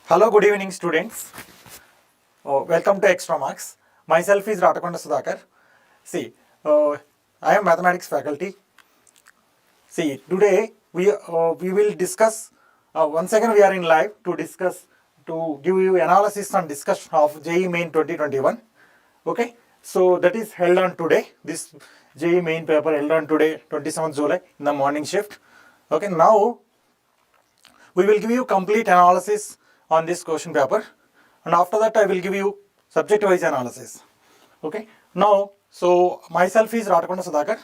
Hello, good evening, students. Welcome to Extramarks. Myself is Ratakonda Sudhakar. See, I am mathematics faculty. See, today we will discuss. Once again, we are in live to discuss, to give you analysis and discussion of JEE Main 2021. Okay, so that is held on today. This JEE Main paper held on today, 27th July, in the morning shift. Okay, now we will give you complete analysis on this question paper, and after that I will give you subject wise analysis. Okay, now so myself is Ratakonda Sudhakar.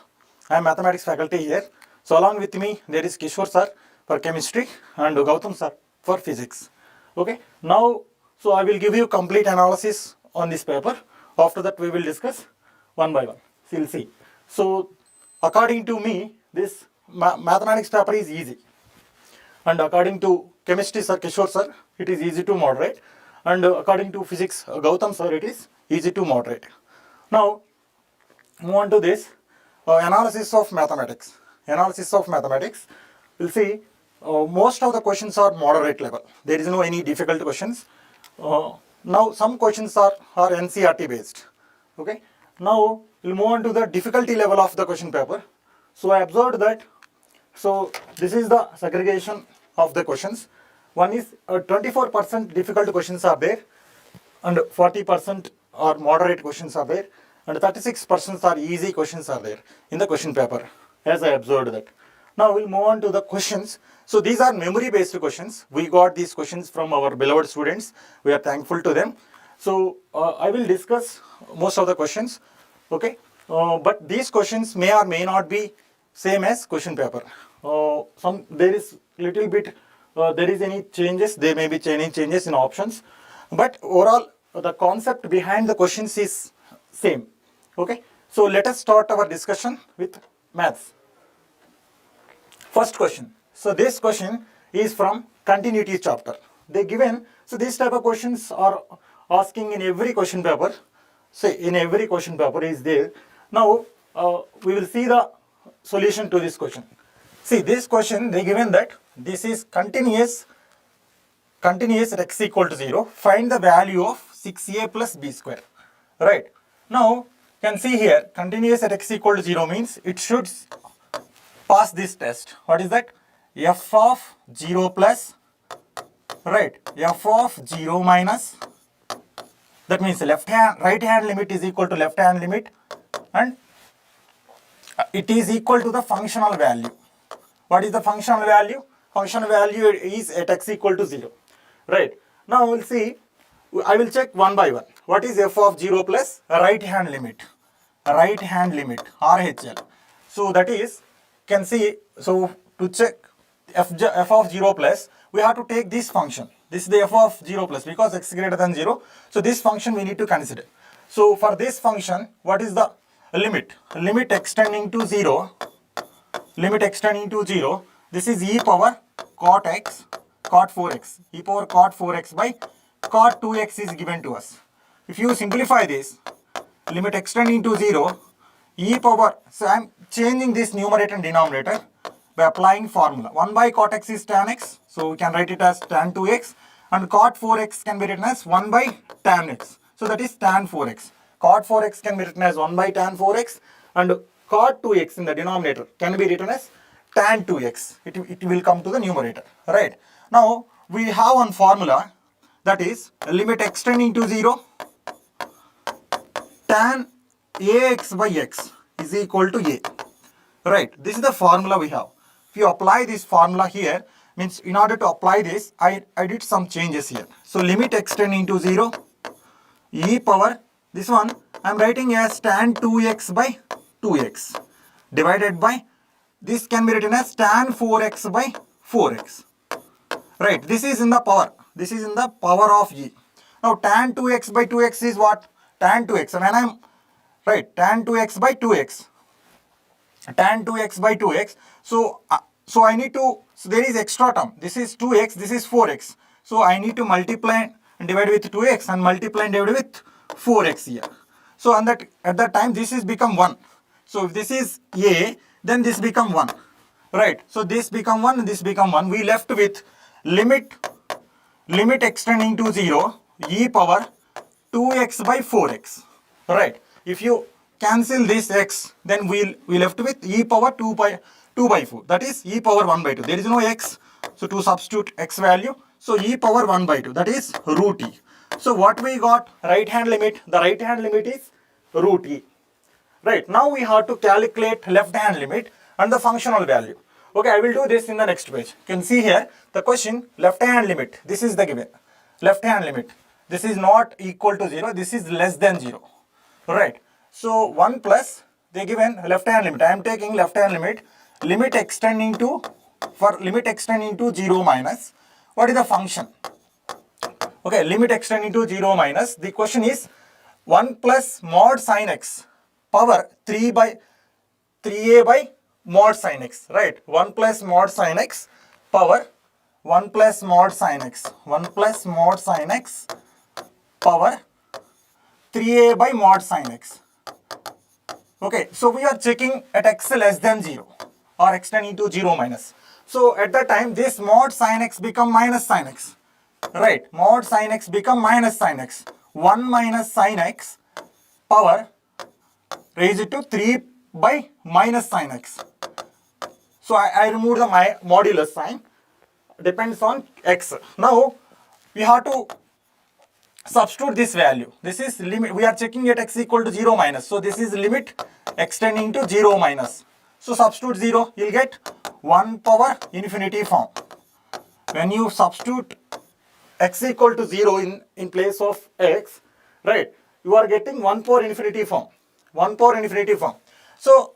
I am mathematics faculty here. So along with me there is Kishore sir for chemistry and Gautam sir for physics. Okay, now so I will give you complete analysis on this paper. After that we will discuss one by one. So we'll see. So according to me, this mathematics paper is easy, and according to chemistry sir Kishore sir, it is easy to moderate, and according to physics Gautam sir, it is easy to moderate. Now move on to this analysis of mathematics. Analysis of mathematics, we'll see most of the questions are moderate level. There is no any difficult questions. Now some questions are NCERT based. Okay, now we'll move on to the difficulty level of the question paper. So I observed that, so this is the segregation of the questions. One is 24% difficult questions are there, and 40% are moderate questions are there, and 36% are easy questions are there in the question paper, as I observed that. Now we'll move on to the questions. So these are memory based questions. We got these questions from our beloved students. We are thankful to them. So I will discuss most of the questions. Okay, but these questions may or may not be same as question paper. Some there is little bit there is any changes, there may be any changes in options, but overall the concept behind the questions is same. Okay, so let us start our discussion with maths. First question. So this question is from continuity chapter. They given, so this type of questions are asking in every question paper. Say in every question paper is there. Now we will see the solution to this question. See, this question they given that this is continuous at x equal to 0. Find the value of 6a plus b square. Right. Now you can see here continuous at x equal to 0 means it should pass this test. What is that? F of 0 plus, right, f of 0 minus, that means right hand limit is equal to left hand limit, and it is equal to the functional value. What is the functional value? Functional value is at x equal to 0. Right. Now we'll see, I will check one by one. What is f of 0 plus right hand limit? Right hand limit, RHL. So that is, can see, so to check f of 0 plus, we have to take this function. This is the f of 0 plus because x greater than 0. So this function we need to consider. So for this function, what is the limit? Limit extending to 0. Limit extending to 0. This is e power cot x, cot 4x. E power cot 4x by cot 2x is given to us. If you simplify this, limit extending to 0, e power, so I am changing this numerator and denominator by applying formula. 1 by cot x is tan x, so we can write it as tan 2x, and cot 4x can be written as 1 by tan x. So that is tan 4x. Cot 4x can be written as 1 by tan 4x, and cot 2x in the denominator can be written as tan 2x. It will come to the numerator. Right. Now we have one formula, that is limit extending to 0, tan ax by x is equal to a. Right. This is the formula we have. If you apply this formula here, means in order to apply this, I did some changes here. So limit extending to 0, e power, this one I am writing as tan 2x by 2x divided by, this can be written as tan 4x by 4x. Right. This is in the power. This is in the power of e. Now tan 2x by 2x is what? Tan 2x. When I am, right, tan 2x by 2x. Tan 2x by 2x. So I need to, so there is extra term. This is 2x, this is 4x. So I need to multiply and divide with 2x and multiply and divide with 4x here. So on that, at that time this is become 1. So if this is a, then this become 1. Right. So this become 1 and this become 1. We left with limit limit extending to 0, e power 2x by 4x. Right. If you cancel this x, then we left with e power 2 by 4. That is e power 1 by 2. There is no x. So to substitute x value, so e power 1 by 2. That is root e. So what we got? Right hand limit. The right hand limit is root e. Right. Now we have to calculate left hand limit and the functional value. Okay, I will do this in the next page. You can see here the question, left hand limit. This is the given. Left hand limit. This is not equal to 0. This is less than 0. Right. So 1 plus, they given left hand limit. I am taking left hand limit. Limit extending to, for limit extending to 0 minus. What is the function? Okay, limit extending to 0 minus. The question is 1 plus mod sin x power 3a by mod sin x. Right. 1 plus mod sin x power 1 plus mod sin x. 1 plus mod sin x power 3a by mod sin x. Okay, so we are checking at x less than 0 or extending to 0 minus. So at that time, this mod sin x become minus sin x. Right, mod sin x become minus sin x. 1 minus sin x power raised to 3 by minus sin x. So I remove the modulus sign. Depends on x. Now we have to substitute this value. This is limit. We are checking at x equal to 0 minus. So this is limit extending to 0 minus. So substitute 0. You'll get 1 power infinity form. When you substitute x equal to 0 in place of x, right, you are getting 1 power infinity form. 1 power infinity form. So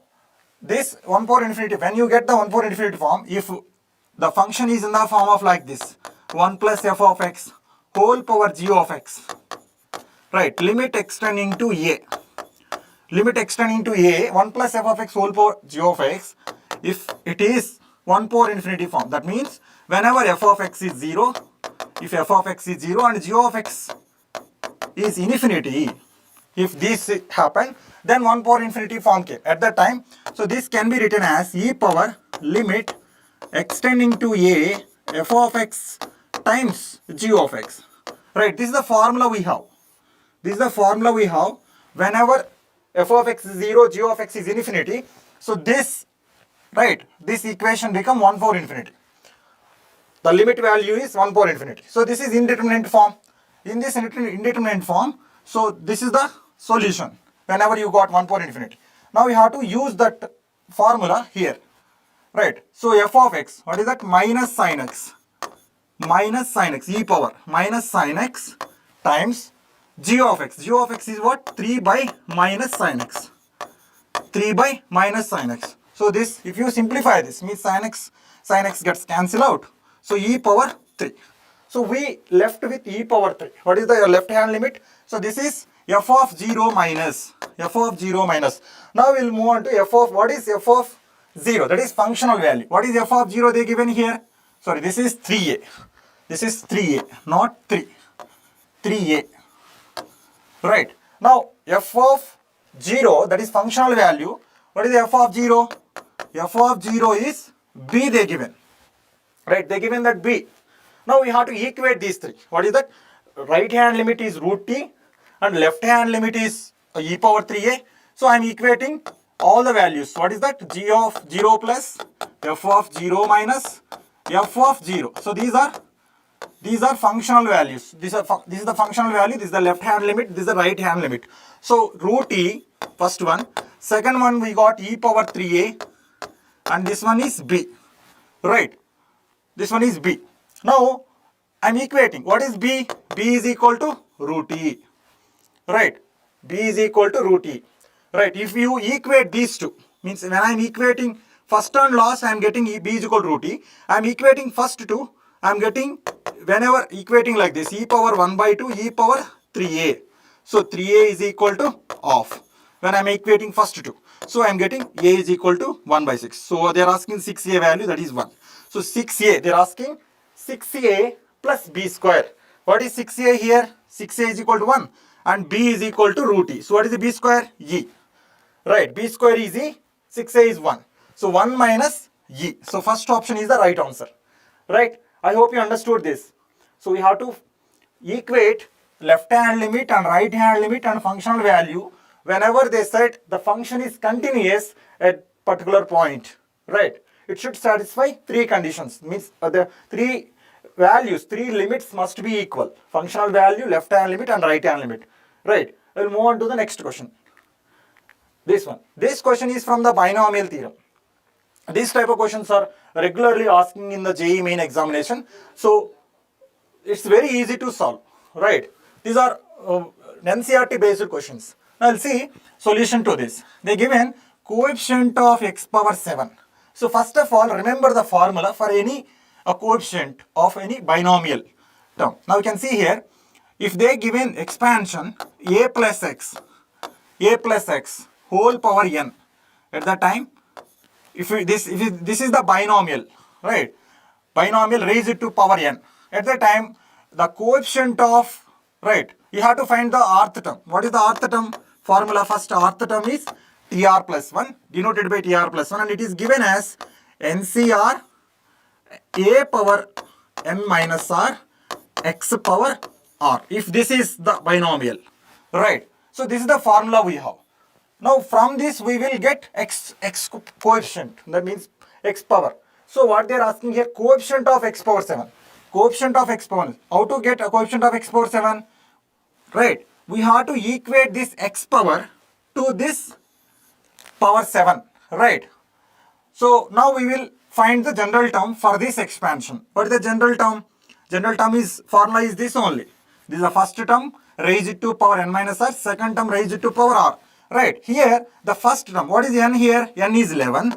this 1 power infinity, when you get the 1 power infinity form, if the function is in the form of like this, 1 plus f of x whole power g of x, right, limit extending to a. Limit extending to a, 1 plus f of x whole power g of x, if it is 1 power infinity form, that means whenever f of x is 0, if f of x is 0 and g of x is infinity, if this happen, then 1 power infinity form came at that time. So this can be written as e power limit extending to a f of x times g of x. Right, this is the formula we have. This is the formula we have. Whenever f of x is 0, g of x is infinity, so this, right, this equation become 1 power infinity. The limit value is 1 power infinity. So this is indeterminate form. In this indeterminate form, so this is the solution whenever you got 1 power infinity. Now we have to use that formula here. Right. So f of x, what is that? Minus sin x. Minus sin x, e power minus sin x times g of x. G of x is what? 3 by minus sin x. 3 by minus sin x. So this, if you simplify this, means sin x gets cancelled out. So e power 3. So we left with e power 3. What is the left hand limit? So this is f of 0 minus. F of 0 minus. Now we'll move on to f of, what is f of 0? That is functional value. What is f of 0 they given here? Sorry, this is 3a. This is 3a, not 3. 3a. Right. Now f of 0, that is functional value. What is f of 0? F of 0 is b they given. Right, they given that b. Now we have to equate these three. What is that? Right hand limit is root t and left hand limit is e power 3a. So I am equating all the values. What is that? G of 0 plus f of 0 minus f of 0. So these are functional values. This is the functional value. This is the left hand limit. This is the right hand limit. So root e, first one. Second one we got e power 3a and this one is b. Right. This one is b. Now I am equating. What is b? b is equal to root e. Right. b is equal to root e. Right. If you equate these two, means when I am equating first and last, I am getting b is equal to root e. I am equating first two. I am getting, whenever equating like this, e power 1 by 2, e power 3a. So 3a is equal to half. When I am equating first two. So I am getting a is equal to 1 by 6. So they are asking 6a value, that is 1. So 6a, they are asking 6a plus b square. What is 6a here? 6a is equal to 1 and b is equal to root e. So what is the b square? E. Right, b square is e, 6a is 1. So 1 minus e. So first option is the right answer. Right, I hope you understood this. So we have to equate left hand limit and right hand limit and functional value whenever they said the function is continuous at particular point, right? It should satisfy three conditions, means the three values, three limits must be equal: functional value, left hand limit and right hand limit, right? We'll move on to the next question. This one. This question is from the binomial theorem. These type of questions are regularly asking in the JEE Main examination. So it's very easy to solve, right? These are NCERT based questions. Now I'll see solution to this. They given coefficient of x power 7. So first of all, remember the formula for any coefficient of any binomial term. Now you can see here, if they given expansion a plus x whole power n, at that time, if this is the binomial, right? Binomial raised to power n. At that time, the coefficient of, right, you have to find the rth term. What is the rth term? Formula first, rth term is tr plus 1, denoted by tr plus 1, and it is given as ncr a power n minus r x power r, if this is the binomial, right? So this is the formula we have. Now from this we will get x coefficient, that means x power. So what they are asking here, coefficient of x power 7. Coefficient of x power, how to get a coefficient of x power 7? Right, we have to equate this x power to this power 7, right? So now we will find the general term for this expansion. What is the general term? General term is, formula is this only. This is the first term raised to power n minus r, second term raised to power r. Right, here the first term, what is n here? N is 11,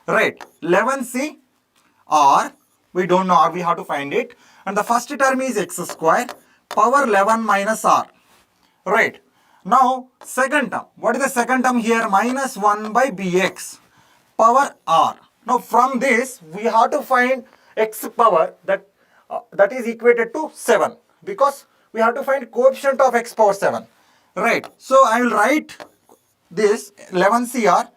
right? 11c r, we don't know r, we have to find it. And the first term is x square power 11 minus r, right? Now second term, what is the second term here? Minus 1 by bx power r. Now from this we have to find x power that is equated to 7, because we have to find coefficient of x power 7, right? So I will write this 11cr,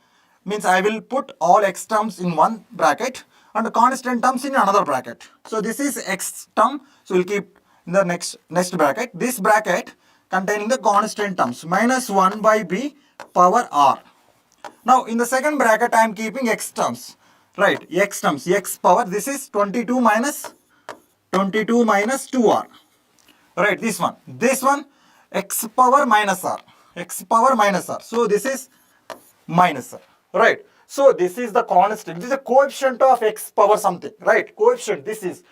means I will put all x terms in one bracket and the constant terms in another bracket. So this is x term, so we'll keep in the next bracket. This bracket containing the constant terms, minus 1 by b power r. Now in the second bracket I am keeping x terms, right? X terms, x power, this is 22 minus 2r, right? This one x power minus r, x power minus r. So this is minus r, right? So this is the constant, this is the coefficient of x power something, right? Coefficient, this is,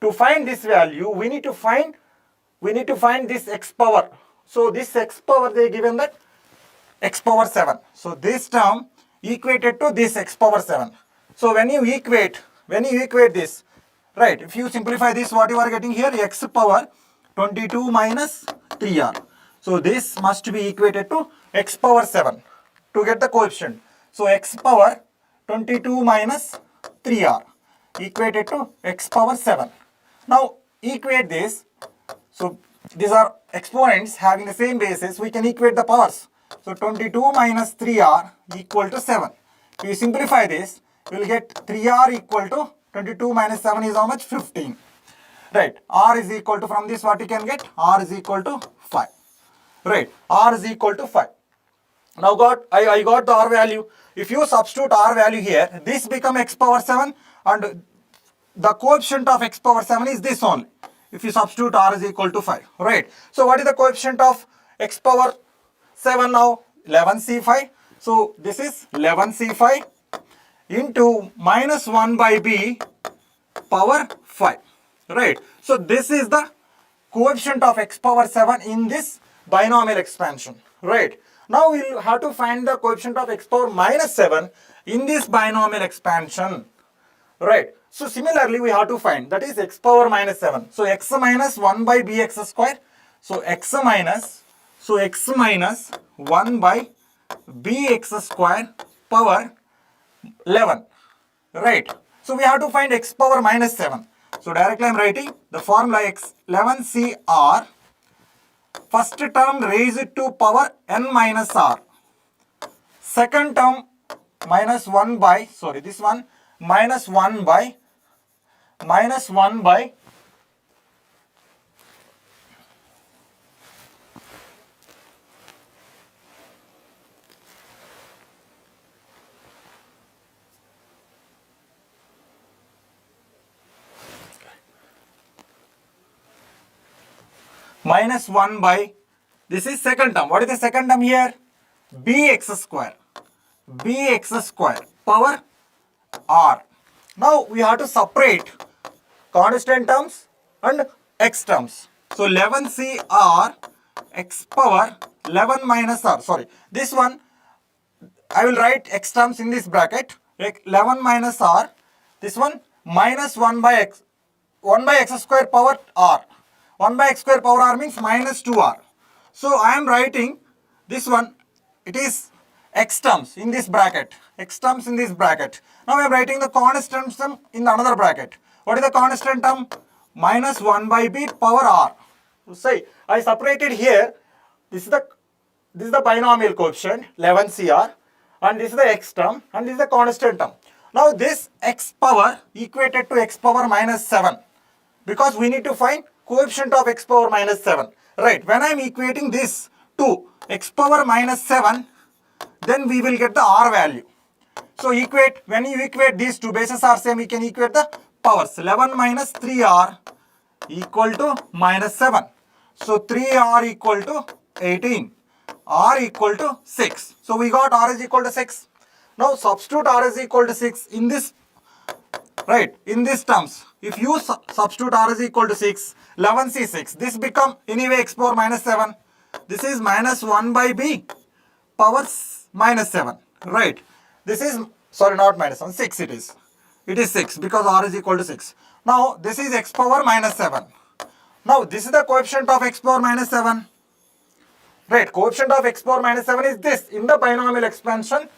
to find this value we need to find this x power. So this x power, they given that x power 7. So this term equated to this x power 7. So when you equate this, right, if you simplify this, what you are getting here? X power 22 minus 3r. So this must be equated to x power 7 to get the coefficient. So x power 22 minus 3r equated to x power 7. Now equate this. So these are exponents having the same basis. We can equate the powers. So 22 minus 3r equal to 7. If you simplify this, you will get 3r equal to 22 minus 7 is how much? 15. Right. R is equal to, from this what you can get? R is equal to 5. Right. R is equal to 5. Now I got the R value. If you substitute R value here, this become x power 7 and the coefficient of x power 7 is this only. If you substitute R is equal to 5. Right. So what is the coefficient of x power 7 now? 11c5. So this is 11c5 into minus 1 by b power 5. Right. So this is the coefficient of x power 7 in this binomial expansion. Right. Now we'll have to find the coefficient of x power minus 7 in this binomial expansion. Right. So similarly we have to find, that is x power minus 7. So x minus 1 by bx square. So x minus 1 by bx square power 11. Right. So we have to find x power minus 7. So directly I am writing the formula x 11cr, first term raised to power n minus r, second term minus 1 by, sorry, this one minus 1 by minus 1 by, this is second term. What is the second term here? bx square. bx square power r. Now we have to separate constant terms and x terms. So 11cr x power 11 minus r. Sorry, this one I will write x terms in this bracket. Like 11 minus r. This one minus 1 by x. 1 by x square power r. 1 by x square power r means minus 2r. So I am writing this one. It is x terms in this bracket. X terms in this bracket. Now I am writing the constant term in another bracket. What is the constant term? Minus 1 by b power r. So say I separated here. This is the binomial coefficient 11cr, and this is the x term, and this is the constant term. Now this x power equated to x power minus 7, because we need to find coefficient of x power minus 7. Right, when I am equating this to x power minus 7, then we will get the r value. So when you equate these two bases are same, we can equate the powers. 11 minus 3r equal to minus 7. So 3r equal to 18. R equal to 6. So we got r is equal to 6. Now substitute r is equal to 6 in this, right, in these terms. If you substitute r is equal to 6, 11c6, this become anyway x power minus 7. This is minus 1 by b power minus 7, right. This is, sorry, not minus 1, 6 it is. It is 6 because r is equal to 6. Now this is x power minus 7. Now this is the coefficient of x power minus 7. Right, coefficient of x power minus 7 is this in the binomial expansion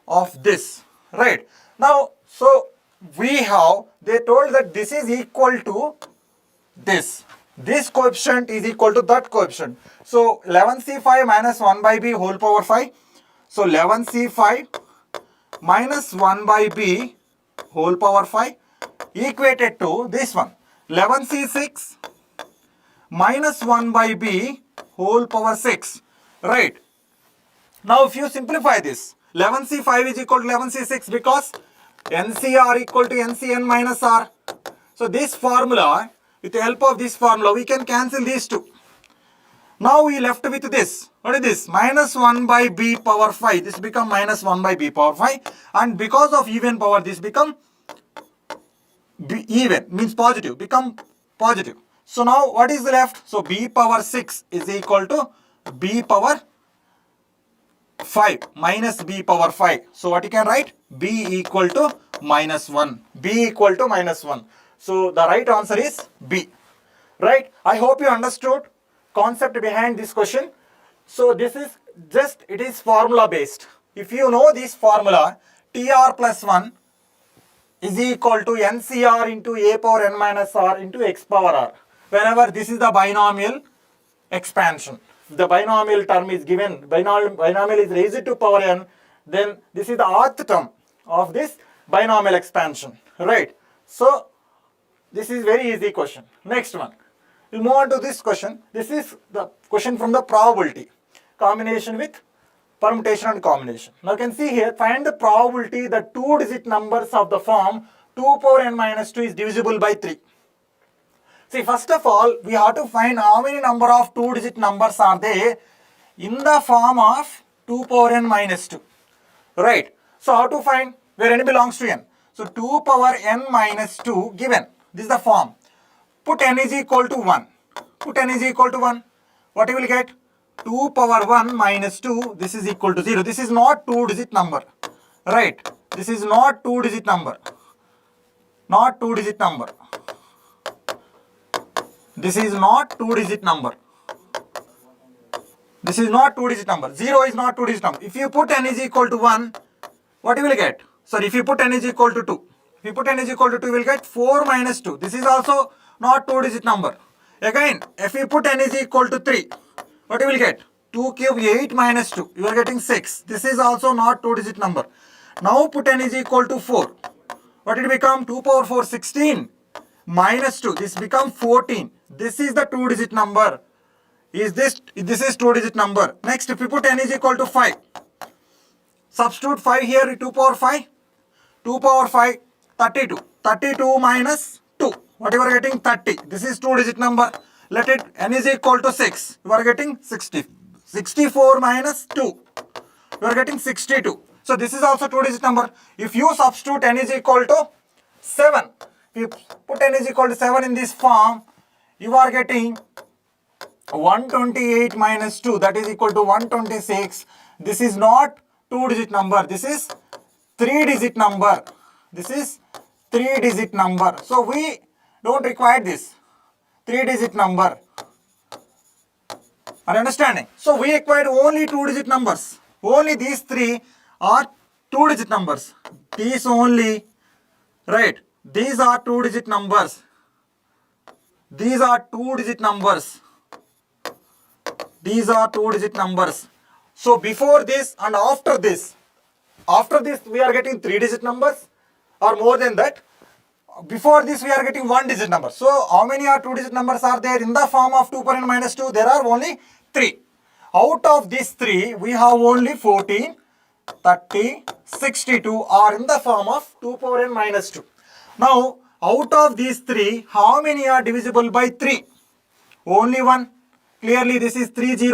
of this. Right. Now, so they told that this is equal to this. This coefficient is equal to that coefficient. So 11c5 minus 1 by b whole power 5. So 11c5 minus 1 by b whole power 5 equated to this one. 11c6 minus 1 by b whole power 6. Right. Now if you simplify this, 11c5 is equal to 11c6 because ncr equal to ncn minus r. So this formula, with the help of this formula, we can cancel these two. Now we left with this. What is this? Minus 1 by b power 5. This become minus 1 by b power 5. And because of even power, this become even, means positive, become positive. So now what is left? So b power 6 is equal to b power 5 minus b power 5. So what you can write? B equal to minus 1. B equal to minus 1. So the right answer is B. Right? I hope you understood concept behind this question. So this is just, it is formula based. If you know this formula, TR plus 1 is equal to NCR into a power n minus r into x power r. Whenever this is the binomial expansion. If the binomial term is given, binomial is raised to power n, then this is the rth term of this binomial expansion. Right? So this is very easy question. Next one. We'll move on to this question. This is the question from the probability. Combination with permutation and combination. Now you can see here, find the probability that 2-digit numbers of the form 2 power n minus 2 is divisible by 3. See, first of all, we have to find how many number of 2-digit numbers are there in the form of 2 power n minus 2. Right. So how to find where n belongs to n? So 2 power n minus 2 given. This is the form. Put n is equal to 1. Put n is equal to 1. What you will get? 2 power 1 minus 2. This is equal to 0. This is not 2-digit number. Right. This is not 2-digit number. Not 2-digit number. This is not 2-digit number. This is not 2-digit number. 0 is not 2-digit number. If you put n is equal to 1, what you will get? Sorry, if you put n is equal to 2. If you put n is equal to 2, you will get 4 minus 2. This is also not 2-digit number. Again, if you put n is equal to 3, what you will get? 2 cube 8 minus 2. You are getting 6. This is also not 2-digit number. Now put n is equal to 4. What did it become? 2 power 4, 16. Minus 2. This become 14. This is the 2-digit number. This is 2-digit number. Next, if you put n is equal to 5. Substitute 5 here, 2 power 5. 2 power 5, 32. 32 minus 2. What you are getting? 30. This is 2-digit number. let it n is equal to 6. You are getting 60. 64 minus 2. You are getting 62. So this is also 2-digit number. If you substitute n is equal to 7, if you put n is equal to 7 in this form, you are getting 128 minus 2, that is equal to 126. This is not 2-digit number. This is 3-digit number. This is 3-digit number. So we don't require this 3-digit number. Are you understanding? So we require only 2-digit numbers. Only these three are 2-digit numbers. These only, right? These are 2-digit numbers. These are 2-digit numbers. These are 2-digit numbers. So before this and after this we are getting 3-digit numbers or more than that. Before this we are getting 1-digit number. So how many are 2-digit numbers are there in the form of 2 power n minus 2? There are only 3. Out of these 3 we have only 14, 30, 62 are in the form of 2 power n minus 2. Now out of these 3, how many are divisible by 3? Only 1. Clearly this is 30,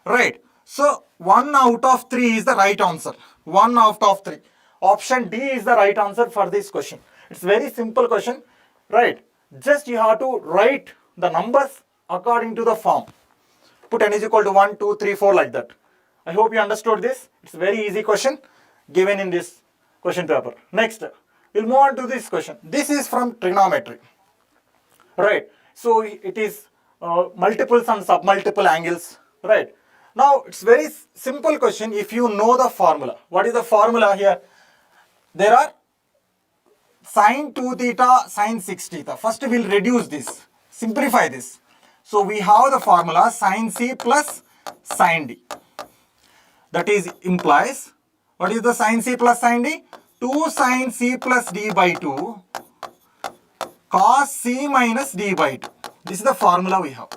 right? So 1 out of 3 is the right answer. 1 out of 3. Option D is the right answer for this question. It's very simple question, right? Just you have to write the numbers according to the form. Put n is equal to 1, 2, 3, 4 like that. I hope you understood this. It's a very easy question given in this question paper. Next, we'll move on to this question. This is from trigonometry, right? So it is multiples and submultiple angles, right? Now it's very simple question if you know the formula. What is the formula here? There are sine 2 theta, sine 6 theta. First we'll reduce this, simplify this. So we have the formula sine C plus sine D. That is implies, what is the sine C plus sine D? 2 sine C plus D by 2 cos C minus D by 2. This is the formula we have,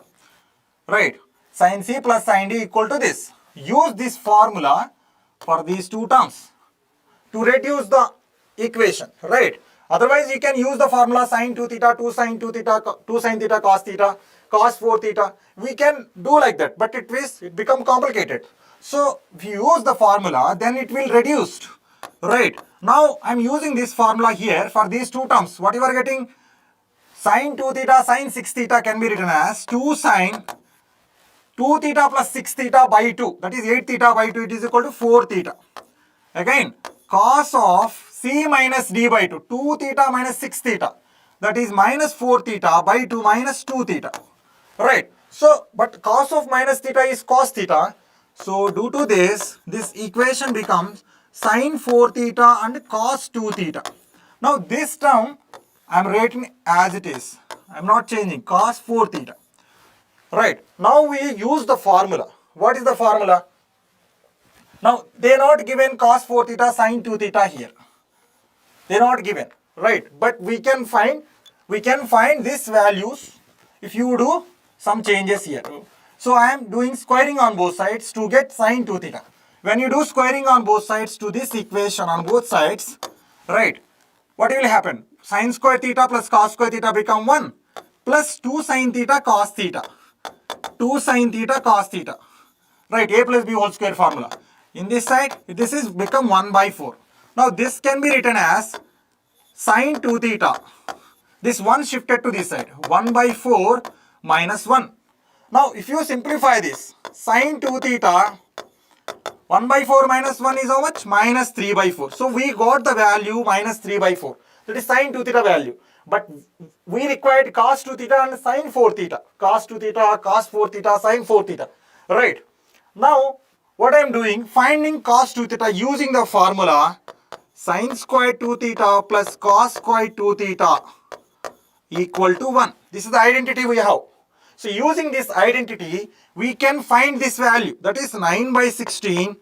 right? Sin C plus sin D equal to this. Use this formula for these two terms to reduce the equation, right? Otherwise you can use the formula sin 2 theta, 2 sin 2 theta, 2 sin theta cos 4 theta. We can do like that, but it become complicated. So if you use the formula, then it will reduce, right? Now I am using this formula here for these two terms. What you are getting? Sin 2 theta, sin 6 theta can be written as 2 sin 2 theta plus 6 theta by 2. That is 8 theta by 2. It is equal to 4 theta. Again, cos of C minus D by 2. 2 theta minus 6 theta. That is minus 4 theta by 2 minus 2 theta. Right. So, but cos of minus theta is cos theta. So, due to this, this equation becomes sin 4 theta and cos 2 theta. Now, this term I am writing as it is. I am not changing. Cos 4 theta. Right. Now we use the formula. What is the formula? Now they are not given cos 4 theta, sin 2 theta here. They are not given. Right. But we can find these values if you do some changes here. So I am doing squaring on both sides to get sin 2 theta. When you do squaring on both sides to this equation on both sides, right, what will happen? Sin square theta plus cos square theta become 1 plus 2 sin theta cos theta. 2 sin theta cos theta. Right, a plus b whole square formula. In this side, this is become 1 by 4. Now this can be written as sin 2 theta. This 1 shifted to this side. 1 by 4 minus 1. Now if you simplify this, sin 2 theta, 1 by 4 minus 1 is how much? Minus 3 by 4. So we got the value minus 3 by 4. That is sin 2 theta value. But we required cos 2 theta and sin 4 theta. Cos 2 theta, cos 4 theta, sin 4 theta. Right. Now, what I am doing, finding cos 2 theta using the formula sin square 2 theta plus cos square 2 theta equal to 1. This is the identity we have. So, using this identity, we can find this value. That is 9 by 16.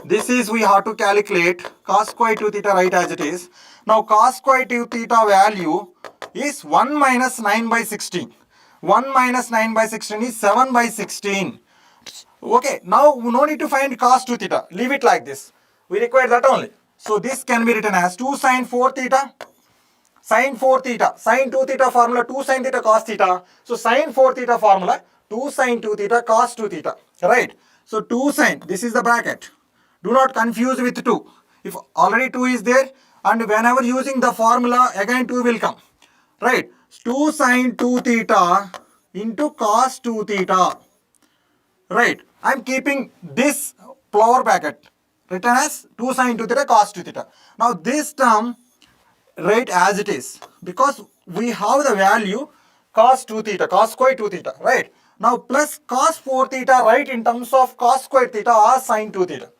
This is we have to calculate cos square 2 theta right as it is. Now cos square 2 theta value is 1 minus 9 by 16. 1 minus 9 by 16 is 7 by 16. Okay, now no need to find cos 2 theta. Leave it like this. We require that only. So this can be written as 2 sin 4 theta. Sin 4 theta, sin 2 theta formula 2 sin theta cos theta. So sin 4 theta formula 2 sin 2 theta cos 2 theta, right? So 2 sin, this is the bracket. Do not confuse with 2. If already 2 is there, and whenever using the formula, again 2 will come, right? 2 sin 2 theta into cos 2 theta, right? I am keeping this flower bracket written as 2 sin 2 theta cos 2 theta. Now this term write as it is, because we have the value cos 2 theta, cos square 2 theta, right? Now plus cos 4 theta, write in terms of cos square theta or sin 2 theta.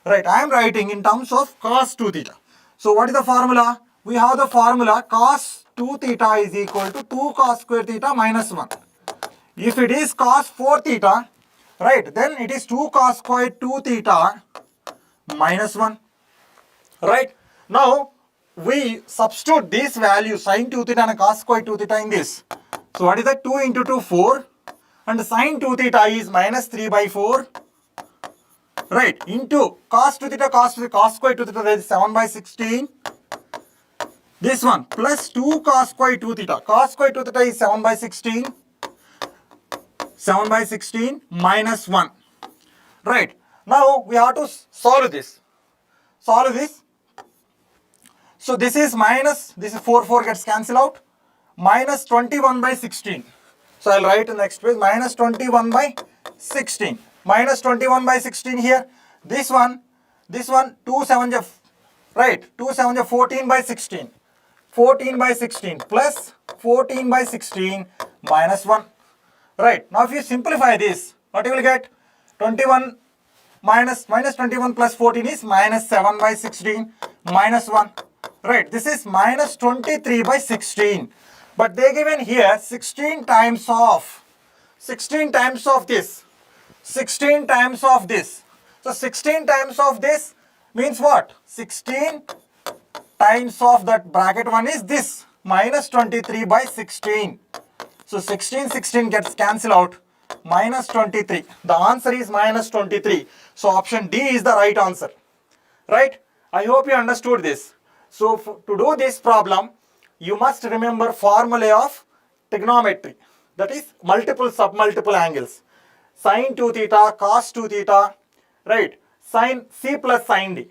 Right, I am writing in terms of cos 2 theta. So what is the formula? We have the formula cos 2 theta is equal to 2 cos square theta minus 1. If it is cos 4 theta, right, then it is 2 cos square 2 theta minus 1. Right, now we substitute this value sin 2 theta and cos square 2 theta in this. So what is that? 2 into 2, 4. And sin 2 theta is minus 3 by 4. Right, into cos 2 theta, cos square 2 theta, that is 7 by 16. This one plus 2 cos square 2 theta. Cos square 2 theta is 7 by 16. 7 by 16 minus 1. Right, now we have to solve this. Solve this. So this is minus, this is 4 gets cancelled out. Minus 21 by 16. So I'll write in the next page minus 21 by 16. Minus 21 by 16 here. This one 2 7 right, 2 7 14 by 16. 14 by 16 plus 14 by 16 minus 1. Right, now if you simplify this, what you will get? 21 minus 21 plus 14 is minus 7 by 16 minus 1. Right, this is minus 23 by 16. But they given here 16 times of this. 16 times of this. So 16 times of this means what? 16 times of that bracket one is this. Minus 23 by 16. So 16 gets cancelled out. Minus 23. The answer is minus 23. So option D is the right answer. Right? I hope you understood this. So to do this problem, you must remember formula of trigonometry. That is multiple submultiple angles. Sin 2 theta, cos 2 theta, right? Sin C plus sin D.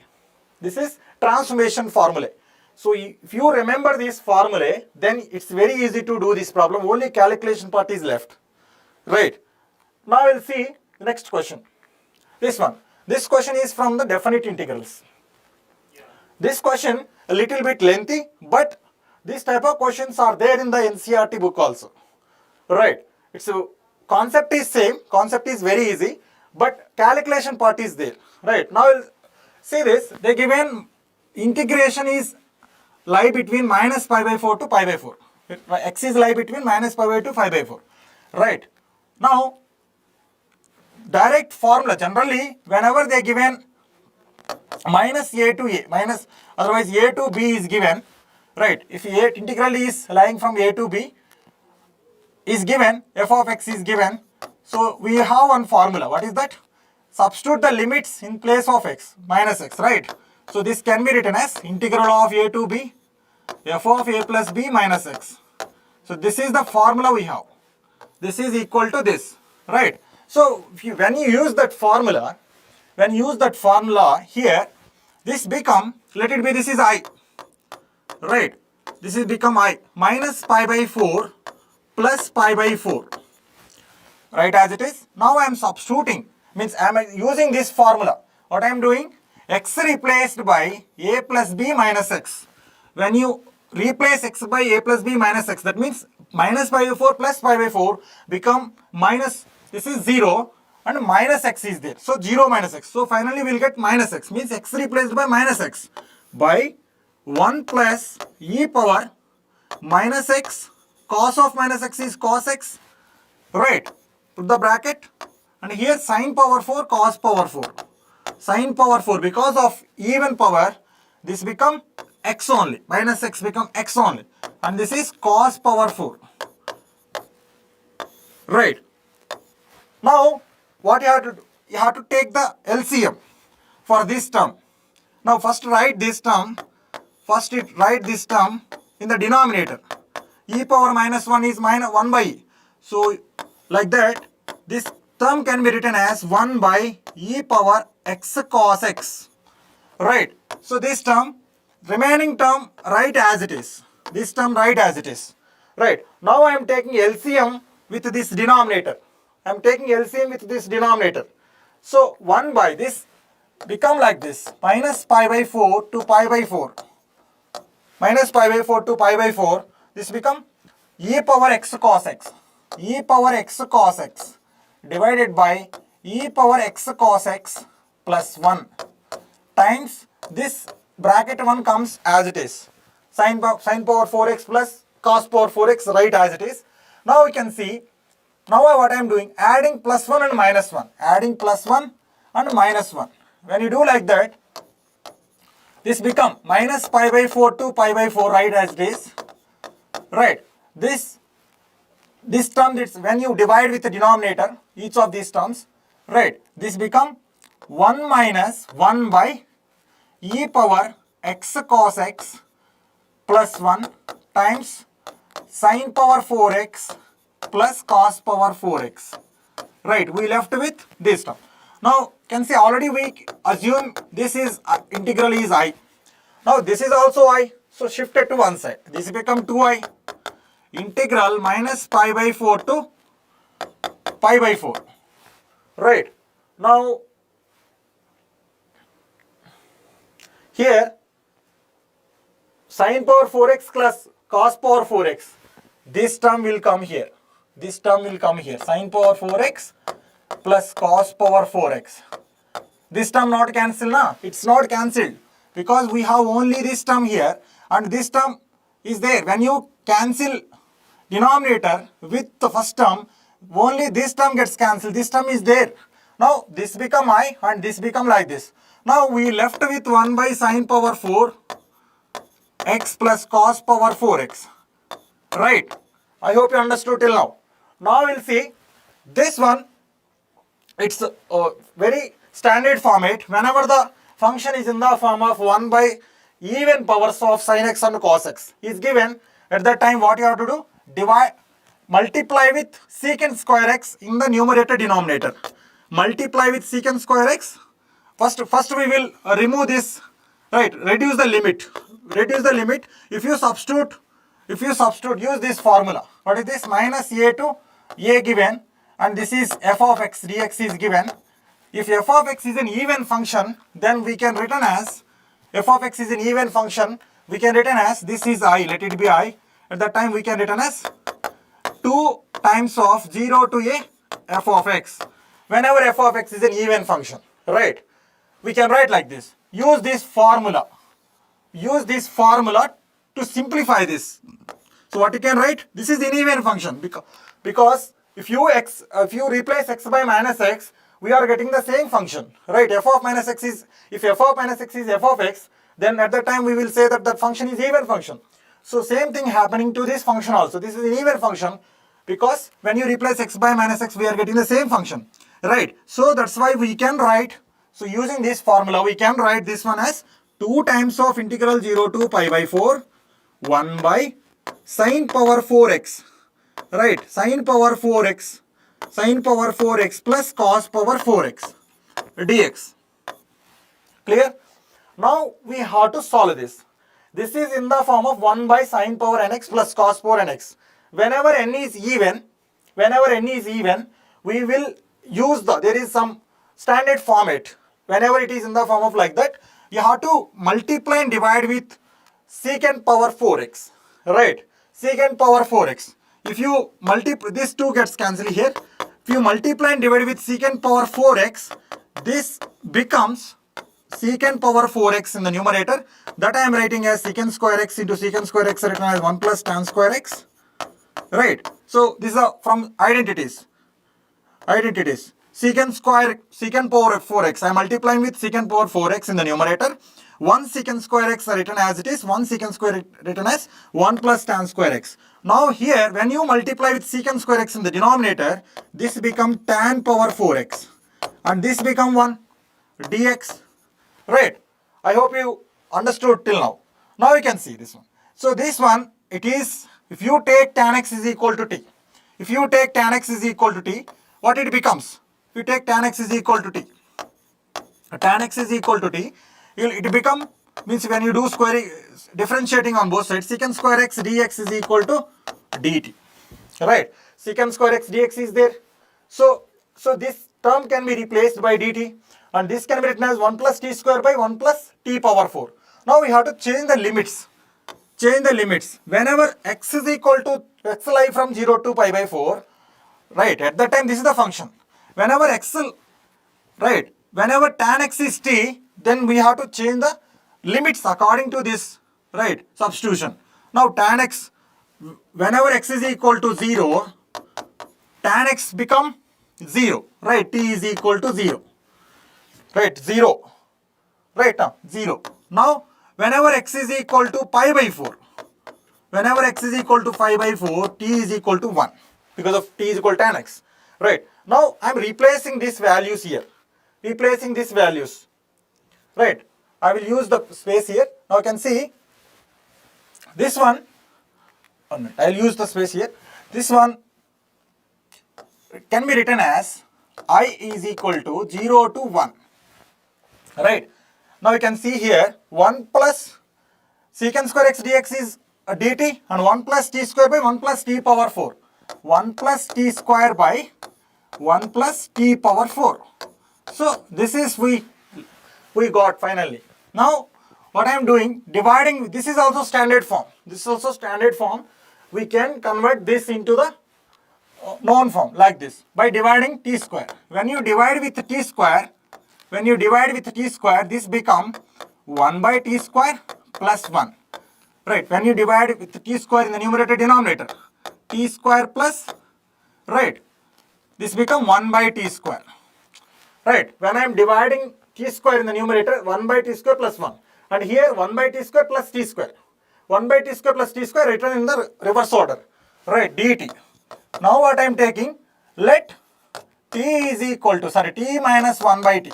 This is transformation formula. So if you remember this formula, then it's very easy to do this problem. Only calculation part is left. Right. Now we'll see the next question. This one. This question is from the definite integrals. This question a little bit lengthy, but this type of questions are there in the NCERT book also. Right. It's a concept is same, concept is very easy, but calculation part is there. Right. Now we'll see this. They given integration is lie between minus pi by 4 to pi by 4. X is lie between minus pi by 2 to pi by 4. Right. Now direct formula, generally whenever they given minus a to a, minus otherwise a to b is given, right? If a integral is lying from a to b is given, f of x is given, so we have one formula. What is that? Substitute the limits in place of x, minus x, right? So this can be written as integral of a to b, f of a plus b minus x. So this is the formula we have. This is equal to this, right? So when you use that formula, here, this become, let it be, this is I, right? This is become I, minus pi by 4 plus pi by 4, right, as it is. Now I am substituting, means I am using this formula. What I am doing? X replaced by a plus b minus x. When you replace x by a plus b minus x, that means minus pi by 4 plus pi by 4 become minus, this is 0 and minus x is there. So 0 minus x. So finally we will get minus x, means x replaced by minus x by 1 plus e power minus x, cos of minus x is cos x, right? Put the bracket, and here sin power 4, cos power 4. Sin power 4, because of even power, this become x only, minus x become x only, and this is cos power 4, right? Now what you have to do? You have to take the LCM for this term. Now first write this term, in the denominator. E power minus 1 is minus 1 by e. So like that, this term can be written as 1 by e power x cos x. Right. So this term, remaining term, write as it is. This term write as it is. Right. Now I am taking LCM with this denominator. I am taking LCM with this denominator. So 1 by this become like this. Minus pi by 4 to pi by 4. Minus pi by 4 to pi by 4. This become e power x cos x. E power x cos x divided by e power x cos x plus 1 times this bracket 1 comes as it is. Sin power 4x plus cos power 4x, right as it is. Now we can see, now what I am doing, adding plus 1 and minus 1. Adding plus 1 and minus 1. When you do like that, this become minus pi by 4 to pi by 4, right as it is. Right. This term, it's when you divide with the denominator, each of these terms, right, this become 1 minus 1 by e power x cos x plus 1 times sin power 4x plus cos power 4x. Right, we left with this term. Now, can see already we assume this is integral is I. Now, this is also I. So, shift it to one side. This become 2I. Integral minus pi by 4 to pi by 4. Right. Now, here, sin power 4x plus cos power 4x. This term will come here. This term will come here. Sin power 4x plus cos power 4x. This term not cancelled, na? It's not cancelled because we have only this term here and this term is there. When you cancel denominator with the first term, only this term gets cancelled. This term is there. Now this become I and this become like this. Now we left with 1 by sin power 4 x plus cos power 4x. Right. I hope you understood till now. Now we'll see this one. It's a very standard format. Whenever the function is in the form of 1 by even powers of sin x and cos x is given, at that time what you have to do? Divide, multiply with secant square x in the numerator denominator. Multiply with secant square x. First we will remove this, right, reduce the limit. Reduce the limit. If you substitute, use this formula. What is this? Minus a to a given, and this is f of x dx is given. If f of x is an even function, then we can written as, f of x is an even function, we can written as, this is I, let it be I. At that time we can written as 2 times of 0 to a f of x. Whenever f of x is an even function, right? We can write like this. Use this formula. Use this formula to simplify this. So what you can write? This is an even function because if you replace x by minus x, we are getting the same function, right? F of minus x is, if f of minus x is f of x, then at that time we will say that that function is even function. So same thing happening to this function also. This is an even function because when you replace x by minus x, we are getting the same function, right? So that's why we can write, so using this formula, we can write this one as 2 times of integral 0 to pi by 4, 1 by sin power 4x, right? Sin power 4x plus cos power 4x dx. Clear? Now we have to solve this. This is in the form of 1 by sin power nx plus cos power nx. Whenever n is even, we will use there is some standard format. Whenever it is in the form of like that, you have to multiply and divide with secant power 4x, right? Secant power 4x. If you multiply, this 2 gets cancelled here. If you multiply and divide with secant power 4x, this becomes secant power 4x in the numerator. That I am writing as secant square x into secant square x written as 1 plus tan square x. Right. So these are from identities. Secant power 4x. I am multiplying with secant power 4x in the numerator. 1 secant square x are written as it is. 1 secant square written as 1 plus tan square x. Now here, when you multiply with secant square x in the denominator, this become tan power 4x. And this become 1 dx. Right. I hope you understood till now. Now you can see this one. So this one, it is, if you take tan x is equal to t, if you take tan x is equal to t, what it becomes? If you take tan x is equal to t, tan x is equal to t, it become, means when you do squaring, differentiating on both sides, secant square x dx is equal to dt, right? Secant square x dx is there. So this term can be replaced by dt, and this can be written as 1 plus t square by 1 plus t power 4. Now we have to change the limits. Change the limits. Whenever x is equal to, x lie from 0 to pi by 4, right? At that time, this is the function. Whenever x, right? Whenever tan x is t, then we have to change the limits according to this, right? Substitution. Now tan x, whenever x is equal to 0, tan x become 0, right? T is equal to 0, right? 0, right? Now 0. Now whenever x is equal to pi by 4, whenever x is equal to pi by 4, t is equal to 1, because of t is equal to tan x, right? Now I am replacing these values here, replacing these values, right? I will use the space here. Now you can see this one, I will use the space here. This one can be written as I is equal to 0 to 1, right? Now you can see here 1 plus secant square x dx is a dt, and 1 plus t square by 1 plus t power 4. 1 plus t square by 1 plus t power 4. So this is we got finally. Now what I am doing, dividing, this is also standard form. This is also standard form. We can convert this into the known form like this by dividing t square. When you divide with t square, this become 1 by t square plus 1. Right, when you divide with t square in the numerator denominator, t square plus, right, this become 1 by t square. Right, when I am dividing t square in the numerator, 1 by t square plus 1. And here 1 by t square plus t square. 1 by t square plus t square written in the reverse order. Right, dt. Now what I am taking, let t is equal to, t minus 1 by t.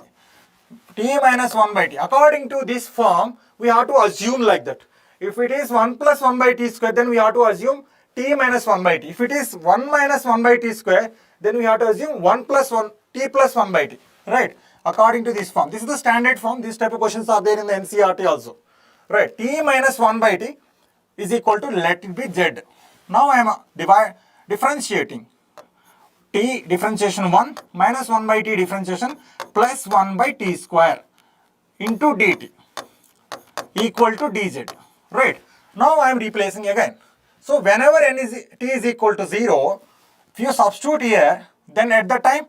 T minus 1 by t. According to this form, we have to assume like that. If it is 1 plus 1 by t square, then we have to assume t minus 1 by t. If it is 1 minus 1 by t square, then we have to assume 1 plus 1, t plus 1 by t. Right? According to this form. This is the standard form. These type of questions are there in the NCERT also. Right? T minus 1 by t is equal to, let it be z. Now I am differentiating. T differentiation 1 minus 1 by t differentiation plus 1 by t square into dt equal to dz. Right. Now I am replacing again. So whenever t is equal to 0, if you substitute here, then at the time,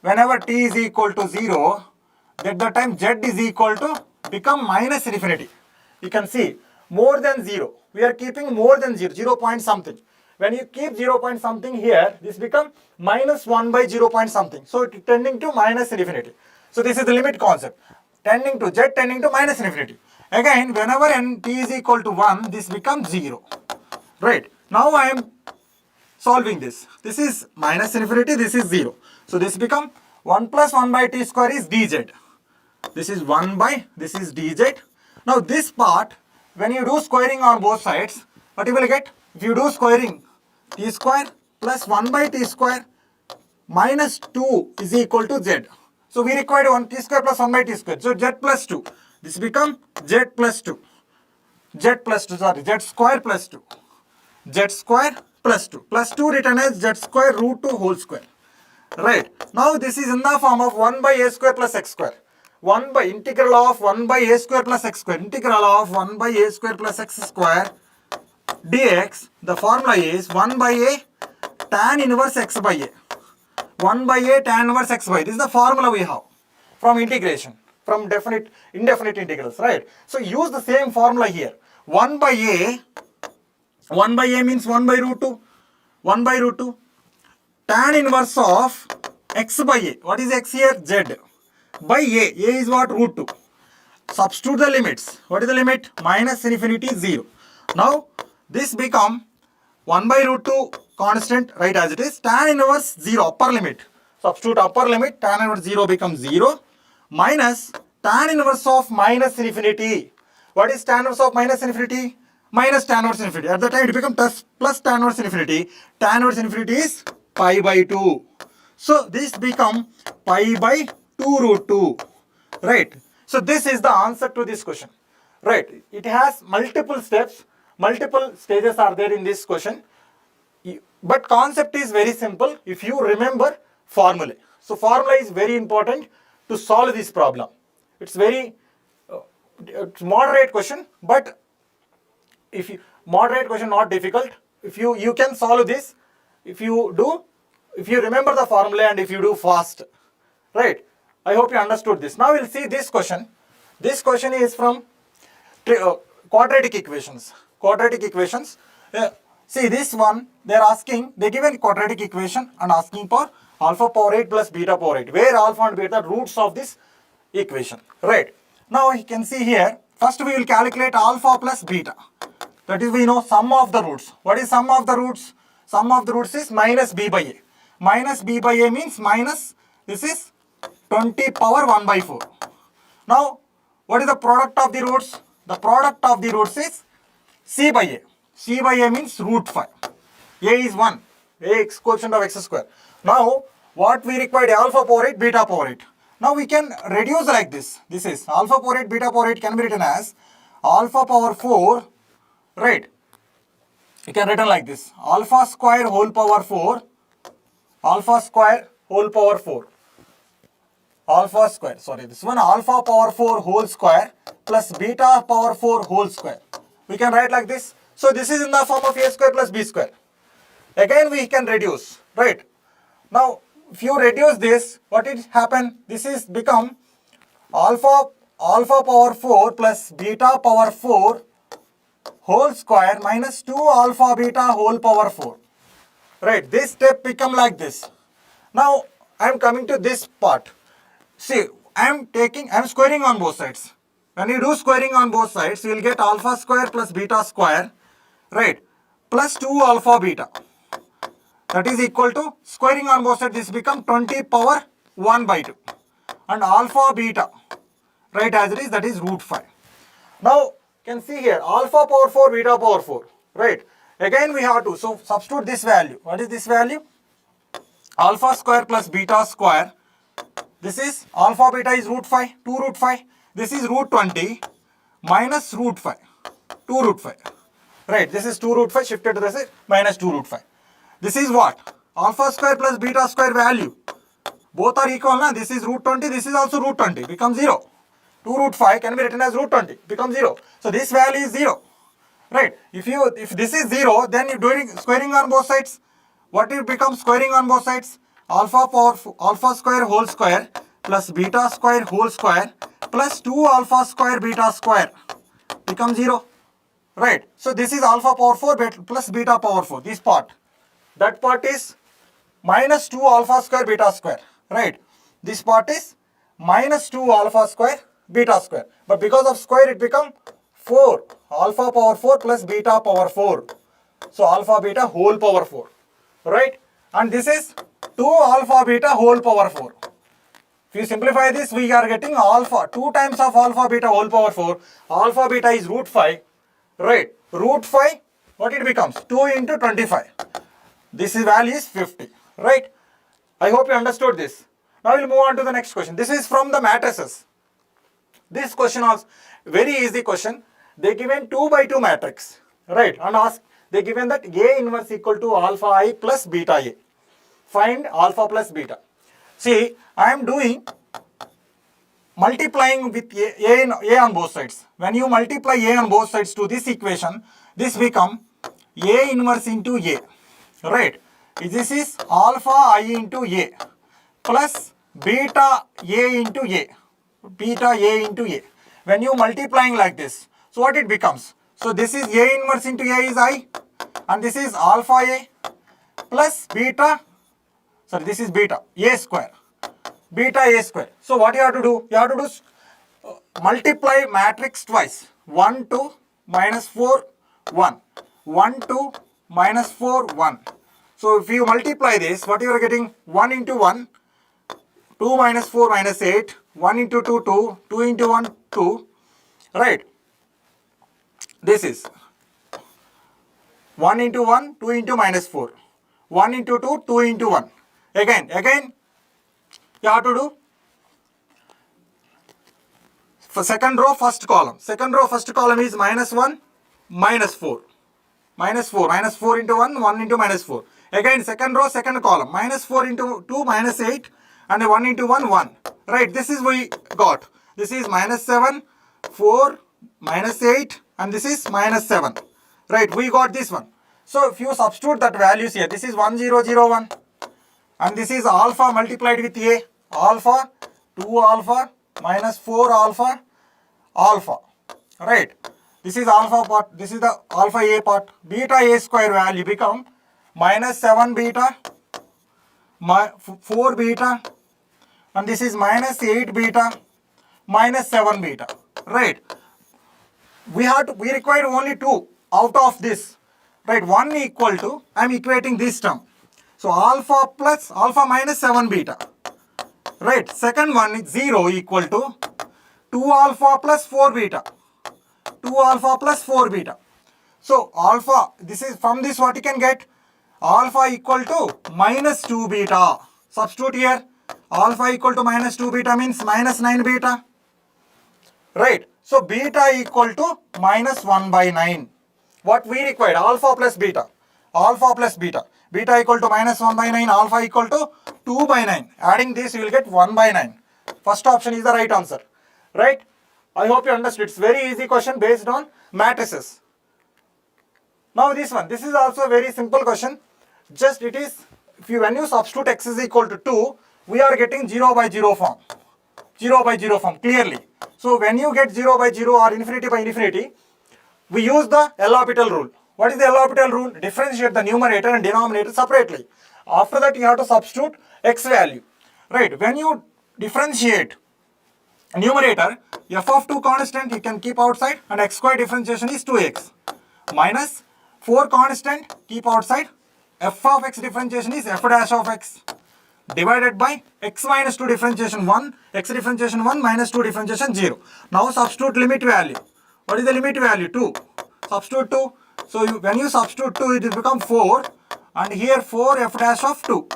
whenever t is equal to 0, at the time z is equal to become minus infinity. You can see more than 0. We are keeping more than 0, 0 point something. When you keep 0 point something here, this become minus 1 by 0 point something. So it is tending to minus infinity. So this is the limit concept. Tending to z, tending to minus infinity. Again, whenever t is equal to 1, this becomes 0. Right. Now I am solving this. This is minus infinity, this is 0. So this become 1 plus 1 by t square is dz. This is 1 by, this is dz. Now this part, when you do squaring on both sides, what you will get? If you do squaring, t square plus 1 by t square minus 2 is equal to z. So we require 1 t square plus 1 by t square. So z plus 2. This become z plus 2. Z plus 2, z square plus 2. Z square plus 2. Plus 2 written as z square root 2 whole square. Right. Now this is in the form of 1 by a square plus x square. 1 by integral of 1 by a square plus x square. Integral of 1 by a square plus x square dx. The formula is 1 by a tan inverse x by a. 1 by a tan inverse x by a. This is the formula we have from integration, from indefinite integrals, right? So use the same formula here. 1 by a means 1 by root 2. 1 by root 2. Tan inverse of x by a. What is x here? Z. By a. A is what? Root 2. Substitute the limits. What is the limit? Minus infinity 0. Now this become 1 by root 2 constant, right, as it is. Tan inverse 0, upper limit. Substitute upper limit. Tan inverse 0 becomes 0. Minus tan inverse of minus infinity. What is tan inverse of minus infinity? minus tan inverse infinity. At the time it becomes plus tan inverse infinity. Tan inverse infinity is pi by 2. So this become pi by 2 root 2. Right. So this is the answer to this question. Right. It has multiple steps. Multiple stages are there in this question. But concept is very simple if you remember formula. So formula is very important to solve this problem. It's very it's moderate question, but if you moderate question not difficult. If you can solve this, if you remember the formula and if you do fast, right? I hope you understood this. Now we'll see this question. This question is from quadratic equations. Quadratic equations. See this one, they are asking, they given quadratic equation and asking for alpha power 8 plus beta power 8, where alpha and beta are roots of this equation, right? Now you can see here, first we will calculate alpha plus beta. That is, we know sum of the roots. What is sum of the roots? Sum of the roots is minus b by a. Minus b by a means minus, this is 20 power 1 by 4. Now, what is the product of the roots? The product of the roots is c by a. C by a means root 5. A is 1. A is coefficient of x square. Now, what we required alpha power 8, beta power 8. Now we can reduce like this. This is alpha power 8, beta power 8 can be written as alpha power 4, right? You can written like this. Alpha square whole power 4. Alpha square whole power 4. Alpha square, sorry, this one alpha power 4 whole square plus beta power 4 whole square. We can write like this. So this is in the form of a square plus b square. Again we can reduce, right? Now if you reduce this, what it happen? This is become alpha power 4 plus beta power 4 whole square minus 2 alpha beta whole power 4. Right, this step become like this. Now I am coming to this part. See, I am squaring on both sides. When you do squaring on both sides, you will get alpha square plus beta square, right, plus 2 alpha beta. That is equal to, squaring on both sides, this become 20 power 1 by 2. And alpha beta, right, as it is, that is root 5. Now, you can see here, alpha power 4, beta power 4, right. Again we have to, so substitute this value. What is this value? Alpha square plus beta square. This is alpha beta is root 5, 2 root 5. This is root 20 minus root 5, 2 root 5. Right, this is 2 root 5 shifted to this is minus 2 root 5. This is what? Alpha square plus beta square value. Both are equal, na? This is root 20, this is also root 20, becomes 0. 2 root 5 can be written as root 20, becomes 0. So this value is 0. Right, if this is 0, then you doing squaring on both sides. What it becomes squaring on both sides? Alpha square whole square plus beta square whole square plus 2 alpha square beta square becomes 0. Right. So this is alpha power 4 plus beta power 4. This part. That part is minus 2 alpha square beta square. Right. This part is minus 2 alpha square beta square. But because of square it become 4. Alpha power 4 plus beta power 4. So alpha beta whole power 4. Right. And this is 2 alpha beta whole power 4. If you simplify this, we are getting alpha, 2 times of alpha beta whole power 4. Alpha beta is root 5. Right. Root 5, what it becomes? 2 into 25. This value is 50. Right. I hope you understood this. Now we'll move on to the next question. This is from the matrices. This question was very easy question. They given 2 by 2 matrix. Right. And ask, they given that A inverse equal to alpha I plus beta A. Find alpha plus beta. See, I am doing multiplying with A on both sides. When you multiply A on both sides to this equation, this become A inverse into A. Right. This is alpha I into A plus beta A into A. Beta A into A. When you multiplying like this, so what it becomes? So this is A inverse into A is I, and this is alpha A plus beta, sorry, this is beta, A square. Beta A square. So what you have to do? You have to do multiply matrix twice. 1, 2, minus 4, 1. 1, 2, minus 4, 1. So if you multiply this, what you are getting? 1 into 1, 2 minus 4 minus 8, 1 into 2, 2, 2 into 1, 2, right? This is 1 into 1, 2 into minus 4. 1 into 2, 2 into 1. Again, you have to do for second row, first column. Second row, first column is minus 1, minus 4. Minus 4 into 1, 1 into minus 4. Again, second row, second column. Minus 4 into 2, minus 8. And 1 into 1, 1. Right, this is we got. This is minus 7, 4, minus 8. And this is minus 7. Right, we got this one. So if you substitute that values here, this is 1001. And this is alpha multiplied with A. Alpha, 2 alpha, minus 4 alpha, alpha. Right. This is alpha part, this is the alpha A part. Beta A square value become minus 7 beta, 4 beta, and this is minus 8 beta, minus 7 beta. Right. We require only 2 out of this. Right. 1 equal to, I am equating this term. So alpha plus alpha minus 7 beta. Right. Second one is 0 equal to 2 alpha plus 4 beta. 2 alpha plus 4 beta. So alpha, this is from this what you can get? Alpha equal to minus 2 beta. Substitute here. Alpha equal to minus 2 beta means minus 9 beta. Right. So beta equal to minus 1 by 9. What we required? Alpha plus beta. Alpha plus beta. Beta equal to minus 1 by 9. Alpha equal to 2 by 9. Adding this, you will get 1 by 9. First option is the right answer. Right. I hope you understood. It's very easy question based on matrices. Now this one. This is also a very simple question. Just it is, when you substitute x is equal to 2, we are getting 0 by 0 form. 0 by 0 form clearly. So when you get 0 by 0 or infinity by infinity, we use the L'Hopital rule. What is the L'Hopital rule? Differentiate the numerator and denominator separately. After that, you have to substitute x value. Right. When you differentiate numerator, f of 2 constant you can keep outside and x square differentiation is 2x. Minus 4 constant keep outside. F of x differentiation is f dash of x. Divided by x minus 2 differentiation 1, x differentiation 1 minus 2 differentiation 0. Now substitute limit value. What is the limit value? 2. Substitute 2. So when you substitute 2, it will become 4. And here 4 f dash of 2.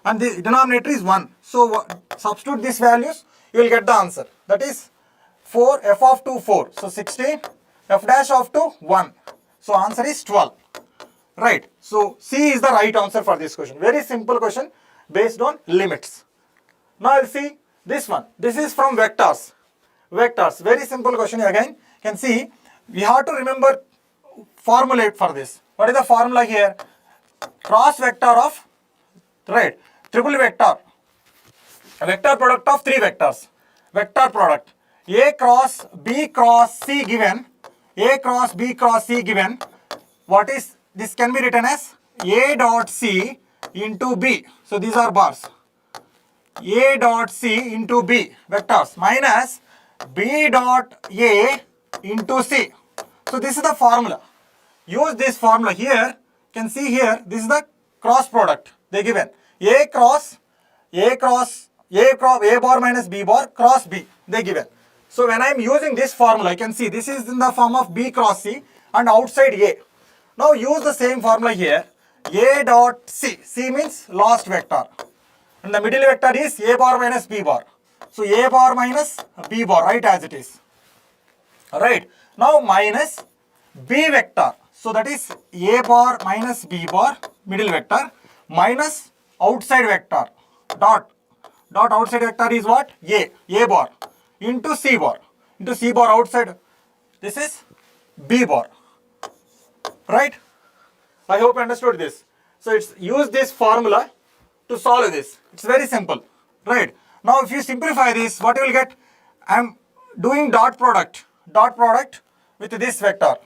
And the denominator is 1. So substitute these values, you will get the answer. That is 4 f of 2 4. So 16 f dash of 2 1. So answer is 12. Right. So C is the right answer for this question. Very simple question based on limits. Now I'll see this one. This is from vectors. Vectors. Very simple question again. You can see we have to remember formulate for this. What is the formula here? Cross vector of, right, triple vector. A vector product of 3 vectors. Vector product. A cross B cross C given. A cross B cross C given. What is, this can be written as A dot C into B. So these are bars. A dot C into B vectors minus B dot A into C. So this is the formula. Use this formula here. You can see here, this is the cross product they given. A bar minus B bar cross B they given. So when I am using this formula, you can see this is in the form of B cross C and outside A. Now use the same formula here. A dot C. C means last vector. And the middle vector is A bar minus B bar. So A bar minus B bar, right, as it is. Alright. Now minus B vector. So that is A bar minus B bar, middle vector, minus outside vector. Dot outside vector is what? A bar into C bar. Into C bar outside. This is B bar. Right? I hope you understood this. So it's use this formula to solve this. It's very simple. Right? Now if you simplify this, what you will get? I am doing dot product with this vector.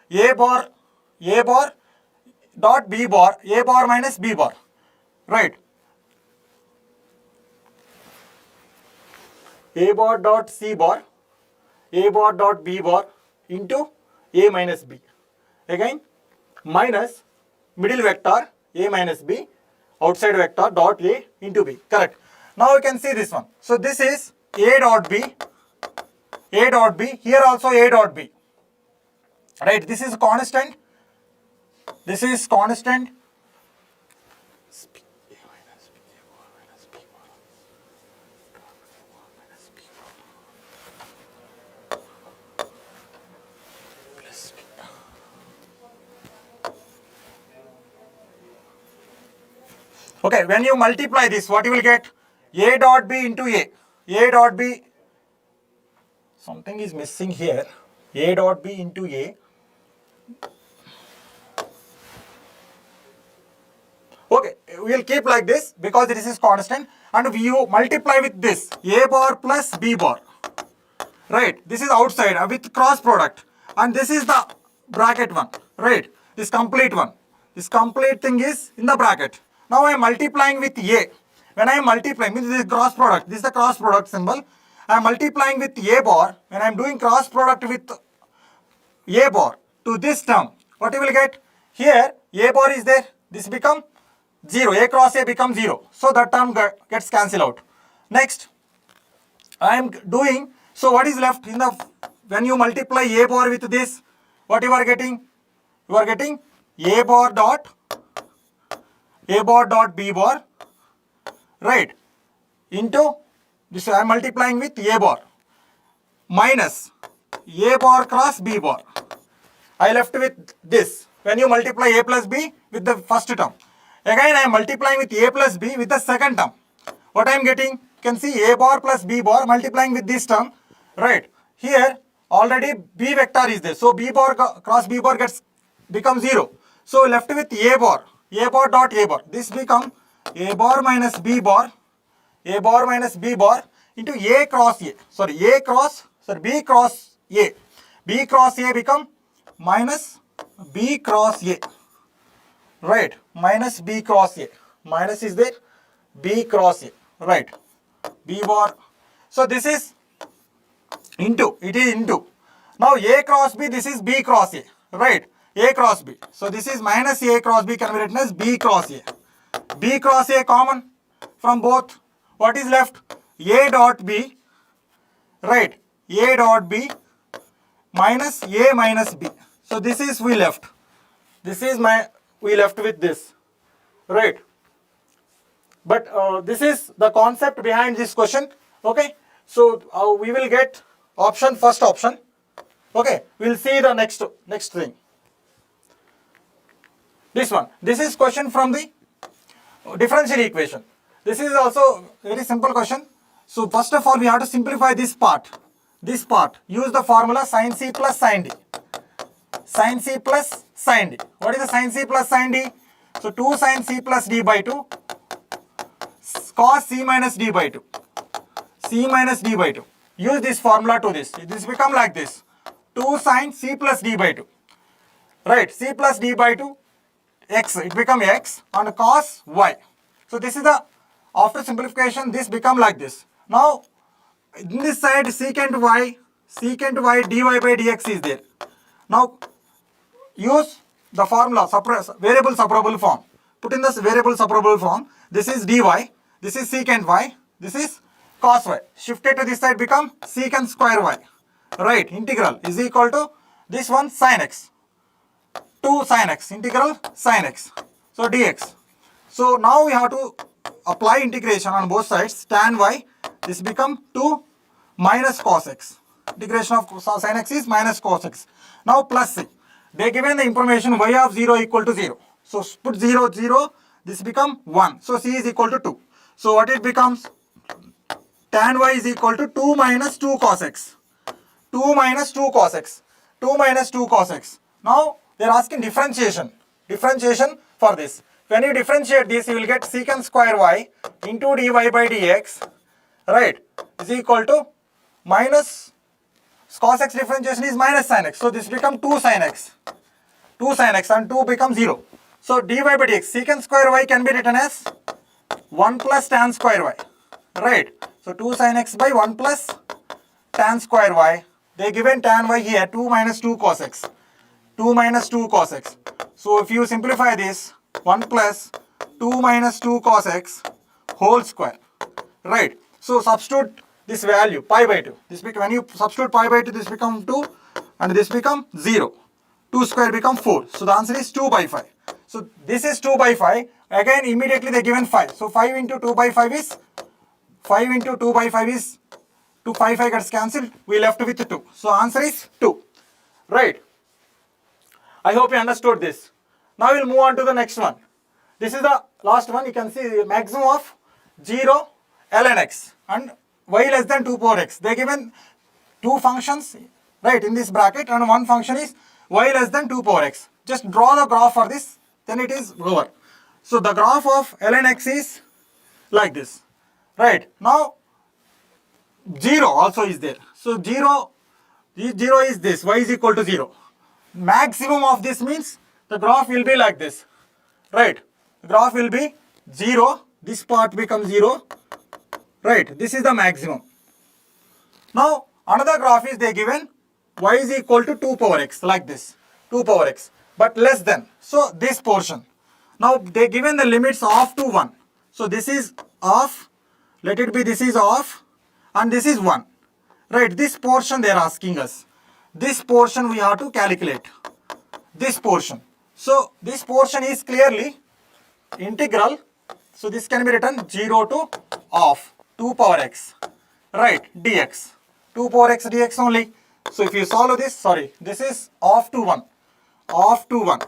A bar dot B bar, A bar minus B bar. Right? A bar dot C bar, A bar dot B bar into A minus B. Again, minus middle vector A minus B, outside vector dot A into B. Correct. Now you can see this one. So this is A dot B, here also A dot B. Right, this is constant. This is constant. Okay, when you multiply this, what you will get? A dot B into A. A dot B, something is missing here. A dot B into A. Okay, we will keep like this because this is constant, and you multiply with this A bar plus B bar. Right, this is outside with cross product, and this is the bracket one. Right, this complete one. This complete thing is in the bracket. Now I am multiplying with A. When I am multiplying, this is cross product. This is the cross product symbol. I am multiplying with A bar. When I am doing cross product with A bar to this term, what you will get? Here A bar is there. This become 0. A cross A becomes 0. So that term gets cancelled out. Next, I am doing, so what is left in the, when you multiply A bar with this, what you are getting? You are getting A bar dot B bar, right, into this. I am multiplying with A bar minus A bar cross B bar. I left with this. When you multiply A plus B with the first term, again I am multiplying with A plus B with the second term. What I am getting? You can see A bar plus B bar multiplying with this term, right? Here already B vector is there, so B bar cross B bar becomes 0. So left with A bar dot A bar. This become A bar minus B bar into A cross A. B cross A. B cross A become minus B cross A. Right, minus B cross A. Minus is there, B cross A. Right, B bar. So this is into, it is into. Now A cross B, this is B cross A. Right, A cross B. So this is minus A cross B can be written as B cross A. B cross A common from both. What is left? A dot B. Right, A dot B minus A minus B. So this is we left. This is we left with this. Right. But this is the concept behind this question. Okay. So we will get first option. Okay. We'll see the next thing. This one. This is question from the differential equation. This is also very simple question. So first of all, we have to simplify this part. Use the formula sin C plus sin D. Sin C plus sin D. What is the sin C plus sin D? So 2 sin C plus D by 2 cos C minus D by 2. C minus D by 2. Use this formula to this. This become like this. 2 sin C plus D by 2. Right. C plus D by 2 x. It become x and cos y. So this is the, after simplification, this become like this. Now in this side secant y dy by dx is there. Now use the formula variable separable form. Put in this variable separable form. This is dy, this is secant y, this is cos y. Shifted to this side become secant square y. Right, integral is equal to this one sin x. 2 sin x, integral sin x. So dx. So now we have to apply integration on both sides. Tan y, this become 2 minus cos x. Integration of sin x is minus cos x. Now plus c. They given the information y of 0 equal to 0. So put 0, 0. This become 1. So c is equal to 2. So what it becomes? Tan y is equal to 2 minus 2 cos x. 2 minus 2 cos x. 2 minus 2 cos x. Now they are asking differentiation. Differentiation for this. When you differentiate this, you will get secant square y into dy by dx, right, is equal to minus cos x differentiation is minus sin x. So this become 2 sin x. 2 sin x and 2 becomes 0. So dy by dx, secant square y can be written as 1 plus tan square y. Right. So 2 sin x by 1 plus tan square y. They given tan y here 2 minus 2 cos x. 2 minus 2 cos x. So if you simplify this, 1 plus 2 minus 2 cos x whole square. Right. So substitute this value pi by 2. This when you substitute pi by 2, this become 2 and this become 0. 2 square become 4. So the answer is 2 by 5. So this is 2 by 5. Again immediately they given 5. So 5 into 2 by 5 is 5 into 2 by 5 is 2, 5 gets cancelled. We left with 2. So answer is 2. Right. I hope you understood this. Now we'll move on to the next one. This is the last one. You can see the maximum of 0, ln x and y less than 2 power x. They given two functions, right, in this bracket, and one function is y less than 2 power x. Just draw the graph for this, then it is over. So the graph of ln x is like this. Right. Now 0 also is there. So 0 is this, y is equal to 0. Maximum of this means the graph will be like this. Right. The graph will be 0. This part becomes 0. Right. This is the maximum. Now another graph is they given y is equal to 2 power x like this. 2 power x. But less than. So this portion. Now they given the limits off to 1. So this is off. Let it be this is off. And this is 1. Right. This portion they are asking us. This portion we have to calculate. This portion. So this portion is clearly integral. So this can be written 0 to off 2 power x. Right. Dx. 2 power x dx only. So if you solve this, this is off to 1. Off to 1.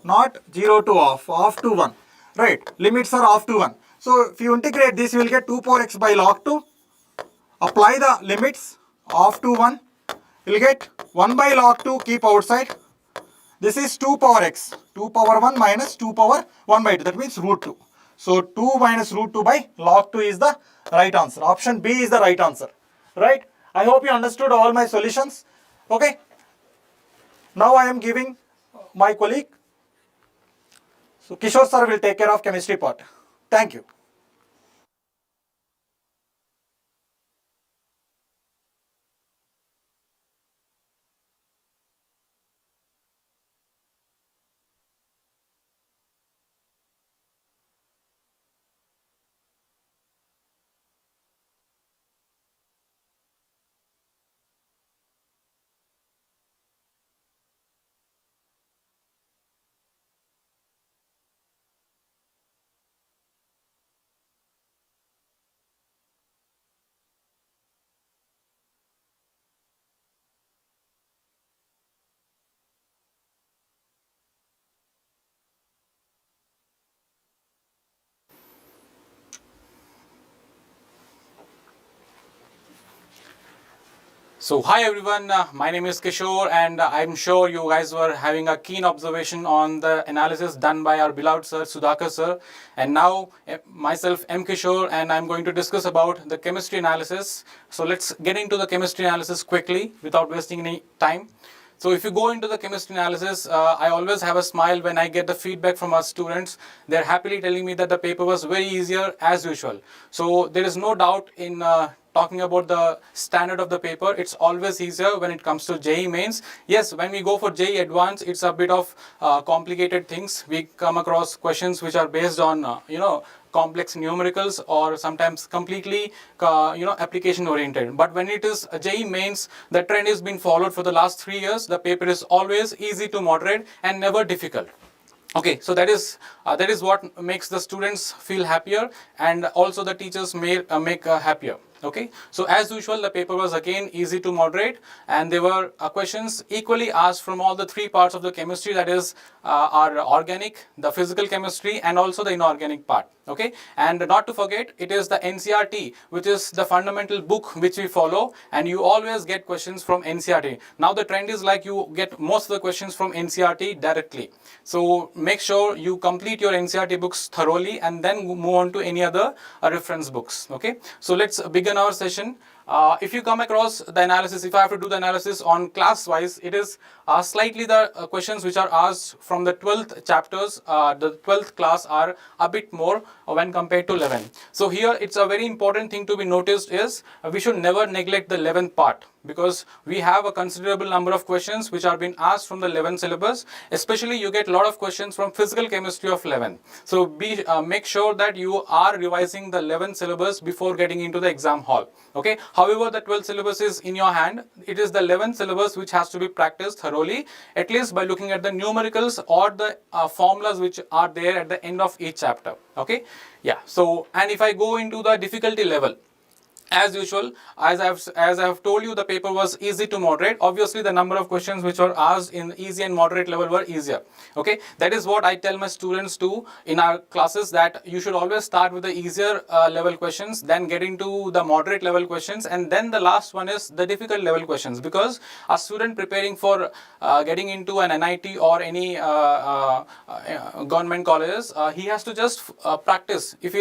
Not 0 to off. Off to 1. Right. Limits are off to 1. So if you integrate this, you will get 2 power x by log 2. Apply the limits off to 1. You will get 1 by log 2, keep outside. This is 2 power x. 2 power 1 minus 2 power 1 by 2. That means root 2. So 2 minus root 2 by log 2 is the right answer. Option B is the right answer. Right. I hope you understood all my solutions. Okay. Now I am giving my colleague. So Kishore sir will take care of chemistry part. Thank you. So hi everyone, my name is Kishore and I'm sure you guys were having a keen observation on the analysis done by our beloved sir Sudhakar sir, and now myself M Kishore and I'm going to discuss about the chemistry analysis. So let's get into the chemistry analysis quickly without wasting any time. So if you go into the chemistry analysis, I always have a smile when I get the feedback from our students. They're happily telling me that the paper was very easier as usual. So there is no doubt in talking about the standard of the paper. It's always easier when it comes to JEE Mains. Yes, when we go for JEE Advanced, it's a bit of complicated things. We come across questions which are based on, complex numericals or sometimes completely, application oriented. But when it is JEE Mains, the trend has been followed for the last 3 years. The paper is always easy to moderate and never difficult. Okay, so that is what makes the students feel happier, and also the teachers may make happier. Okay, so as usual, the paper was again easy to moderate, and there were questions equally asked from all the 3 parts of the chemistry, that is our organic, the physical chemistry, and also the inorganic part. Okay, and not to forget, it is the NCERT, which is the fundamental book which we follow, and you always get questions from NCERT. Now the trend is like you get most of the questions from NCERT directly. So make sure you complete your NCERT books thoroughly and then move on to any other reference books. Okay, so let's begin our session. If you come across the analysis, if I have to do the analysis on class wise, it is slightly the questions which are asked from the 12th chapters, the 12th class are a bit more when compared to 11. So here it's a very important thing to be noticed is we should never neglect the 11th part, because we have a considerable number of questions which are being asked from the 11th syllabus. Especially you get a lot of questions from physical chemistry of 11. So make sure that you are revising the 11th syllabus before getting into the exam hall. Okay, However, the 12th syllabus is in your hand. It is the 11th syllabus which has to be practiced thoroughly, at least by looking at the numericals or the formulas which are there at the end of each chapter. Okay, yeah. So, and if I go into the difficulty level, as usual, as I've told you, the paper was easy to moderate. Obviously, the number of questions which were asked in easy and moderate level were easier. Okay, that is what I tell my students too in our classes, that you should always start with the easier level questions, then get into the moderate level questions, and then the last one is the difficult level questions. Because a student preparing for getting into an NIT or any government colleges, he has to just practice. If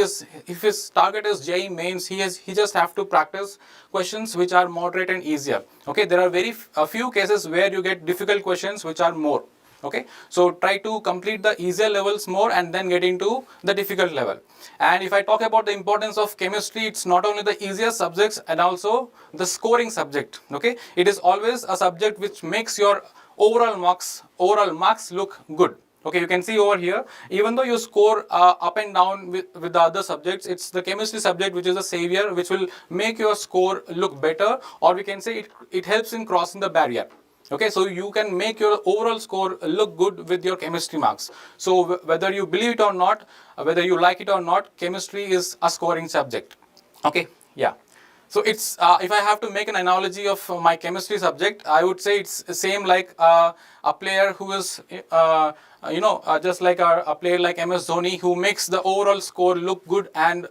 his target is JEE Mains, he just have to practice questions which are moderate and easier. Okay, there are a few cases where you get difficult questions which are more. Okay, so try to complete the easier levels more and then get into the difficult level. And if I talk about the importance of chemistry, it's not only the easier subjects and also the scoring subject. Okay, it is always a subject which makes your overall marks look good. Okay, you can see over here, even though you score up and down with the other subjects, it's the chemistry subject which is the savior, which will make your score look better, or we can say it helps in crossing the barrier. Okay, so you can make your overall score look good with your chemistry marks. So whether you believe it or not, whether you like it or not, chemistry is a scoring subject. Okay, yeah. So it's if I have to make an analogy of my chemistry subject, I would say it's same like a player who is just like a player like MS Dhoni, who makes the overall score look good and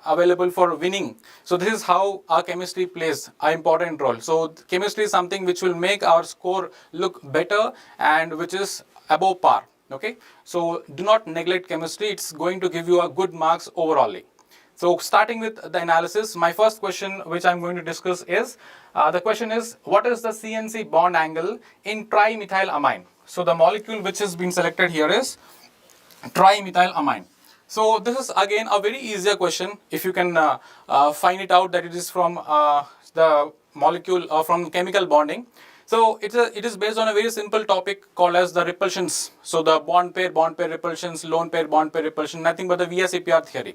available for winning. So this is how our chemistry plays an important role. So chemistry is something which will make our score look better and which is above par. Okay, so do not neglect chemistry. It's going to give you a good marks overall. So starting with the analysis, my first question which I'm going to discuss is, the question is, what is the CNC bond angle in trimethylamine? So the molecule which has been selected here is trimethylamine. So this is again a very easier question. If you can find it out that it is from the molecule from chemical bonding. So it is based on a very simple topic called as the repulsions. So the bond pair repulsions, lone pair bond pair repulsion, nothing but the VSEPR theory.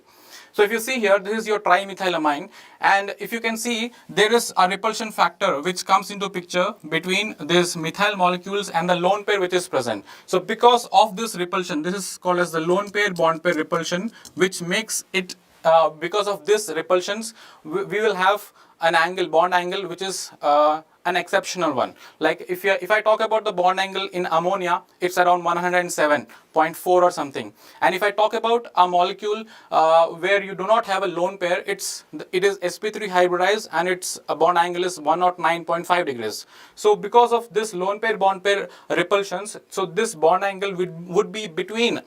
So if you see here, this is your trimethylamine, and if you can see, there is a repulsion factor which comes into picture between these methyl molecules and the lone pair which is present. So because of this repulsion, this is called as the lone pair bond pair repulsion, which makes it because of this repulsions, we will have an angle, bond angle, which is an exceptional one. Like if I talk about the bond angle in ammonia, it's around 107.4 or something. And if I talk about a molecule where you do not have a lone pair, it is sp3 hybridized and its bond angle is 109.5 degrees. So because of this lone pair bond pair repulsions, so this bond angle would be between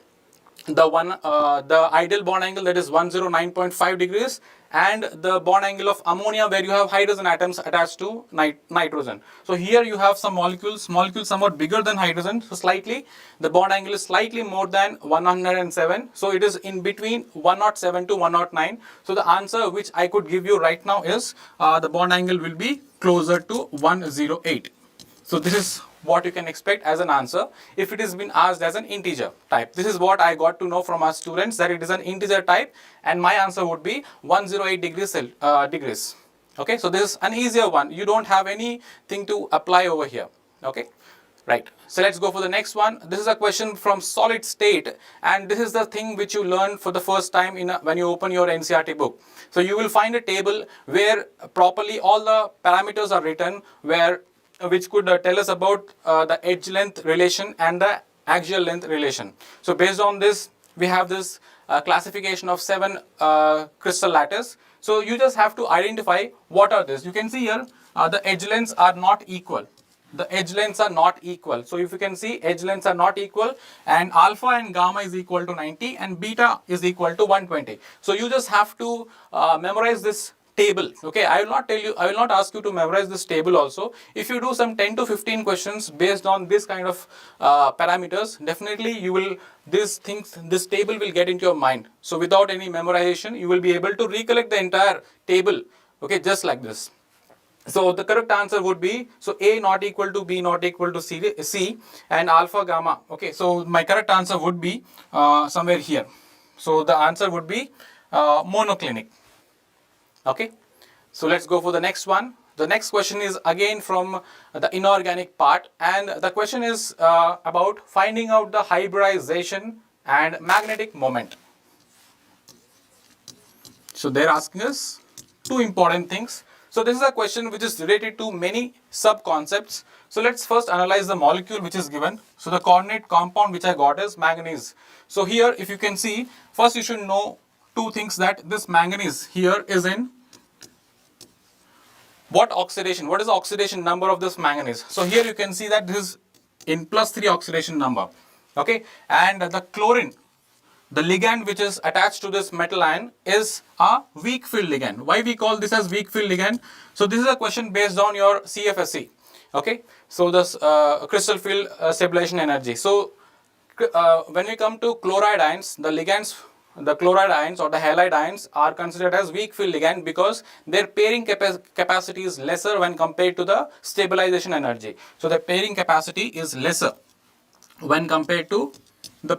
the ideal bond angle, that is 109.5 degrees, and the bond angle of ammonia where you have hydrogen atoms attached to nitrogen. So here you have some molecules somewhat bigger than hydrogen, so slightly the bond angle is slightly more than 107, so it is in between 107 to 109. So the answer which I could give you right now is the bond angle will be closer to 108. So this is what you can expect as an answer if it is been asked as an integer type. This is what I got to know from our students, that it is an integer type, and my answer would be 108 degrees. Okay, so this is an easier one. You don't have anything to apply over here. Okay, right. So let's go for the next one. This is a question from solid state, and this is the thing which you learn for the first time when you open your NCERT book. So you will find a table where properly all the parameters are written, which could tell us about the edge length relation and the axial length relation. So based on this, we have this classification of 7 crystal lattice. So you just have to identify what are this. You can see here the edge lengths are not equal. The edge lengths are not equal. So if you can see, edge lengths are not equal, and alpha and gamma is equal to 90 and beta is equal to 120. So you just have to memorize this table. Okay, I will not ask you to memorize this table also. If you do some 10 to 15 questions based on this kind of parameters, definitely this table will get into your mind. So without any memorization, you will be able to recollect the entire table. Okay, just like this. So the correct answer would be, so A not equal to B not equal to C and alpha gamma. Okay, so my correct answer would be somewhere here. So the answer would be monoclinic. Okay, So let's go for the next one. The next question is again from the inorganic part, and the question is about finding out the hybridization and magnetic moment. So they're asking us two important things. So this is a question which is related to many sub-concepts. So let's first analyze the molecule which is given. So the coordinate compound which I got is manganese. So here if you can see, first you should know two things, that this manganese here is in what oxidation? What is the oxidation number of this manganese? So here you can see that this is in +3 oxidation number. Okay, and the chlorine, the ligand which is attached to this metal ion, is a weak field ligand. Why we call this as weak field ligand? So this is a question based on your CFSE. Okay, so this crystal field stabilization energy. So when we come to chloride ions, the ligands, the chloride ions or the halide ions are considered as weak field ligand because their pairing capacity is lesser when compared to the stabilization energy. So the pairing capacity is lesser when compared to the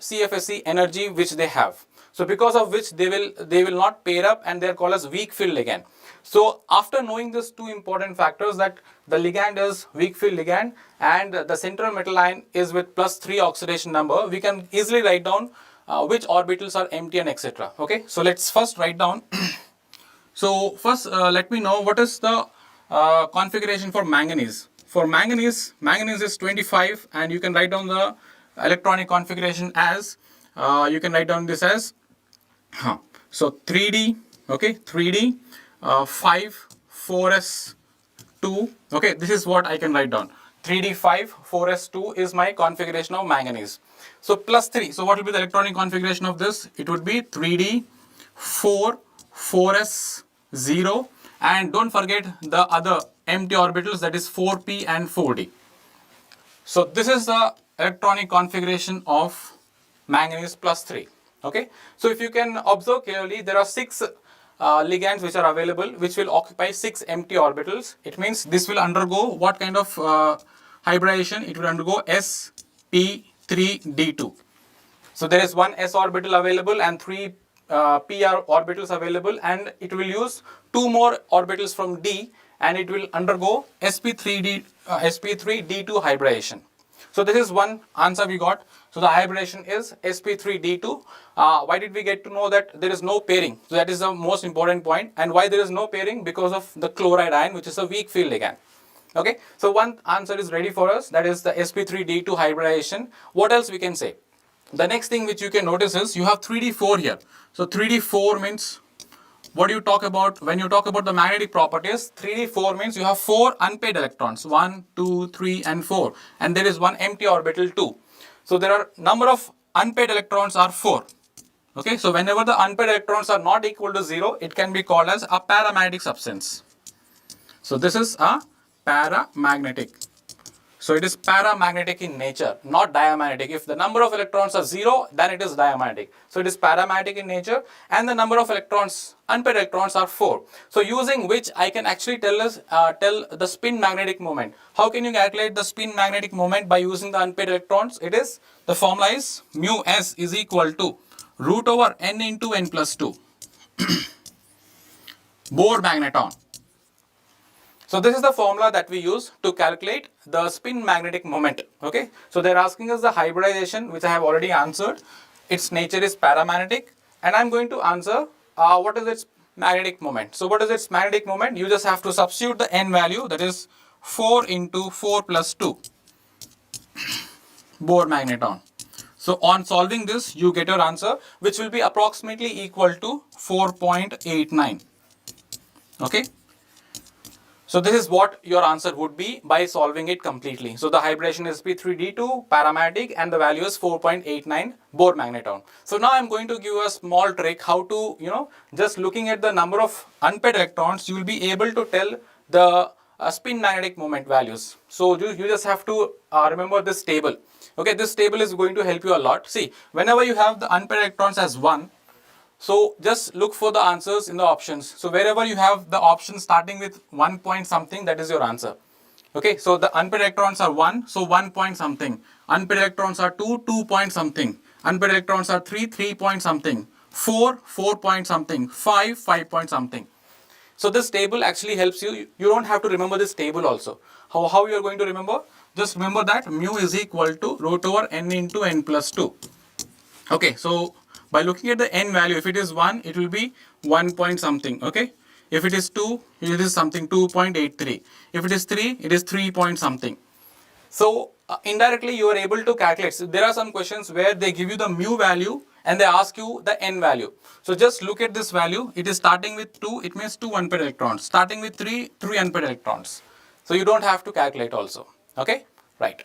CFSE energy which they have. So because of which they will not pair up, and they are called as weak field ligand. So after knowing these two important factors, that the ligand is weak field ligand and the central metal ion is with +3 oxidation number, we can easily write down which orbitals are empty and etc. Okay, so let's first write down. So first let me know what is the configuration for manganese. For manganese is 25, and you can write down the electronic configuration as you can write down this as so 3D, okay, 3D 5 4s2. okay, this is what I can write down. 3D 5 4s2 is my configuration of manganese. So +3, so what will be the electronic configuration of this? It would be 3D 4 4s0, and don't forget the other empty orbitals, that is 4p and 4d. So this is the electronic configuration of manganese +3. Okay, so if you can observe clearly, there are 6 ligands which are available, which will occupy 6 empty orbitals. It means this will undergo what kind of hybridization? It will undergo sp3d2. So there is one s orbital available and 3 pr orbitals available, and it will use 2 more orbitals from d, and it will undergo sp3d2 hybridization. So this is one answer we got. So the hybridization is sp3d2. Why did we get to know that there is no pairing? So that is the most important point. And why there is no pairing? Because of the chloride ion, which is a weak field ligand. Okay, so one answer is ready for us, that is the sp3d2 hybridization. What else we can say? The next thing which you can notice is you have 3d4 here. So 3d4 means, what do you talk about when you talk about the magnetic properties? 3d4 means you have 4 unpaired electrons, 1, 2, 3 and 4, and there is one empty orbital 2. So there are number of unpaired electrons are 4. Okay, so whenever the unpaired electrons are not equal to 0, it can be called as a paramagnetic substance. So this is a paramagnetic. So it is paramagnetic in nature, not diamagnetic. If the number of electrons are 0, then it is diamagnetic. So it is paramagnetic in nature, and the number of electrons, unpaired electrons, are 4. So using which I can actually tell the spin magnetic moment. How can you calculate the spin magnetic moment by using the unpaired electrons? It is, the formula is mu s is equal to √n into n plus 2 Bohr magneton. So this is the formula that we use to calculate the spin magnetic moment. Okay, so they're asking us the hybridization, which I have already answered. Its nature is paramagnetic, and I'm going to answer what is its magnetic moment. So what is its magnetic moment? You just have to substitute the n value, that is 4 into 4 plus 2 Bohr magneton. So on solving this, you get your answer, which will be approximately equal to 4.89. Okay. So this is what your answer would be by solving it completely. So the hybridization is sp3d2 paramagnetic, and the value is 4.89 Bohr magneton. So now I'm going to give a small trick how to, just looking at the number of unpaired electrons, you will be able to tell the spin magnetic moment values. So you just have to remember this table. Okay, this table is going to help you a lot. See, whenever you have the unpaired electrons as 1, so just look for the answers in the options. So wherever you have the option starting with 1 point something, that is your answer. Okay, so the unpaired electrons are 1, so 1 point something. Unpaired electrons are 2, 2 point something. Unpaired electrons are 3, 3 point something. 4, 4 point something, 5, 5 point something. So this table actually helps you. You don't have to remember this table also. How you are going to remember? Just remember that mu is equal to root over n into n plus 2. Okay, so by looking at the n value, if it is 1, it will be 1 point something. Okay, if it is 2, it is something 2.83. If it is 3, it is 3 point something. So indirectly you are able to calculate. So there are some questions where they give you the mu value and they ask you the n value. So just look at this value. It is starting with 2, it means 2 unpaired electrons. Starting with 3, 3 unpaired electrons. So you don't have to calculate also. Okay, right.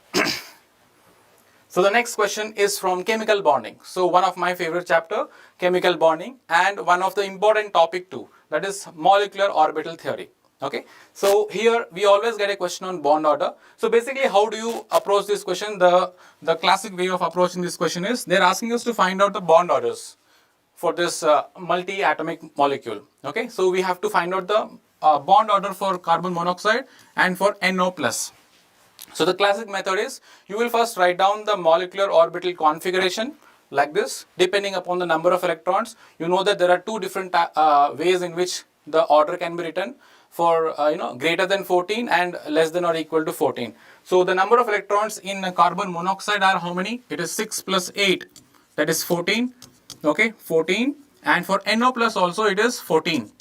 So the next question is from chemical bonding. So one of my favorite chapter, chemical bonding, and one of the important topic too, that is molecular orbital theory. Okay, so here we always get a question on bond order. So basically, how do you approach this question? The classic way of approaching this question is they're asking us to find out the bond orders for this multi-atomic molecule. Okay, so we have to find out the bond order for carbon monoxide and for NO plus. So the classic method is you will first write down the molecular orbital configuration like this, depending upon the number of electrons. You know that there are two different ways in which the order can be written for greater than 14 and less than or equal to 14. So the number of electrons in carbon monoxide are how many? It is 6 plus 8, that is 14. Okay, 14, and for NO plus also it is 14.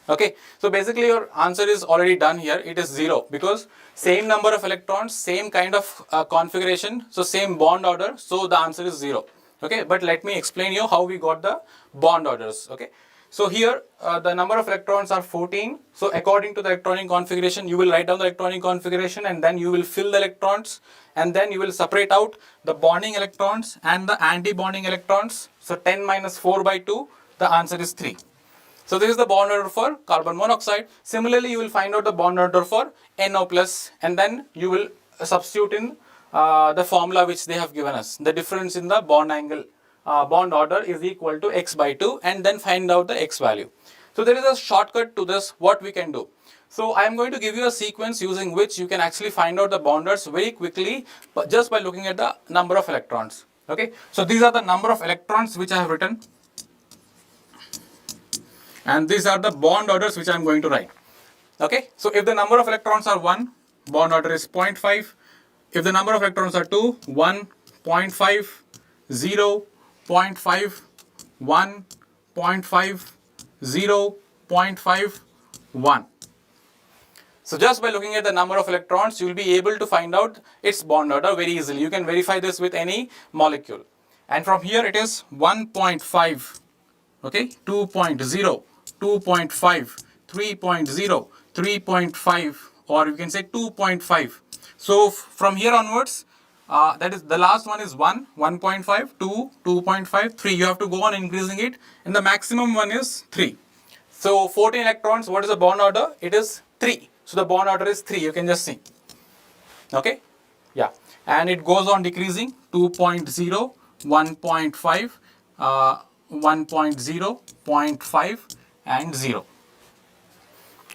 Okay, so basically your answer is already done here. It is 0 because same number of electrons, same kind of configuration, so same bond order, so the answer is 0. Okay, but let me explain you how we got the bond orders. Okay, so here the number of electrons are 14. So according to the electronic configuration, you will write down the electronic configuration and then you will fill the electrons and then you will separate out the bonding electrons and the anti-bonding electrons. So 10 minus 4 by 2, the answer is 3. So this is the bond order for carbon monoxide. Similarly, you will find out the bond order for NO plus and then you will substitute in the formula which they have given us. The difference in the bond angle, bond order is equal to x by 2 and then find out the x value. So there is a shortcut to this, what we can do. So I am going to give you a sequence using which you can actually find out the bond orders very quickly just by looking at the number of electrons. Okay, so these are the number of electrons which I have written. And these are the bond orders which I am going to write. Okay, so if the number of electrons are 1, bond order is 0.5. If the number of electrons are 2, 1, 0.5, 0, 0.5, 1, 0.5, 0, 0.5, 1. So just by looking at the number of electrons, you will be able to find out its bond order very easily. You can verify this with any molecule. And from here it is 1.5, okay, 2.0. 2.5, 3.0, 3.5, or you can say 2.5. So from here onwards, that is the last one is 1, 1.5, 2, 2.5, 3. You have to go on increasing it, and the maximum one is 3. So 14 electrons, what is the bond order? It is 3. So the bond order is 3. You can just see. Okay, yeah, and it goes on decreasing 2.0, 1.5, 1.0, 0.5 and 0.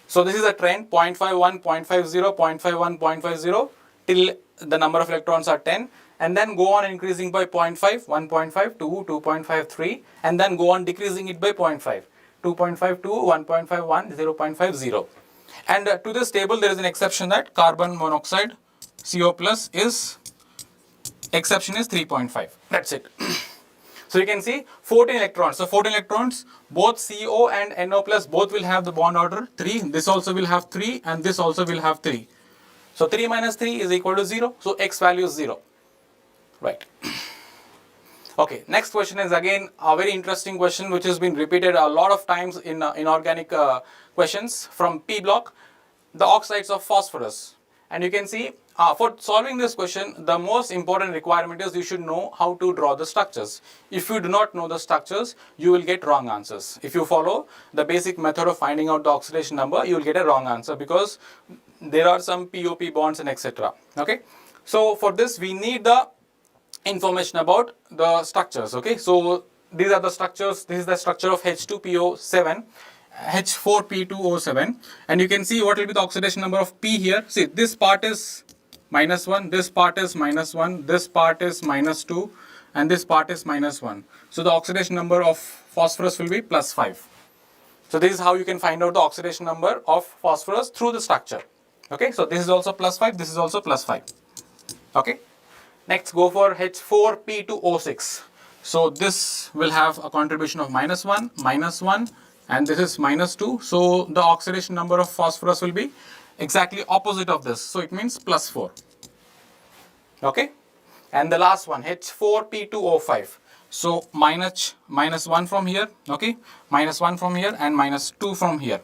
So this is a trend 0.51, 0.50, 0.51, 0.50 till the number of electrons are 10 and then go on increasing by 0.5, 1.5, 2, 2.53 and then go on decreasing it by 0.5, 2.5, 2, 1.5, 1, 0.50. And to this table there is an exception that carbon monoxide CO plus is, exception is 3.5. That's it. So you can see 14 electrons. So 14 electrons, both CO and NO plus both will have the bond order 3. This also will have 3 and this also will have 3. So 3 minus 3 is equal to 0. So X value is 0. Right. Okay, next question is again a very interesting question which has been repeated a lot of times in inorganic questions from P block, the oxides of phosphorus. And you can see for solving this question, the most important requirement is you should know how to draw the structures. If you do not know the structures, you will get wrong answers. If you follow the basic method of finding out the oxidation number, you will get a wrong answer because there are some POP bonds and etc. Okay, so for this we need the information about the structures. Okay, so these are the structures. This is the structure of H2PO7, H4P2O7, and you can see what will be the oxidation number of P here. See, this part is -1, this part is -1, this part is -2, and this part is minus 1. So the oxidation number of phosphorus will be plus 5. So this is how you can find out the oxidation number of phosphorus through the structure. Okay, so this is also plus 5, this is also plus 5. Okay, next go for H4P2O6. So this will have a contribution of minus 1, and this is minus 2. So the oxidation number of phosphorus will be exactly opposite of this. So it means plus 4. Okay, and the last one H4P2O5. So minus 1 from here, okay, minus 1 from here and minus 2 from here,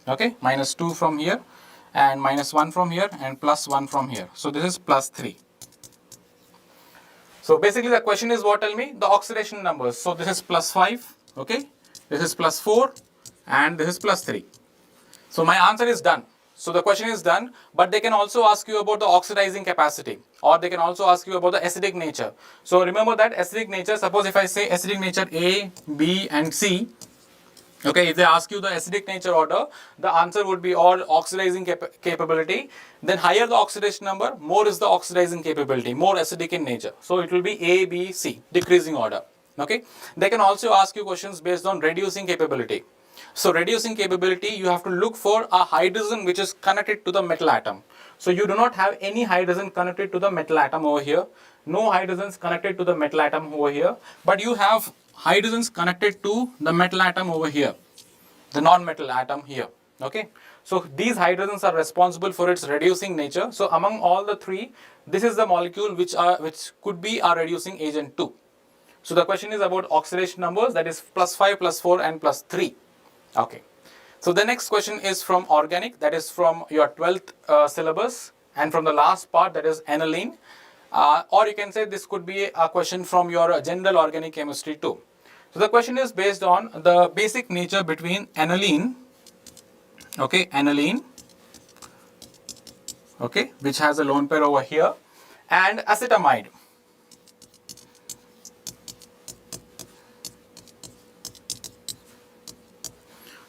okay, minus 2 from here and minus 1 from here and plus 1 from here. So this is plus 3. So basically the question is what, tell me the oxidation numbers. So this is plus 5, okay, this is plus 4 and this is plus 3. So my answer is done. So the question is done, but they can also ask you about the oxidizing capacity, or they can also ask you about the acidic nature. So remember that acidic nature, suppose if I say acidic nature A, B and C, okay, if they ask you the acidic nature order, the answer would be all oxidizing capability. Then higher the oxidation number, more is the oxidizing capability, more acidic in nature. So it will be A, B, C, decreasing order. Okay, they can also ask you questions based on reducing capability. So reducing capability, you have to look for a hydrogen which is connected to the metal atom. So you do not have any hydrogen connected to the metal atom over here. No hydrogens connected to the metal atom over here. But you have hydrogens connected to the metal atom over here. The non-metal atom here. Okay. So these hydrogens are responsible for its reducing nature. So among all the three, this is the molecule which could be a reducing agent too. So the question is about oxidation numbers, that is plus 5, plus 4 and plus 3. Okay, so the next question is from organic, that is from your 12th syllabus, and from the last part, that is aniline, or you can say this could be a question from your general organic chemistry too. So the question is based on the basic nature between aniline, okay, aniline, okay, which has a lone pair over here, and acetamide.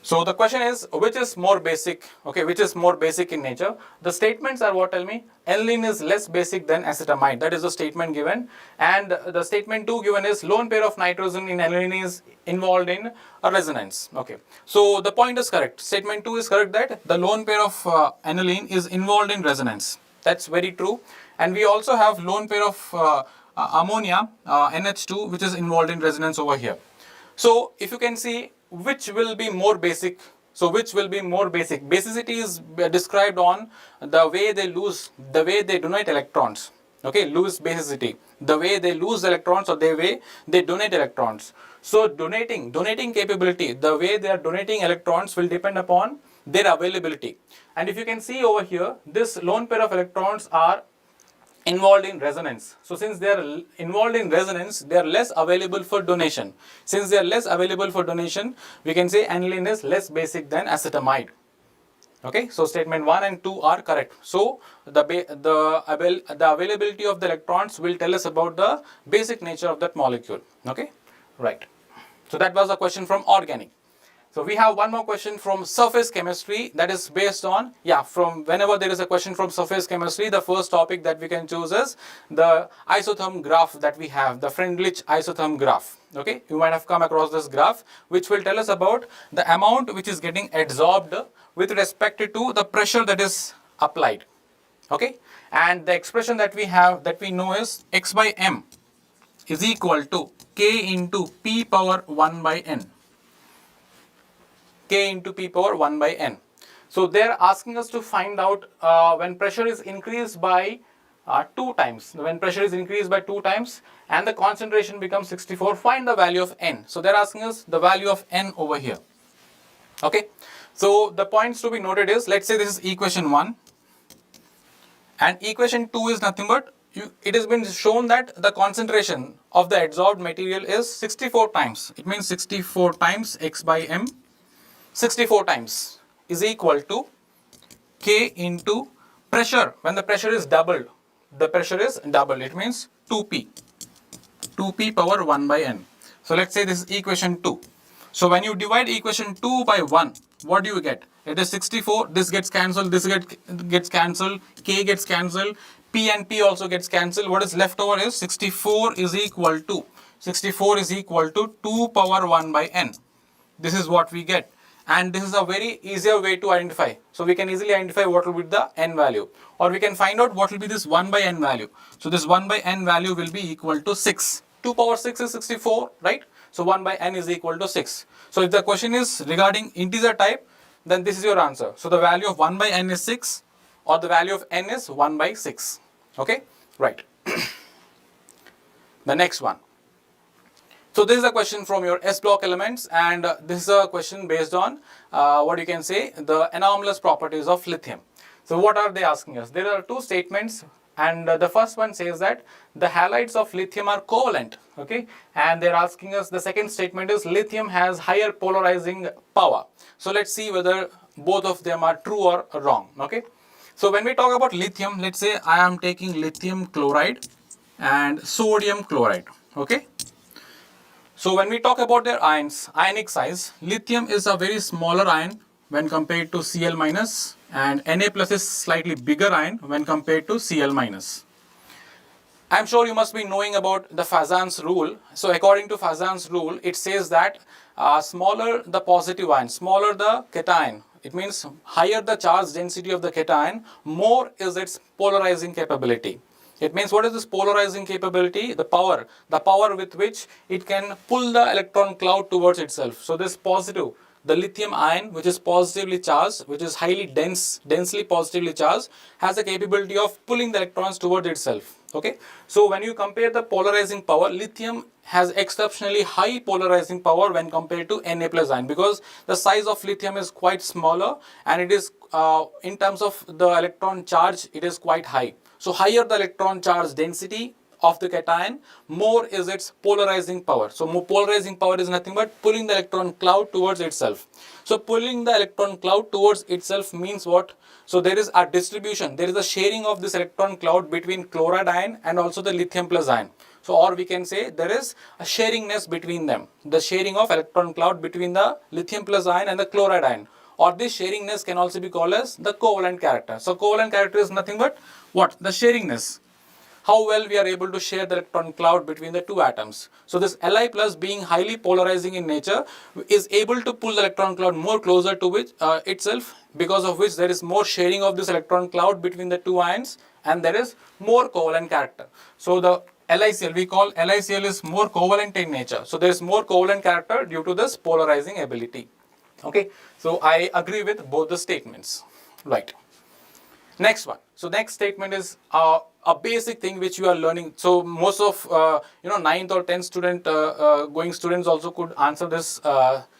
So the question is, which is more basic, okay, which is more basic in nature? The statements are what, tell me? Aniline is less basic than acetamide. That is the statement given. And the statement 2 given is lone pair of nitrogen in aniline is involved in a resonance. Okay, so the point is correct. Statement 2 is correct that the lone pair of aniline is involved in resonance. That's very true. And we also have lone pair of ammonia, NH2, which is involved in resonance over here. So if you can see, which will be more basic? So which will be more basic? Basicity is described on the way they donate electrons. Okay, lose basicity, the way they lose electrons or the way they donate electrons. So donating capability, the way they are donating electrons will depend upon their availability. And if you can see over here, this lone pair of electrons are involved in resonance. So since they are involved in resonance, they are less available for donation. Since they are less available for donation, we can say aniline is less basic than acetamide. Okay, so statement 1 and 2 are correct. So the availability of the electrons will tell us about the basic nature of that molecule. Okay, right. So that was a question from organic. So we have one more question from surface chemistry, that is based on, from whenever there is a question from surface chemistry, the first topic that we can choose is the isotherm graph that we have, the Freundlich isotherm graph. Okay, you might have come across this graph, which will tell us about the amount which is getting adsorbed with respect to the pressure that is applied. Okay, and the expression that we have, that we know is x by m is equal to k into p power 1 by n. K into p power 1 by n. So they are asking us to find out when pressure is increased by 2 times. When pressure is increased by 2 times and the concentration becomes 64, find the value of n. So they are asking us the value of n over here. Okay. So the points to be noted is, let's say this is equation 1 and equation 2 is nothing but it has been shown that the concentration of the adsorbed material is 64 times. It means 64 times x by m. 64 times is equal to K into pressure. When the pressure is doubled, it means 2p power 1 by n. So let's say this is equation 2. So when you divide equation 2 by 1, what do you get? It is 64, this gets cancelled, this gets cancelled, K gets cancelled, P and P also gets cancelled. What is left over is 64 is equal to 2 power 1 by n. This is what we get. And this is a very easier way to identify. So we can easily identify what will be the n value. Or we can find out what will be this 1 by n value. So this 1 by n value will be equal to 6. 2 power 6 is 64, right? So 1 by n is equal to 6. So if the question is regarding integer type, then this is your answer. So the value of 1 by n is 6, or the value of n is 1 by 6. Okay, right. The next one. So this is a question from your S block elements, and this is a question based on what you can say, the anomalous properties of lithium. So what are they asking us? There are two statements, and the first one says that the halides of lithium are covalent, okay, and they're asking us, the second statement is lithium has higher polarizing power. So let's see whether both of them are true or wrong, okay. So when we talk about lithium, let's say I am taking lithium chloride and sodium chloride, okay. So when we talk about their ions, ionic size, lithium is a very smaller ion when compared to Cl minus, and Na plus is slightly bigger ion when compared to Cl minus. I'm sure you must be knowing about the Fazan's rule. So according to Fazan's rule, it says that smaller the positive ion, smaller the cation. It means higher the charge density of the cation, more is its polarizing capability. It means, what is this polarizing capability? The power with which it can pull the electron cloud towards itself. So this positive, the lithium ion, which is positively charged, which is highly densely positively charged, has the capability of pulling the electrons towards itself. Okay. So when you compare the polarizing power, lithium has exceptionally high polarizing power when compared to Na plus ion, because the size of lithium is quite smaller, and it is in terms of the electron charge, it is quite high. So higher the electron charge density of the cation, more is its polarizing power. So more polarizing power is nothing but pulling the electron cloud towards itself. So pulling the electron cloud towards itself means what? So there is a distribution, there is a sharing of this electron cloud between chloride ion and also the lithium plus ion. So, or we can say there is a sharingness between them, the sharing of electron cloud between the lithium plus ion and the chloride ion. Or this sharingness can also be called as the covalent character. So covalent character is nothing but what? The sharingness. How well we are able to share the electron cloud between the two atoms. So this Li plus, being highly polarizing in nature, is able to pull the electron cloud more closer to itself, because of which there is more sharing of this electron cloud between the two ions, and there is more covalent character. So the LiCl, we call LiCl is more covalent in nature. So there is more covalent character due to this polarizing ability. Okay, so I agree with both the statements, right? Next one. So next statement is a basic thing which you are learning. So most of 9th or 10th student going students also could answer this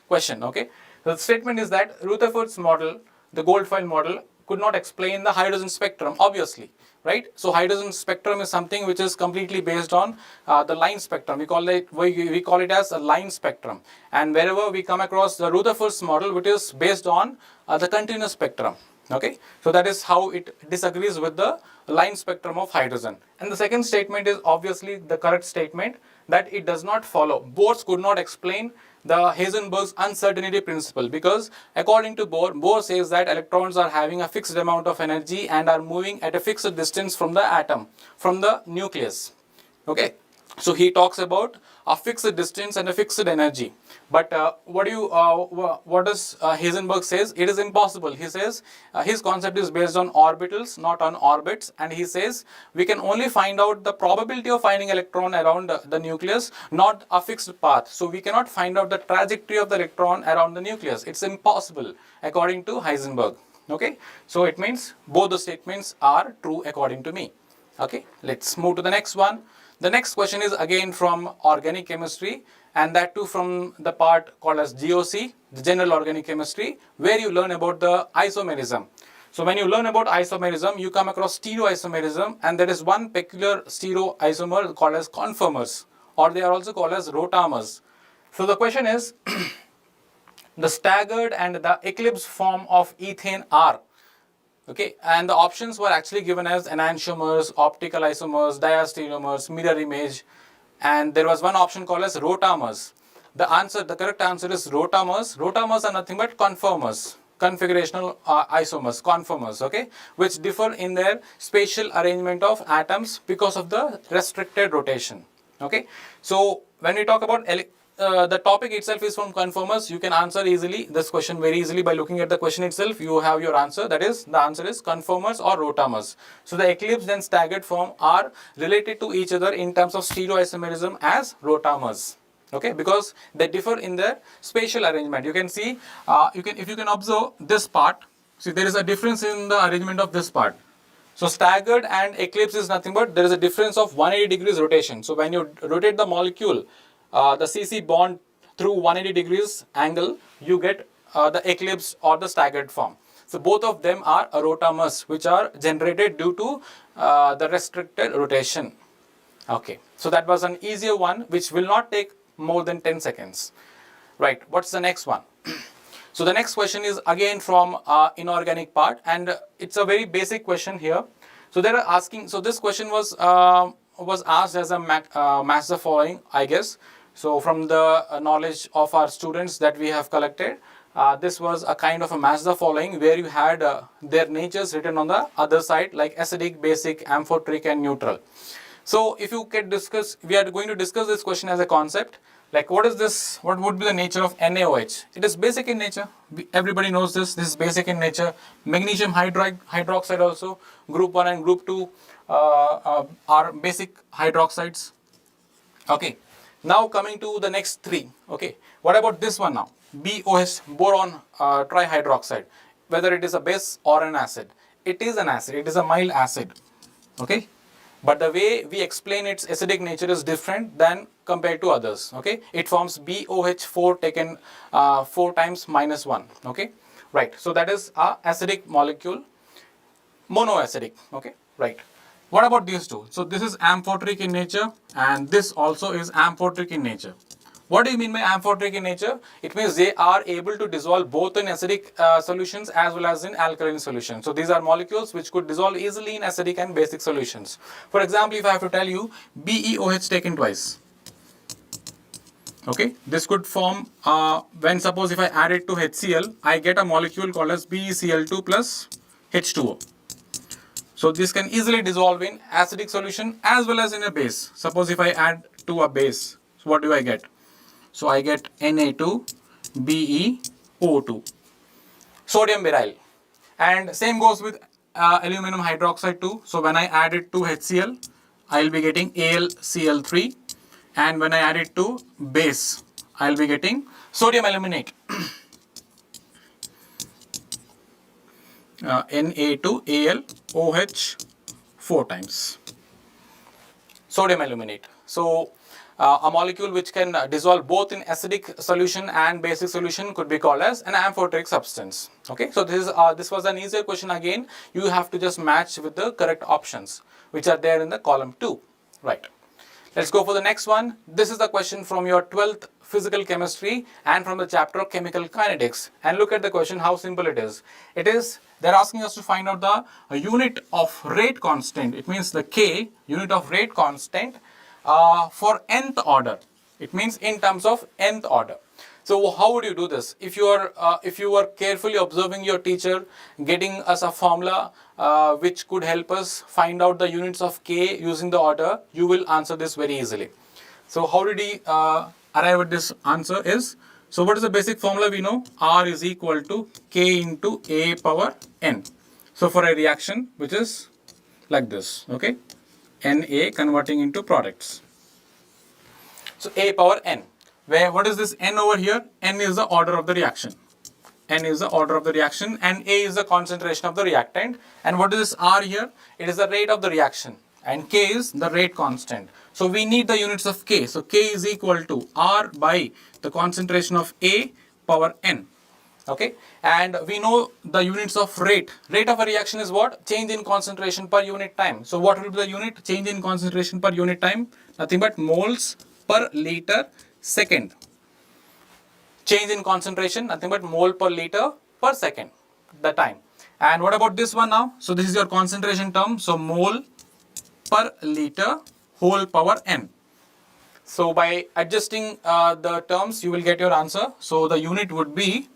question. Okay, so the statement is that Rutherford's model, the Goldfield model, could not explain the hydrogen spectrum, obviously, right? So hydrogen spectrum is something which is completely based on the line spectrum. We call it as a line spectrum, and wherever we come across the Rutherford's model, which is based on the continuous spectrum. Okay, so that is how it disagrees with the line spectrum of hydrogen. And the second statement is obviously the correct statement, that it does not follow. Bohr could not explain the Heisenberg's uncertainty principle, because according to Bohr says that electrons are having a fixed amount of energy and are moving at a fixed distance from the atom, from the nucleus. Okay, so he talks about a fixed distance and a fixed energy. But what does Heisenberg says? It is impossible. He says his concept is based on orbitals, not on orbits, and he says we can only find out the probability of finding electron around the nucleus, not a fixed path. So we cannot find out the trajectory of the electron around the nucleus. It's impossible according to Heisenberg. Okay, so it means both the statements are true according to me. Okay, let's move to the next one. The next question is again from organic chemistry, and that too from the part called as GOC, the general organic chemistry, where you learn about the isomerism. So when you learn about isomerism, you come across stereoisomerism, and there is one peculiar stereoisomer called as conformers, or they are also called as rotamers. So the question is the staggered and the eclipse form of ethane are. Okay, and the options were actually given as enantiomers, optical isomers, diastereomers, mirror image, and there was one option called as rotamers. The correct answer is rotamers. Rotamers are nothing but conformers. configurational isomers, conformers, okay, which differ in their spatial arrangement of atoms because of the restricted rotation. Okay, so when we talk about the topic itself is from conformers, you can answer easily this question very easily by looking at the question itself. You have your answer, that is, the answer is conformers or rotamers. So the eclipsed and staggered form are related to each other in terms of stereoisomerism as rotamers. Okay, because they differ in their spatial arrangement. You can see, if you can observe this part, see there is a difference in the arrangement of this part. So staggered and eclipse is nothing but there is a difference of 180 degrees rotation. So when you rotate the molecule, the CC bond through 180 degrees angle, you get the eclipse or the staggered form. So both of them are rotamers, which are generated due to the restricted rotation. Okay, so that was an easier one which will not take more than 10 seconds. Right, what's the next one? So the next question is again from inorganic part, and it's a very basic question here. So they are asking, so this question was asked as a match the following, I guess. So from the knowledge of our students that we have collected, this was a kind of a match the following where you had their natures written on the other side, like acidic, basic, amphoteric and neutral. So if you can discuss, we are going to discuss this question as a concept. Like what is this, what would be the nature of NaOH? It is basic in nature. Everybody knows this. This is basic in nature. Magnesium hydroxide also, group 1 and group 2 are basic hydroxides. Okay. Now coming to the next 3. Okay. What about this one now? BOH, boron trihydroxide. Whether it is a base or an acid. It is an acid. It is a mild acid. Okay. But the way we explain its acidic nature is different than compared to others. Okay, it forms BOH4 taken 4 times minus 1. Okay, right. So that is a acidic molecule, monoacidic. Okay, right. What about these two? So this is amphoteric in nature, and this also is amphoteric in nature. What do you mean by amphoteric in nature? It means they are able to dissolve both in acidic solutions as well as in alkaline solutions. So these are molecules which could dissolve easily in acidic and basic solutions. For example, if I have to tell you BeOH taken twice. Okay, this could form when suppose if I add it to HCl, I get a molecule called as BeCl2 plus H2O. So this can easily dissolve in acidic solution as well as in a base. Suppose if I add to a base, so what do I get? So I get Na2BeO2, sodium beryl, and same goes with aluminum hydroxide too. So when I add it to HCl, I will be getting AlCl3, and when I add it to base, I will be getting sodium aluminate, Na2AlOH 4 times, sodium aluminate. So a molecule which can dissolve both in acidic solution and basic solution could be called as an amphoteric substance. Okay, so this was an easier question. Again, you have to just match with the correct options which are there in the column 2. Right. Let's go for the next one. This is the question from your 12th physical chemistry and from the chapter of chemical kinetics. And look at the question, how simple it is. They're asking us to find out the unit of rate constant. It means the K, unit of rate constant for nth order. It means in terms of nth order. So how would you do this? If you are carefully observing your teacher, getting us a formula which could help us find out the units of K using the order, you will answer this very easily. So how did he arrive at this answer is, so what is the basic formula we know? R is equal to K into A power N. So for a reaction which is like this, okay, Na converting into products. So A power N. Where what is this N over here? N is the order of the reaction. N is the order of the reaction, and A is the concentration of the reactant. And what is this R here? It is the rate of the reaction, and K is the rate constant. So we need the units of K. So K is equal to R by the concentration of A power N. Okay, and we know the units of rate. Rate of a reaction is what? Change in concentration per unit time. So what will be the unit? Change in concentration per unit time? Nothing but moles per liter second. Change in concentration, nothing but mole per liter per second, the time. And what about this one now? So this is your concentration term. So mole per liter whole power n. So by adjusting the terms, you will get your answer. So the unit would be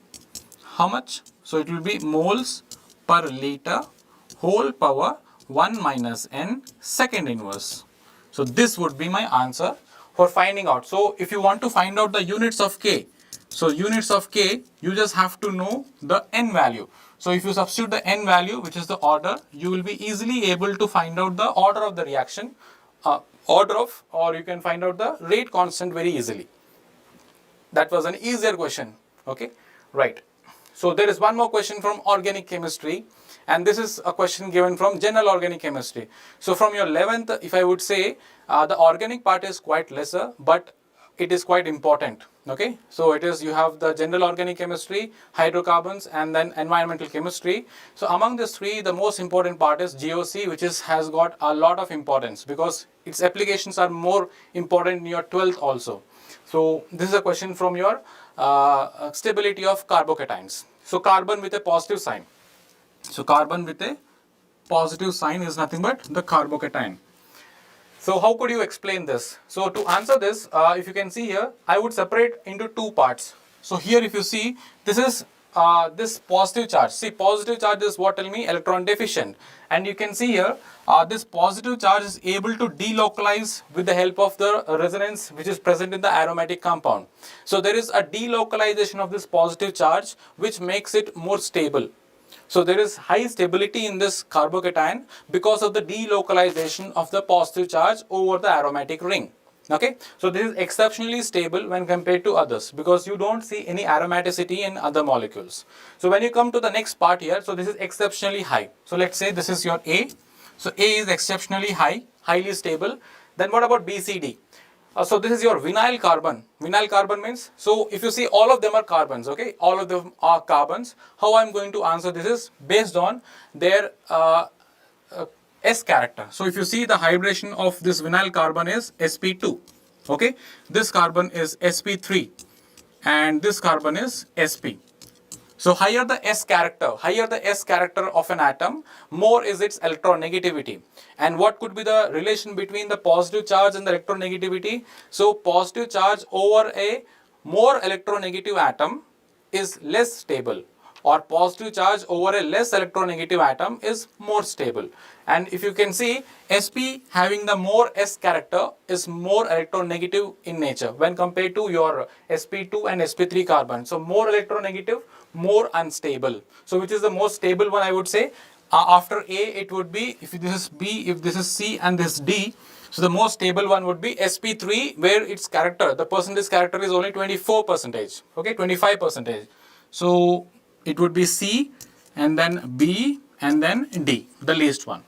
how much? So it will be moles per liter whole power 1 minus n second inverse. So this would be my answer for finding out. So if you want to find out the units of K, so units of K, you just have to know the n value. So if you substitute the n value, which is the order, you will be easily able to find out the order of the reaction, or you can find out the rate constant very easily. That was an easier question. Okay, right. So there is one more question from organic chemistry, and this is a question given from general organic chemistry. So from your 11th, if I would say, the organic part is quite lesser, but it is quite important. Okay, so it is, you have the general organic chemistry, hydrocarbons, and then environmental chemistry. So among these three, the most important part is GOC, which has got a lot of importance because its applications are more important in your 12th also. So this is a question from your stability of carbocations. So carbon with a positive sign. So carbon with a positive sign is nothing but the carbocation. So how could you explain this? So to answer this, if you can see here, I would separate into two parts. So here if you see, this is this positive charge. See, positive charge is what tell me? Electron deficient. And you can see here, this positive charge is able to delocalize with the help of the resonance which is present in the aromatic compound. So there is a delocalization of this positive charge which makes it more stable. So there is high stability in this carbocation because of the delocalization of the positive charge over the aromatic ring. Okay, so this is exceptionally stable when compared to others because you don't see any aromaticity in other molecules. So when you come to the next part here, so this is exceptionally high. So let's say this is your A. So A is exceptionally high, highly stable. Then what about BCD? So this is your vinyl carbon. Vinyl carbon means, so if you see all of them are carbons, okay, all of them are carbons. How I'm going to answer this is based on their S character. So if you see the hybridization of this vinyl carbon is sp2, okay, this carbon is sp3 and this carbon is sp. So higher the S character of an atom, more is its electronegativity. And what could be the relation between the positive charge and the electronegativity? So positive charge over a more electronegative atom is less stable, or positive charge over a less electronegative atom is more stable. And if you can see, sp having the more S character is more electronegative in nature when compared to your sp2 and sp3 carbon. So more electronegative, more unstable. So which is the most stable one, I would say? After A, it would be, if this is B, if this is C, and this D. So the most stable one would be sp3, where its character, the percentage character is only 24%, okay, 25%. So it would be C, and then B, and then D, the least one.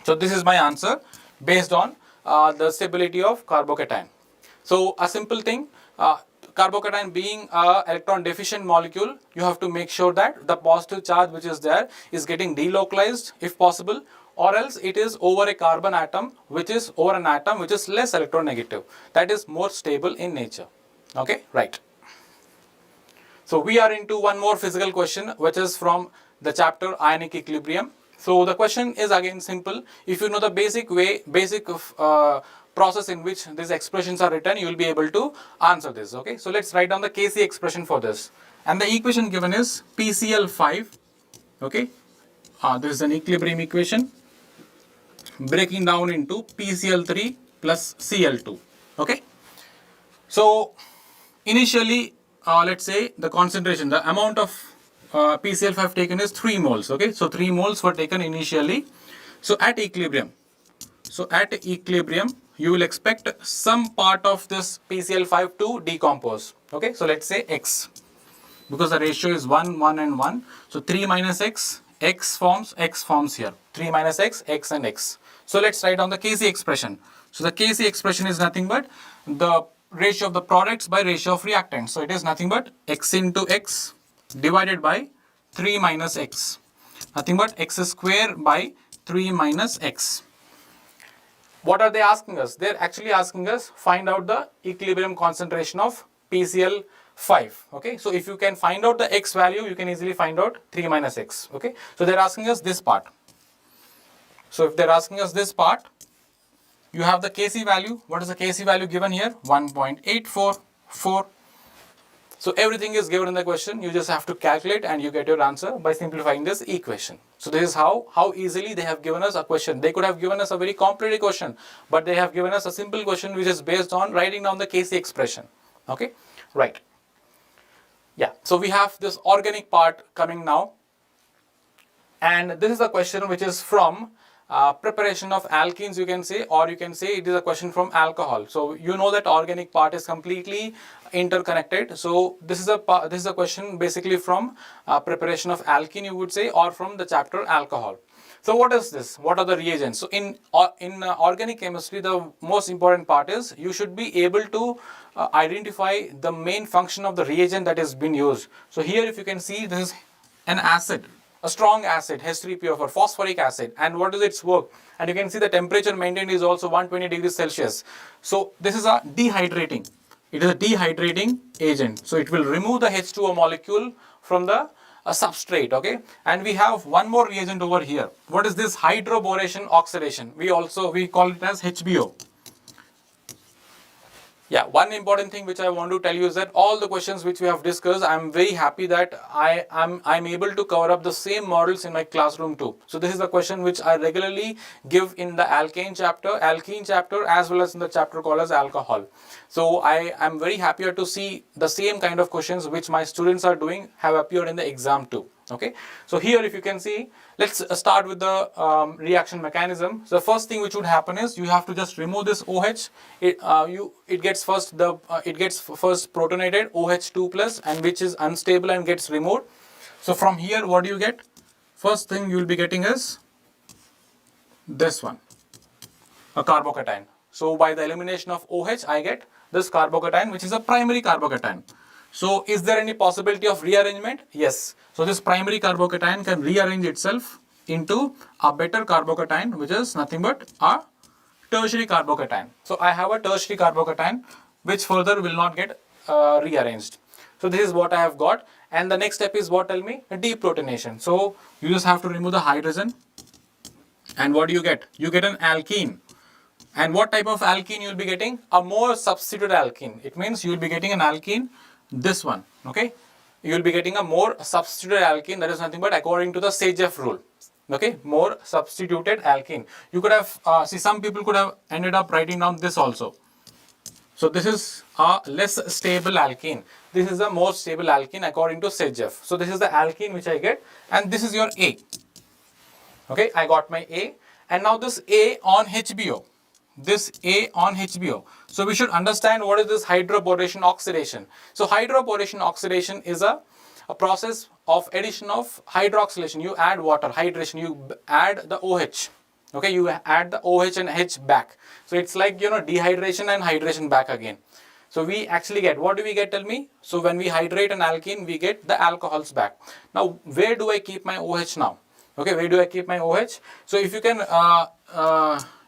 So this is my answer based on the stability of carbocation. So a simple thing, carbocation being an electron deficient molecule, you have to make sure that the positive charge which is there is getting delocalized if possible, or else it is over a carbon atom which is over an atom which is less electronegative, that is more stable in nature. Okay, right. So we are into one more physical question which is from the chapter ionic equilibrium. So the question is again simple. If you know the basic process in which these expressions are written, you will be able to answer this. Okay, so let's write down the Kc expression for this. And the equation given is PCl5. Okay, this is an equilibrium equation breaking down into PCl3 plus Cl2. Okay, so initially, let's say the concentration, the amount of PCl5 taken is 3 moles. Okay, so 3 moles were taken initially. So at equilibrium, you will expect some part of this PCl5 to decompose. Okay, so let's say X, because the ratio is 1, 1 and 1. So 3 minus X, X forms here. 3 minus X, X and X. So let's write down the Kc expression. So the Kc expression is nothing but the ratio of the products by ratio of reactants. So it is nothing but X into X divided by 3 minus X. Nothing but X square by 3 minus X. What are they asking us? They're actually asking us find out the equilibrium concentration of PCl5. Okay, so if you can find out the X value, you can easily find out 3 minus X. Okay, so they're asking us this part. So if they're asking us this part, you have the Kc value. What is the Kc value given here? 1.844. So everything is given in the question. You just have to calculate and you get your answer by simplifying this equation. So this is how easily they have given us a question. They could have given us a very complicated question, but they have given us a simple question which is based on writing down the KC expression. Okay, right. Yeah, so we have this organic part coming now. And this is a question which is from preparation of alkenes, you can say, or you can say it is a question from alcohol. So you know that organic part is completely interconnected. So this is a question basically from preparation of alkene, you would say, or from the chapter alcohol. So what is this? What are the reagents? So in organic chemistry, the most important part is you should be able to identify the main function of the reagent that is being used. So here, if you can see, this is an acid, a strong acid, H3PO4, phosphoric acid. And what is its work? And you can see the temperature maintained is also 120 degrees Celsius. So this is a dehydrating. It is a dehydrating agent. So it will remove the H2O molecule from the substrate, okay? And we have one more reagent over here. What is this? Hydroboration oxidation. We call it as HBO. Yeah, one important thing which I want to tell you is that all the questions which we have discussed, I'm very happy that I'm able to cover up the same models in my classroom too. So this is a question which I regularly give in the alkene chapter as well as in the chapter called as alcohol. So I am very happy to see the same kind of questions which my students are doing have appeared in the exam too. Okay, so here if you can see, let's start with the reaction mechanism. So the first thing which would happen is you have to just remove this OH. It gets first protonated OH2 plus, and which is unstable and gets removed. So from here, what do you get? First thing you will be getting is this one, a carbocation. So by the elimination of OH, I get this carbocation, which is a primary carbocation. So is there any possibility of rearrangement? Yes. So this primary carbocation can rearrange itself into a better carbocation, which is nothing but a tertiary carbocation. So I have a tertiary carbocation which further will not get rearranged. So this is what I have got. And the next step is what? Tell me? Deprotonation. So you just have to remove the hydrogen. And what do you get? You get an alkene. And what type of alkene you will be getting? A more substituted alkene. It means you will be getting an alkene, this one, okay? You will be getting a more substituted alkene, that is nothing but according to the SAGEF rule, okay? More substituted alkene. You could have, some people could have ended up writing down this also. So this is a less stable alkene. This is a more stable alkene according to SAGEF. So this is the alkene which I get, and this is your A. Okay, I got my A, and now this A on HBO. This A on HBO. So we should understand what is this hydroboration oxidation. So hydroboration oxidation is a process of addition of hydroxylation. You add water, hydration, you add the OH. Okay, you add the OH and H back. So it's like, dehydration and hydration back again. So we actually get, what do we get? Tell me. So when we hydrate an alkene, we get the alcohols back. Now, where do I keep my OH now? Okay, where do I keep my OH? So if you can,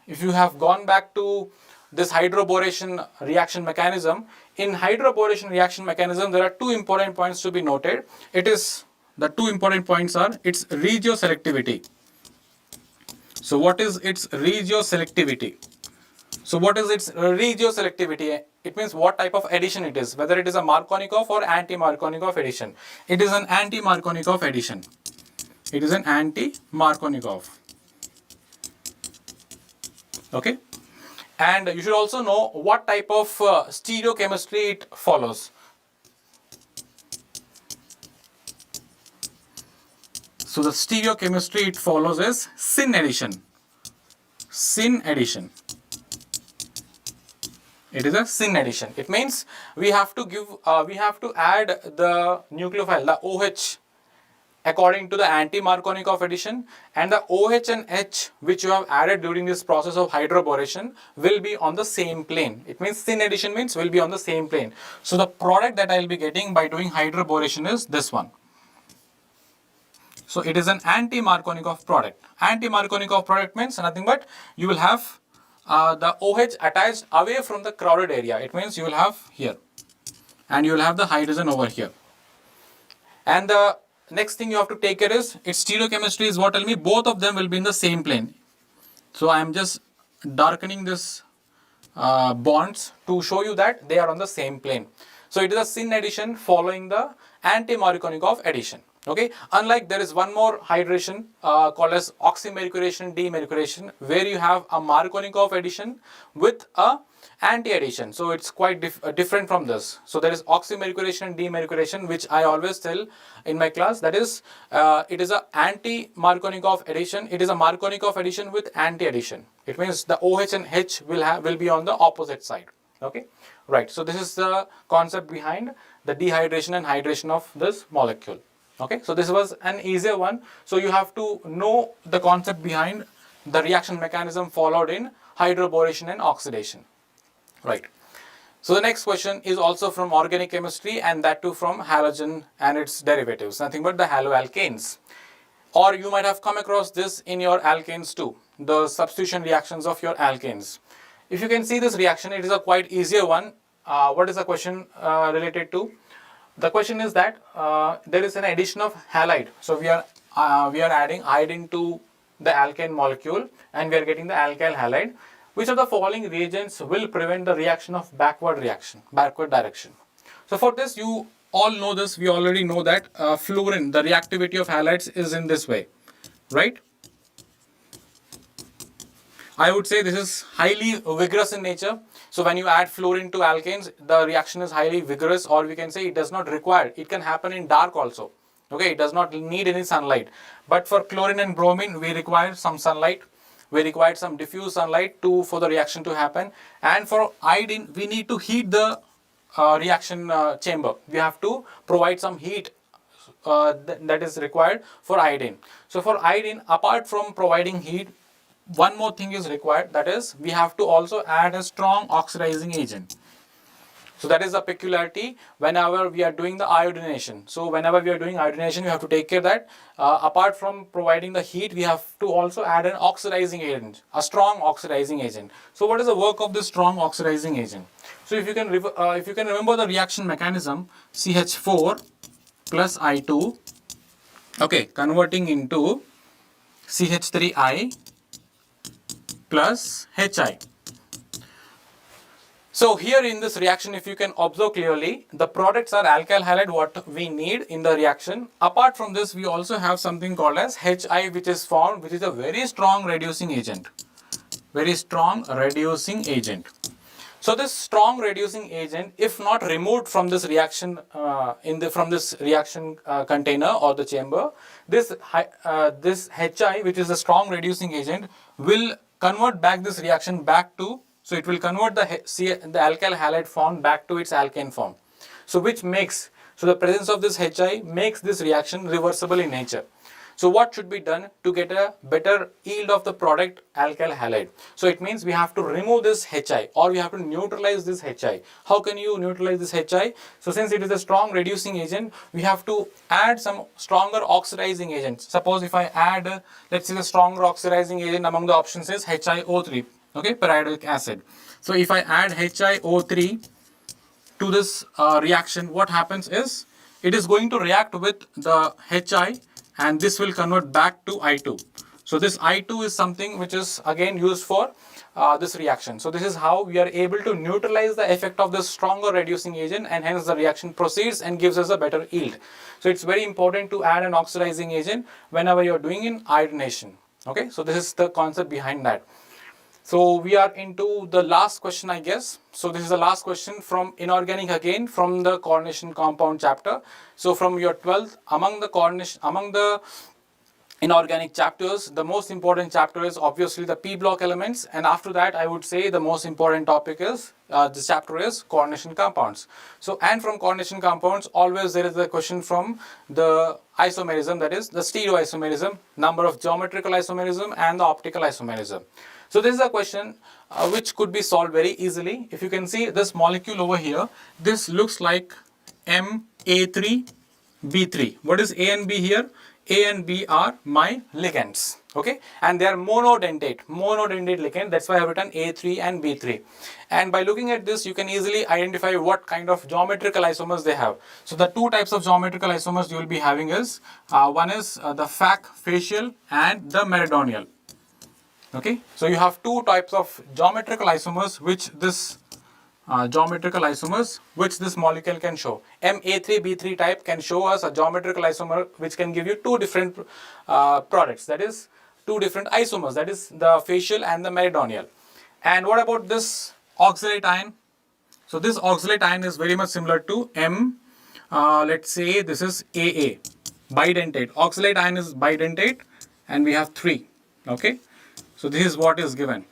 if you have gone back to this hydroboration reaction mechanism, in hydroboration reaction mechanism, there are two important points to be noted. The two important points are its regioselectivity. So what is its regioselectivity? So what is its regioselectivity? It means what type of addition it is, whether it is a Markovnikov or anti-Markovnikov addition. It is an anti-Markovnikov addition. It is an anti-Markovnikov. Okay, and you should also know what type of stereochemistry it follows. So the stereochemistry it follows is syn addition. Syn addition. It is a syn addition. It means we have to add the nucleophile, the OH, according to the anti-Markovnikov addition, and the OH and H which you have added during this process of hydroboration will be on the same plane. It means syn addition means will be on the same plane. So the product that I will be getting by doing hydroboration is this one. So it is an anti-Markovnikov product. Anti-Markovnikov product means nothing but you will have the OH attached away from the crowded area. It means you will have here, and you will have the hydrogen over here. And the next thing you have to take care is its stereochemistry is what? Tell me. Both of them will be in the same plane. So I am just darkening this bonds to show you that they are on the same plane. So it is a syn addition following the anti-Markovnikov of addition. Okay, unlike there is one more hydration called as oxymercuration demercuration, where you have a Markovnikov addition with a anti-addition. So it's quite different from this. So there is oxymercuration and demercuration, which I always tell in my class, that is it is a anti-Markovnikov addition. It is a Markovnikov addition with anti-addition. It means the OH and H will be on the opposite side. Okay, right. So this is the concept behind the dehydration and hydration of this molecule. Okay, so this was an easier one. So you have to know the concept behind the reaction mechanism followed in hydroboration and oxidation. Right. So the next question is also from organic chemistry, and that too from halogen and its derivatives, nothing but the haloalkanes. Or you might have come across this in your alkanes too, the substitution reactions of your alkanes. If you can see this reaction, it is a quite easier one. What is the question related to? The question is that there is an addition of halide. So we are adding iodine to the alkane molecule, and we are getting the alkyl halide. Which of the following reagents will prevent the reaction of backward direction? So for this, you all know this. We already know that fluorine, the reactivity of halides is in this way, right? I would say this is highly vigorous in nature. So when you add fluorine to alkanes, the reaction is highly vigorous, or we can say it does not require. It can happen in dark also. Okay, it does not need any sunlight. But for chlorine and bromine, we require some sunlight. We require some diffuse sunlight for the reaction to happen. And for iodine, we need to heat the reaction chamber. We have to provide some heat that is required for iodine. So for iodine, apart from providing heat, one more thing is required, that is we have to also add a strong oxidizing agent. So that is a peculiarity whenever we are doing the iodination. So whenever we are doing iodination, we have to take care that apart from providing the heat, we have to also add an oxidizing agent, a strong oxidizing agent. So what is the work of this strong oxidizing agent? So if you can remember the reaction mechanism, CH4 plus I2, okay, converting into CH3I plus HI. So here in this reaction, if you can observe clearly, the products are alkyl halide, what we need in the reaction. Apart from this, we also have something called as HI, which is formed, which is a very strong reducing agent. Very strong reducing agent. So this strong reducing agent, if not removed from this reaction container or the chamber, this HI, which is a strong reducing agent, will convert back this reaction back to, so it will convert the alkyl halide form back to its alkane form. So the presence of this HI makes this reaction reversible in nature. So what should be done to get a better yield of the product alkyl halide? So it means we have to remove this HI, or we have to neutralize this HI. How can you neutralize this HI? So since it is a strong reducing agent, we have to add some stronger oxidizing agents. Suppose if I add, let's say the stronger oxidizing agent among the options is HiO3, okay, periodic acid. So if I add HiO3 to this reaction, what happens is it is going to react with the HI, and this will convert back to I2. So this I2 is something which is again used for this reaction. So this is how we are able to neutralize the effect of this stronger reducing agent, and hence the reaction proceeds and gives us a better yield. So it's very important to add an oxidizing agent whenever you're doing in iodination. Okay, so this is the concept behind that. So we are into the last question, I guess. So this is the last question from inorganic again, from the coordination compound chapter. So from your 12th, among the inorganic chapters, the most important chapter is obviously the P block elements, and after that I would say the most important topic is this chapter is coordination compounds. So and from coordination compounds, always there is a question from the isomerism, that is the stereoisomerism, number of geometrical isomerism and the optical isomerism. So this is a question which could be solved very easily. If you can see this molecule over here, this looks like MA3B3. What is A and B here? A and B are my ligands, okay, and they are monodentate ligand. That's why I have written A3 and B3. And by looking at this, you can easily identify what kind of geometrical isomers they have. So the two types of geometrical isomers you will be having is one is the facial and the meridional. Okay, so you have two types of geometrical isomers which this geometrical isomers which this molecule can show. Ma3B3 type can show us a geometrical isomer which can give you two different products, that is two different isomers, that is the facial and the meridional. And what about this oxalate ion? So this oxalate ion is very much similar to let's say this is AA, bidentate. Oxalate ion is bidentate and we have 3, okay. So this is what is given.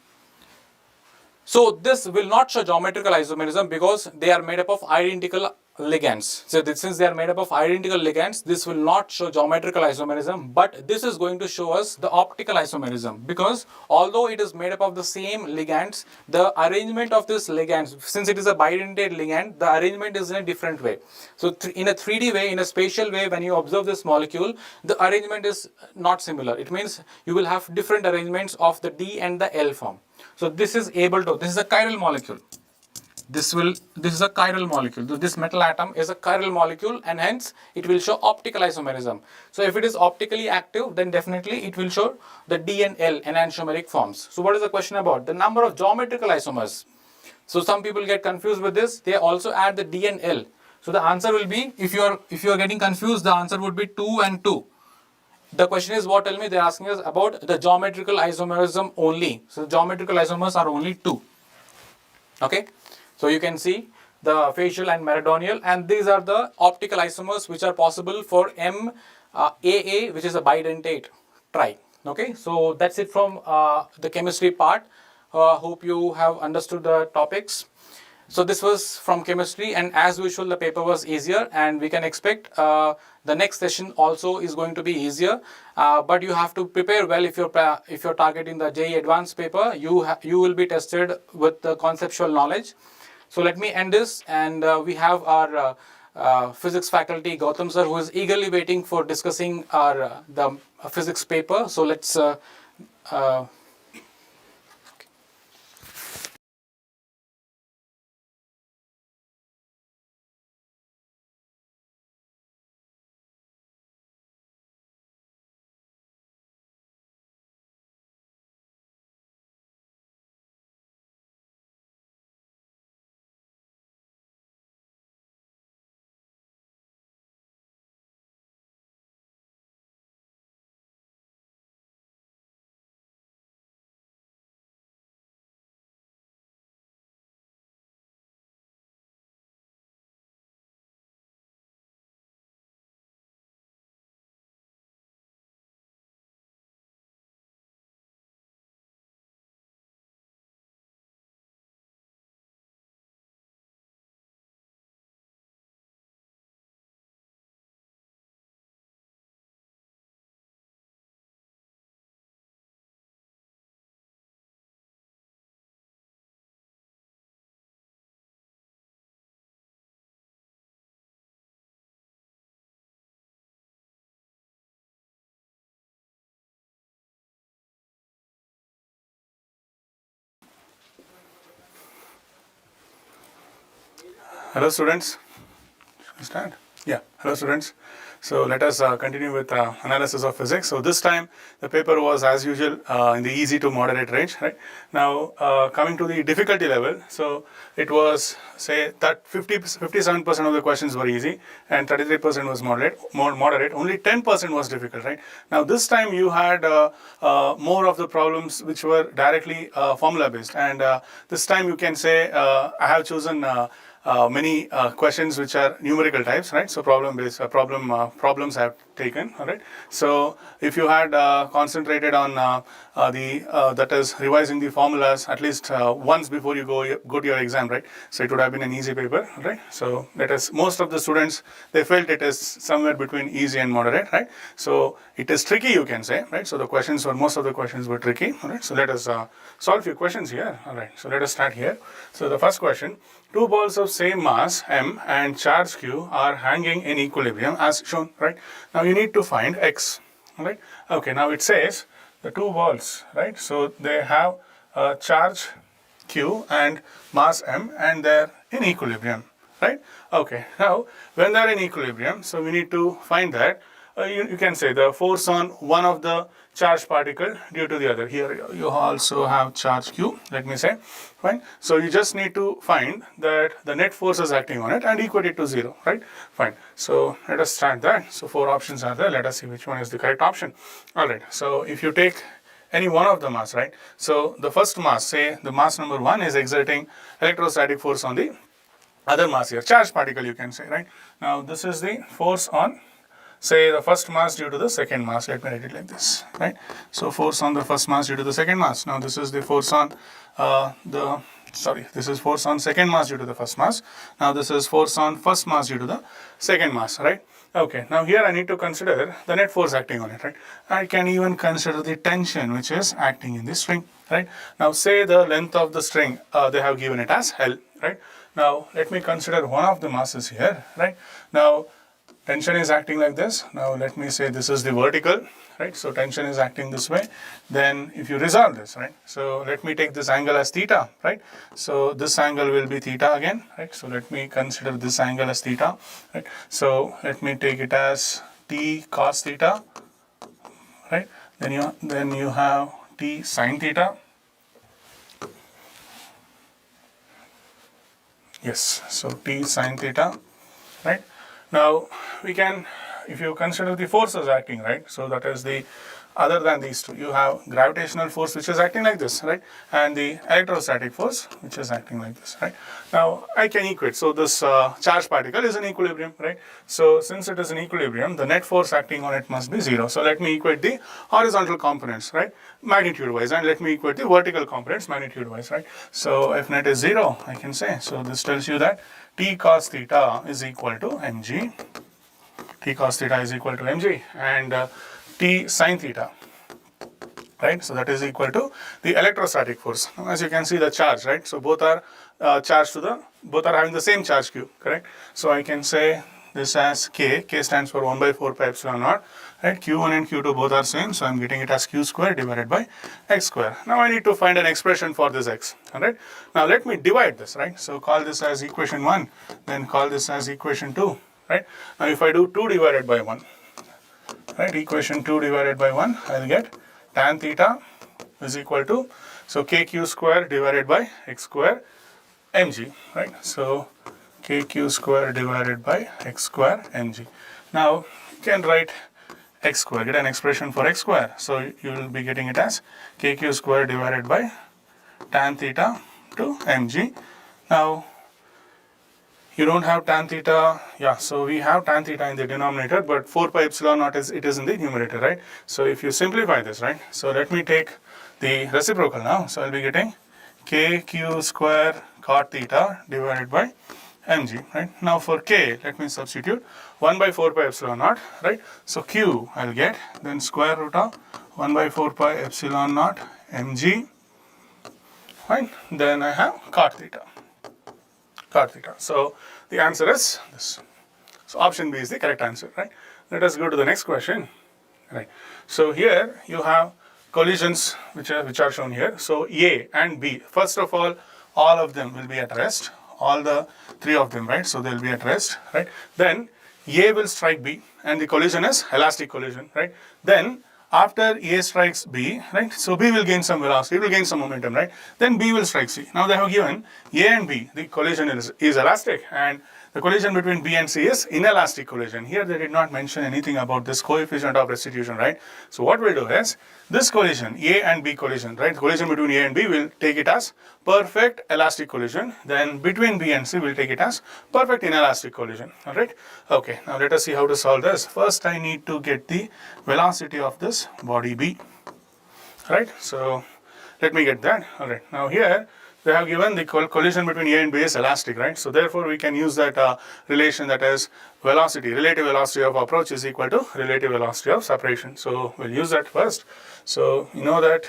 So this will not show geometrical isomerism because they are made up of identical ligands. So since they are made up of identical ligands, this will not show geometrical isomerism, but this is going to show us the optical isomerism, because although it is made up of the same ligands, the arrangement of this ligands, since it is a bidentate ligand, the arrangement is in a different way. So in a 3D way, in a spatial way, when you observe this molecule, the arrangement is not similar. It means you will have different arrangements of the D and the L form. So this is a chiral molecule. This is a chiral molecule. This metal atom is a chiral molecule, and hence it will show optical isomerism. So if it is optically active, then definitely it will show the D and L enantiomeric forms. So what is the question about? The number of geometrical isomers. So some people get confused with this. They also add the D and L. So the answer will be, if you are getting confused, the answer would be 2 and 2. The question is what? Tell me, they're asking us about the geometrical isomerism only. So geometrical isomers are only 2. Okay. So you can see the facial and meridional, and these are the optical isomers which are possible for MAA, which is a bidentate tri. Okay. So that's it from the chemistry part. Hope you have understood the topics. So this was from chemistry, and as usual the paper was easier, and we can expect the next session also is going to be easier, but you have to prepare well. If you're targeting the JEE advanced paper, you will be tested with the conceptual knowledge. So let me end this, and we have our physics faculty Gautam sir, who is eagerly waiting for discussing the physics paper. So let's Hello students, start? Yeah, hello students. So let us continue with analysis of physics. So this time the paper was as usual in the easy to moderate range, right? Now coming to the difficulty level, so it was say that 57% of the questions were easy and 33% was moderate, only 10% was difficult, right? Now this time you had more of the problems which were directly formula based, and this time you can say I have chosen many questions which are numerical types, right? So problems I have taken, all right? So if you had concentrated on that is revising the formulas at least once before you go to your exam, right? So it would have been an easy paper, right? So that is, most of the students, they felt it is somewhere between easy and moderate, right? So it is tricky, you can say, right? So most of the questions were tricky, all right? So let us solve a few questions here, all right? So let us start here. So the first question: two balls of same mass m and charge q are hanging in equilibrium as shown, right? Now you need to find x, right? Okay, now it says the two balls, right? So they have a charge q and mass m and they're in equilibrium, right? Okay, now when they're in equilibrium, so we need to find that you can say the force on one of the charged particle due to the other. Here you also have charge Q, let me say, fine. So you just need to find that the net force is acting on it and equate it to 0, right? Fine. So let us start that. So 4 options are there. Let us see which one is the correct option. All right. So if you take any one of the mass, right? So the first mass, say the mass number 1 is exerting electrostatic force on the other mass here, charged particle you can say, right? Now this is the force on, say, the first mass due to the second mass. Let me write it like this, right? So force on the first mass due to the second mass. Now this is the force on this is force on second mass due to the first mass. Now this is force on first mass due to the second mass, right? Okay, now here I need to consider the net force acting on it, right? I can even consider the tension which is acting in the string, right? Now say the length of the string, they have given it as L, right? Now let me consider one of the masses here, right? Now tension is acting like this. Now let me say this is the vertical, right? So tension is acting this way. Then if you resolve this, right? So let me take this angle as theta, right? So this angle will be theta again, right? So let me consider this angle as theta, right? So let me take it as T cos theta, right? Then you have T sin theta. Yes, so T sin theta, right? Now we can, if you consider the forces acting, right? So that is the, other than these two, you have gravitational force which is acting like this, right? And the electrostatic force which is acting like this, right? Now I can equate. So this charged particle is in equilibrium, right? So since it is in equilibrium, the net force acting on it must be 0. So let me equate the horizontal components, right? Magnitude wise, and let me equate the vertical components magnitude wise, right? So if net is 0, I can say, so this tells you that T cos theta is equal to mg. T cos theta is equal to mg, and T sin theta, right? So that is equal to the electrostatic force. Now as you can see the charge, right? So both are charged to the, both are having the same charge Q, correct? So I can say this as K. K stands for 1 by 4 pi epsilon naught, right? Q1 and Q2 both are same, so I'm getting it as Q square divided by X square. Now I need to find an expression for this X, all right? Now let me divide this, right? So call this as equation 1, then call this as equation 2, right? Now if I do 2 divided by 1, right, equation 2 divided by 1, I'll get tan theta is equal to, so kq square divided by x square mg, right? So kq square divided by x square mg. Now you can write x square, get an expression for x square. So you will be getting it as kq square divided by tan theta to mg. Now you don't have tan theta, yeah, so we have tan theta in the denominator, but 4 pi epsilon naught is, it is in the numerator, right? So if you simplify this, right, so let me take the reciprocal now. So I'll be getting kq square cot theta divided by mg, right? Now for k, let me substitute 1 by 4 pi epsilon naught, right? So q I'll get, then square root of 1 by 4 pi epsilon naught mg, right? Then I have cot theta. So the answer is this. So option B is the correct answer, right? Let us go to the next question, right? So here you have collisions which are shown here. So A and B, first of all of them will be at rest, all the 3 of them, right? So they'll be at rest, right? Then A will strike B, and the collision is elastic collision, right? Then after A strikes B, right? So B will gain some velocity, it will gain some momentum, right? Then B will strike C. Now they have given A and B, the collision is elastic, and the collision between B and C is inelastic collision. Here they did not mention anything about this coefficient of restitution, right? So what we'll do is, this collision, A and B collision, right? Collision between A and B, will take it as perfect elastic collision. Then between B and C, we'll take it as perfect inelastic collision, all right? Okay, now let us see how to solve this. First, I need to get the velocity of this body B, right? So let me get that, all right? Now here, they have given the collision between A and B is elastic, right? So therefore, we can use that relation, that is velocity, relative velocity of approach is equal to relative velocity of separation. So we'll use that first. So you know that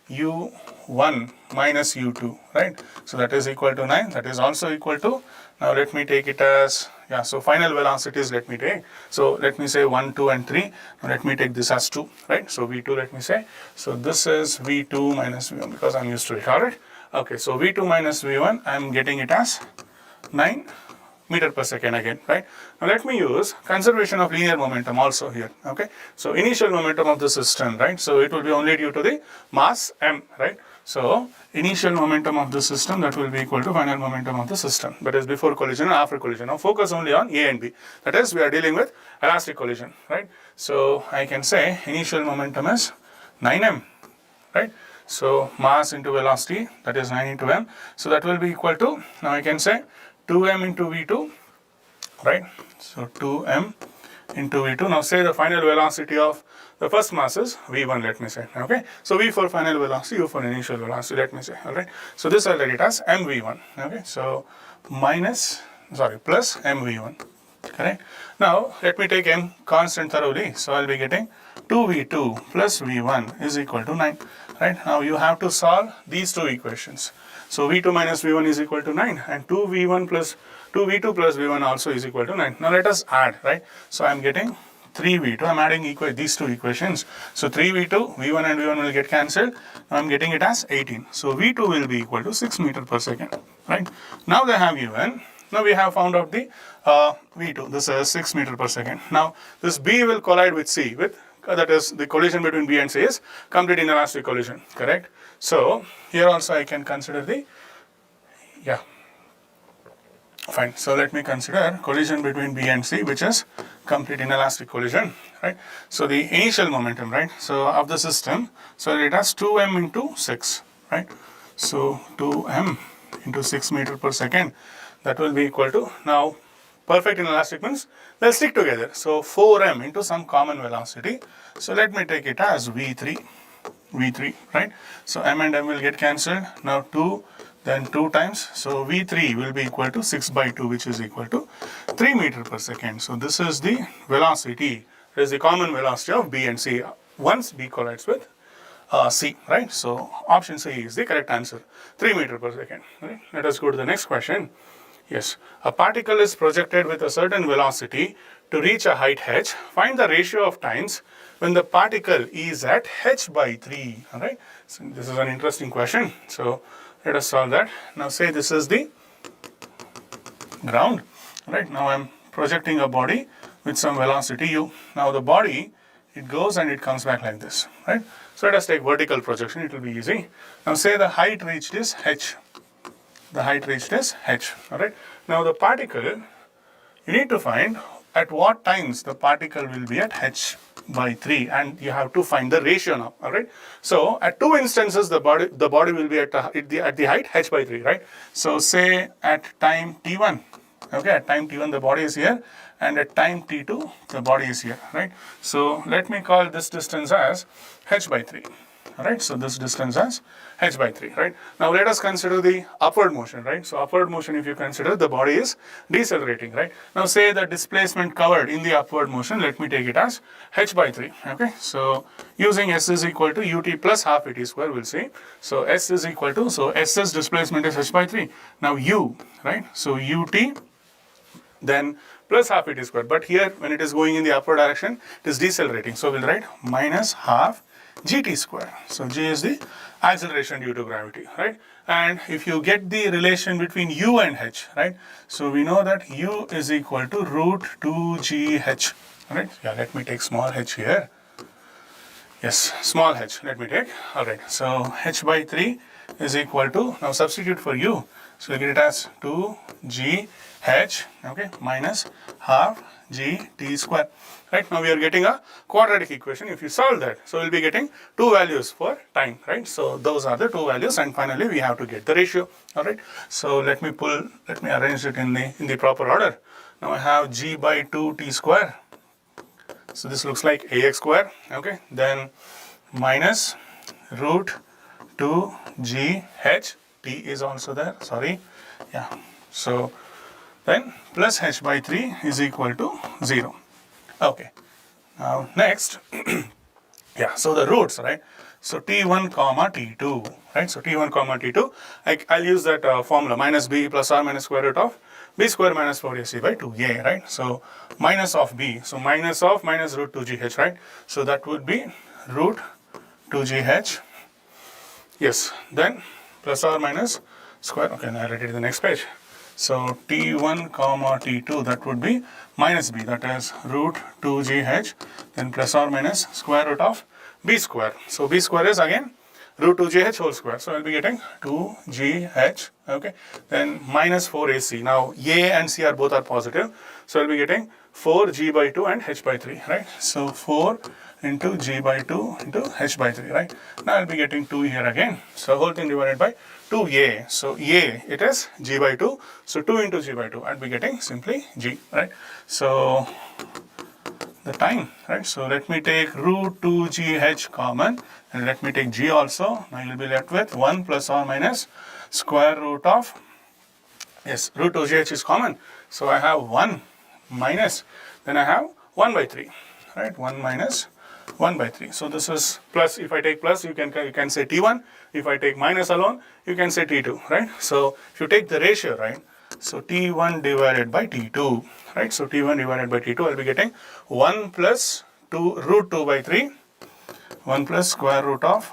u1 minus u2, right? So that is equal to 9. That is also equal to, now let me take it as, yeah, so final velocities let me take. So let me say 1, 2 and 3. Now let me take this as 2, right? So v2 let me say. So this is v2 minus v1 because I'm used to it, all right? Okay, so v2 minus v1, I'm getting it as 9 meter per second again, right? Now let me use conservation of linear momentum also here, okay? So initial momentum of the system, right? So it will be only due to the mass m, right? So initial momentum of the system, that will be equal to final momentum of the system, that is before collision and after collision. Now focus only on A and B, that is we are dealing with elastic collision, right? So I can say initial momentum is 9m, right? So mass into velocity, that is 9 into m. So that will be equal to, now I can say 2m into v2, right? So 2m into v2. Now say the final velocity of the first mass is v1, let me say, okay? So v for final velocity, u for initial velocity, let me say, all right? So this I'll write it as mv1, okay? So plus mv1, correct? Now let me take m constant thoroughly. So I'll be getting 2v2 plus v1 is equal to 9, right? Now you have to solve these two equations. So v2 minus v1 is equal to 9, and 2v2 plus v1 also is equal to 9. Now let us add, right? So I'm getting 3v2, I'm adding these two equations. So 3v2, v1 and v1 will get cancelled. Now I'm getting it as 18. So v2 will be equal to 6 meter per second, right? Now they have given, now we have found out the v2, this is 6 meter per second. Now this b will collide with c, with that is the collision between B and C is complete inelastic collision, correct? So here also I can consider the, fine. So let me consider collision between B and C, which is complete inelastic collision, right? So the initial momentum, right? So of the system, so it has 2m into 6, right? So 2m into 6 meter per second, that will be equal to, now perfect inelastic means they'll stick together. So 4m into some common velocity. So let me take it as v3, right? So m and m will get cancelled. Now 2, then 2 times. So v3 will be equal to 6 by 2, which is equal to 3 meter per second. So this is the velocity, it is the common velocity of B and C once B collides with C, right? So option C is the correct answer, 3 meter per second, right? Let us go to the next question. Yes, a particle is projected with a certain velocity to reach a height h. Find the ratio of times when the particle is at h by 3. All right. So this is an interesting question. So let us solve that. Now say this is the ground. All right. Now I'm projecting a body with some velocity u. Now the body, it goes and it comes back like this. Right. So let us take vertical projection. It will be easy. Now say the height reached is h. The height reached is h, all right? Now the particle, you need to find at what times the particle will be at h by 3, and you have to find the ratio now, all right? So at 2 instances the body will be at the height h by 3, right? So say at time t1, okay, at time t1 the body is here, and at time t2 the body is here, right? So let me call this distance as h by 3. All right, so this distance as h by 3, right? Now let us consider the upward motion, right? So upward motion, if you consider, the body is decelerating, right? Now say the displacement covered in the upward motion, let me take it as h by 3, okay? So using s is equal to ut plus half at square, we'll see. So s is equal to, so s's displacement is h by 3. Now u, right? So ut then plus half at square. But here, when it is going in the upward direction, it is decelerating. So we'll write minus half gt square. So g is the acceleration due to gravity, right? And if you get the relation between u and h, right? So we know that u is equal to root 2gh, right? Yeah, let me take small h here. Yes, small h, let me take. All right, so h by 3 is equal to, now substitute for u. So you get it as 2gh, okay, minus half gt square. Right, now we are getting a quadratic equation. If you solve that, so we'll be getting 2 values for time, right? So those are the 2 values, and finally we have to get the ratio. All right, so let me arrange it in the proper order. Now I have g by 2 t square. So this looks like ax square, okay? Then minus root 2 g h, t is also there, sorry. Yeah, so then plus h by 3 is equal to 0. Okay, now next, yeah, so the roots, right? So t1 comma t2, right? So t1 comma t2, I'll use that formula, minus b plus r minus square root of b square minus 4ac by 2a, right? So minus of b, so minus of minus root 2gh, right? So that would be root 2gh, yes, then plus or minus square, okay, now I'll write it in the next page. So T1 comma T2, that would be minus B, that is root 2GH, then plus or minus square root of B square. So B square is again root 2GH whole square. So I'll be getting 2GH, okay, then minus 4AC. Now A and C are both are positive, so I'll be getting 4G by 2 and H by 3, right? So 4 into G by 2 into H by 3, right? Now I'll be getting 2 here again. So whole thing divided by 2A. So A, it is G by 2. So 2 into G by 2, I'll be getting simply G, right? So the time, right? So let me take root 2GH common and let me take G also. Now you'll be left with 1 plus or minus square root of, yes, root 2GH is common. So I have 1 minus, then I have 1 by 3, right? 1 minus 1 by 3. So this is plus. If I take plus, you can say T1. If I take minus alone, you can say T2, right? So if you take the ratio, right? So T1 divided by T2, right? So T1 divided by T2, I'll be getting 1 plus 2 root 2 by 3, 1 plus square root of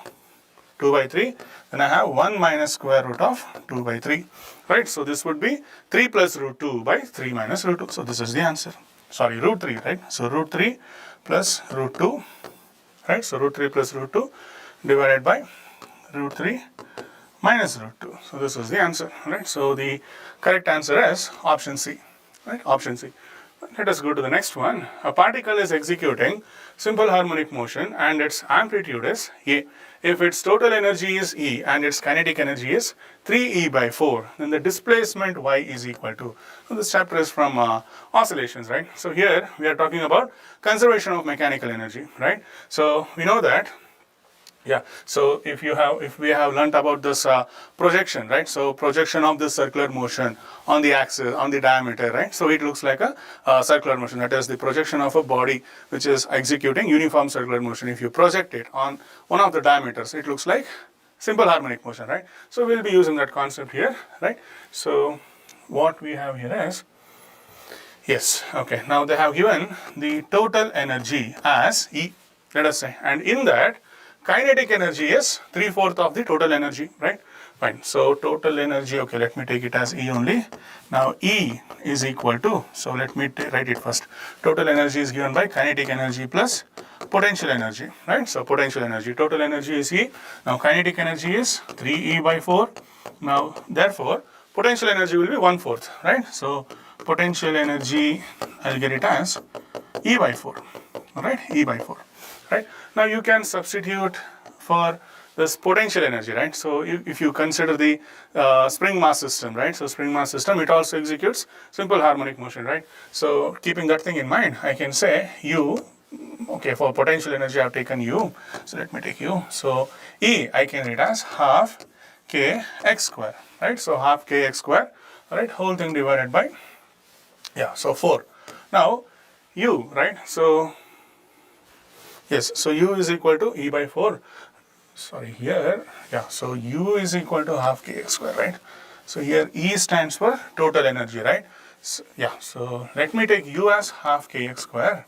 2 by 3. Then I have 1 minus square root of 2 by 3, right? So this would be 3 plus root 2 by 3 minus root 2. So this is the answer. Sorry, root 3, right? So root 3 plus root 2, right? So root 3 plus root 2 divided by root 3 minus root 2. So this is the answer, right? So the correct answer is option C, right? Option C. Let us go to the next one. A particle is executing simple harmonic motion and its amplitude is A. If its total energy is E and its kinetic energy is 3E by 4, then the displacement Y is equal to. So this chapter is from oscillations, right? So here we are talking about conservation of mechanical energy, right? So we know that, yeah, so if we have learnt about this projection, right? So projection of this circular motion on the axis, on the diameter, right? So it looks like a circular motion. That is the projection of a body which is executing uniform circular motion. If you project it on one of the diameters, it looks like simple harmonic motion, right? So we'll be using that concept here, right? So what we have here is, yes, okay, now they have given the total energy as E, let us say, and in that kinetic energy is 3/4 of the total energy, right? Fine. So total energy, okay, let me take it as E only. Now E is equal to, so let me write it first. Total energy is given by kinetic energy plus potential energy, right? So potential energy, total energy is E. Now kinetic energy is 3E by 4. Now therefore potential energy will be 1/4, right? So potential energy, I'll get it as E by 4, all right? E by 4, right? Now you can substitute for this potential energy, right? So if you consider the spring mass system, right? So spring mass system, it also executes simple harmonic motion, right? So keeping that thing in mind, I can say U, okay, for potential energy I have taken U, so let me take U. So E I can read as half k x square, right? So half k x square, right? Whole thing divided by, yeah, so 4. Now U, right? So yes, so U is equal to E by 4. Sorry, here, yeah, so U is equal to half kx square, right? So here E stands for total energy, right? So, yeah, so let me take U as half kx square.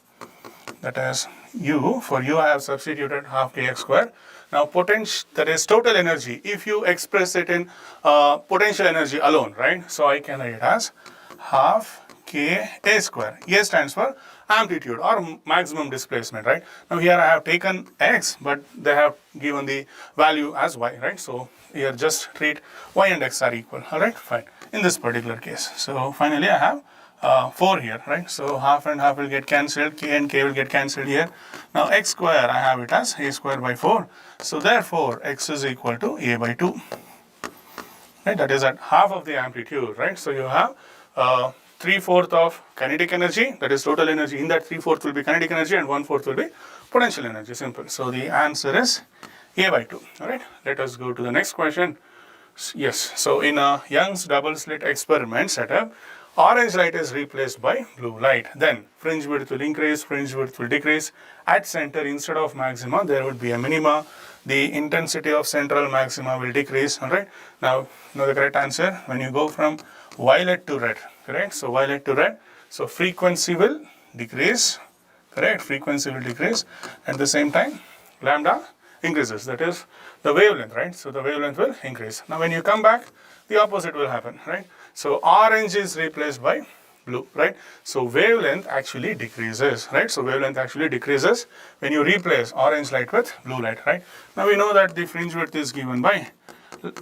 That is U, for U I have substituted half kx square. Now potential, that is total energy, if you express it in potential energy alone, right? So I can write it as half k a square. A stands for amplitude or maximum displacement, right? Now here I have taken x, but they have given the value as y, right? So here just treat y and x are equal, all right? Fine, in this particular case. So finally I have 4 here, right? So half and half will get cancelled, k and k will get cancelled here. Now x square, I have it as a square by 4. So therefore x is equal to a by 2, right? That is at half of the amplitude, right? So you have 3/4 of kinetic energy, that is total energy. In that 3/4 will be kinetic energy and 1/4 will be potential energy. Simple. So the answer is a by 2. All right. Let us go to the next question. Yes. So in a Young's double slit experiment setup, orange light is replaced by blue light. Then fringe width will increase, fringe width will decrease. At center, instead of maxima, there would be a minima. The intensity of central maxima will decrease. All right. Now, you know the correct answer. When you go from violet to red, correct? So violet to red. So frequency will decrease, correct? Frequency will decrease. At the same time, lambda increases. That is the wavelength, right? So the wavelength will increase. Now when you come back, the opposite will happen, right? So orange is replaced by blue, right? So wavelength actually decreases, right? So wavelength actually decreases when you replace orange light with blue light, right? Now we know that the fringe width is given by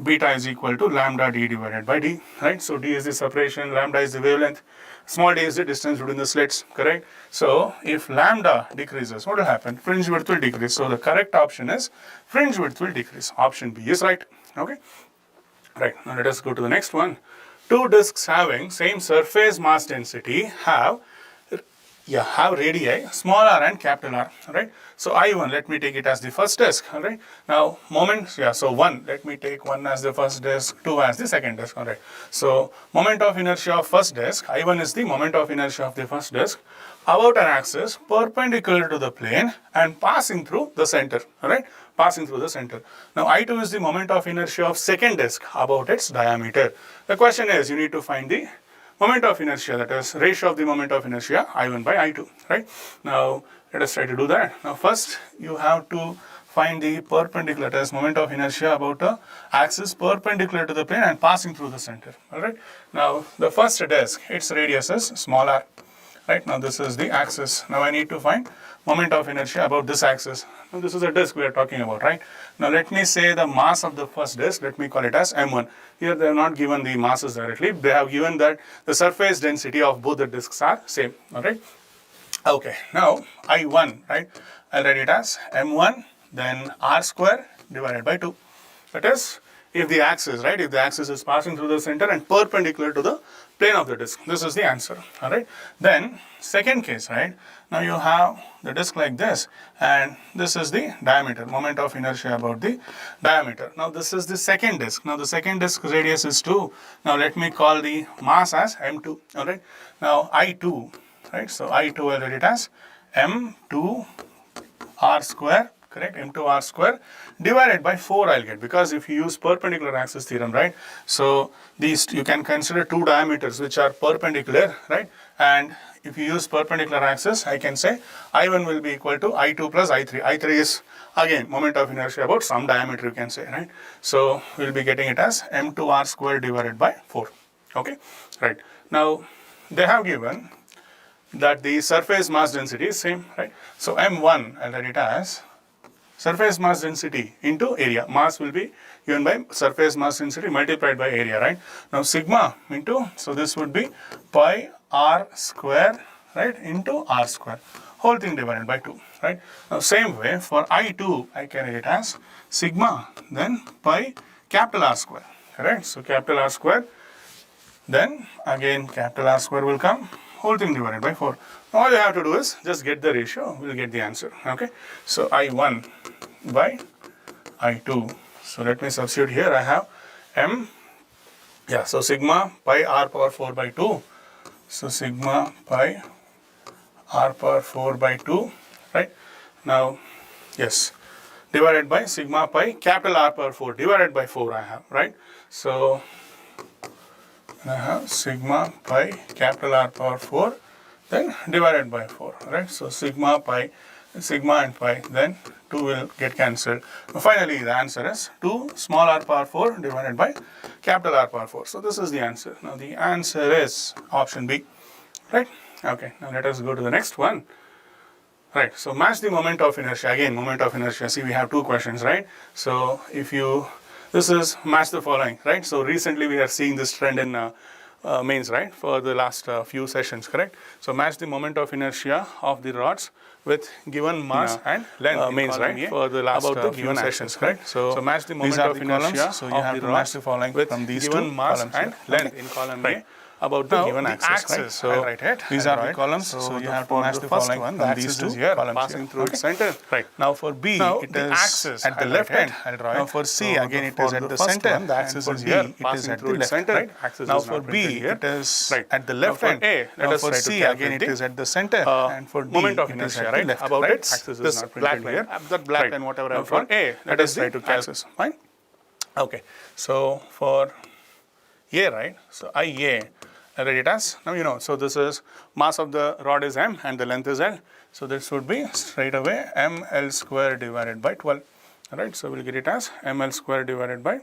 beta is equal to lambda d divided by d, right? So d is the separation, lambda is the wavelength, small d is the distance between the slits, correct? So if lambda decreases, what will happen? Fringe width will decrease. So the correct option is fringe width will decrease. Option B is right, okay? Right, now let us go to the next one. Two disks having same surface mass density have radii small r and capital R, right? So I1, let me take it as the first disk, all right? Now moment, so 1, let me take 1 as the first disk, 2 as the second disk, all right? So moment of inertia of first disk, I1 is the moment of inertia of the first disk about an axis perpendicular to the plane and passing through the center, all right? Passing through the center. Now I2 is the moment of inertia of second disk about its diameter. The question is, you need to find the moment of inertia, that is ratio of the moment of inertia I1 by I2, right? Now let us try to do that. Now first you have to find the perpendicular, that is moment of inertia about a axis perpendicular to the plane and passing through the center, all right? Now the first disk, its radius is small r, right? Now this is the axis. Now I need to find moment of inertia about this axis. Now this is a disk we are talking about, right? Now let me say the mass of the first disk, let me call it as m1. Here they have not given the masses directly, they have given that the surface density of both the disks are same, all right? Okay, now I1, right? I'll write it as m1 then r square divided by 2. That is, if the axis, right, if the axis is passing through the center and perpendicular to the plane of the disk, this is the answer, all right? Then second case, right, now you have the disk like this and this is the diameter, moment of inertia about the diameter. Now this is the second disk. Now the second disk radius is 2. Now let me call the mass as m2, all right? Now I2, right, so I2 I'll write it as m2 r square, correct, m2 r square divided by 4 I'll get, because if you use perpendicular axis theorem, right, so these you can consider two diameters which are perpendicular, right, and if you use perpendicular axis, I can say I1 will be equal to I2 plus I3. I3 is again moment of inertia about some diameter, you can say, right? So we'll be getting it as m2 r square divided by 4, okay, right? Now they have given that the surface mass density is same, right? So m1, I'll write it as surface mass density into area. Mass will be given by surface mass density multiplied by area, right? Now sigma into, so this would be pi r square, right, into r square, whole thing divided by 2, right? Now same way for I2, I can write it as sigma then pi capital R square, correct? So capital R square, then again capital R square will come, whole thing divided by 4. All you have to do is just get the ratio, we'll get the answer, okay? So I1 by I2. So let me substitute here, I have m, so sigma pi r power 4 by 2. So sigma pi r power 4 by 2, right? Now, yes, divided by sigma pi capital R power 4 divided by 4 I have, right? So I have sigma pi capital R power 4 then divided by 4, right? So sigma pi, sigma and pi, then 2 will get cancelled. Finally, the answer is 2 small r power 4 divided by capital R power 4. So this is the answer. Now the answer is option B, right? Okay, now let us go to the next one. Right, so match the moment of inertia. Again, moment of inertia. See, we have two questions, right? So if you, this is match the following, right? So recently we are seeing this trend in mains, right, for the last few sessions, correct? So match the moment of inertia of the rods with given mass and length mains, right, for the last about the given sessions, correct? So match the moment of inertia, so you have to match the following with from these given mass and length in column A about the given axis, right? So right here, these are the columns, so you have to match the following one. The these two here passing through its center, right? Now for B, it is axis at the left end. I'll draw it. Now for C, again it is at the center. The axis is here, it is at the left, right? Now for B, it is at the left end. Now for C, again it is at the center, and for D, moment of inertia, right? About its axis is not printed here. That black line, whatever I for A, let us try to calculate. Fine. Okay. So for A, right? So IA. I write it as, now you know, so this is mass of the rod is m and the length is l. So this would be straight away ml square divided by 12. Alright, so we'll get it as ml square divided by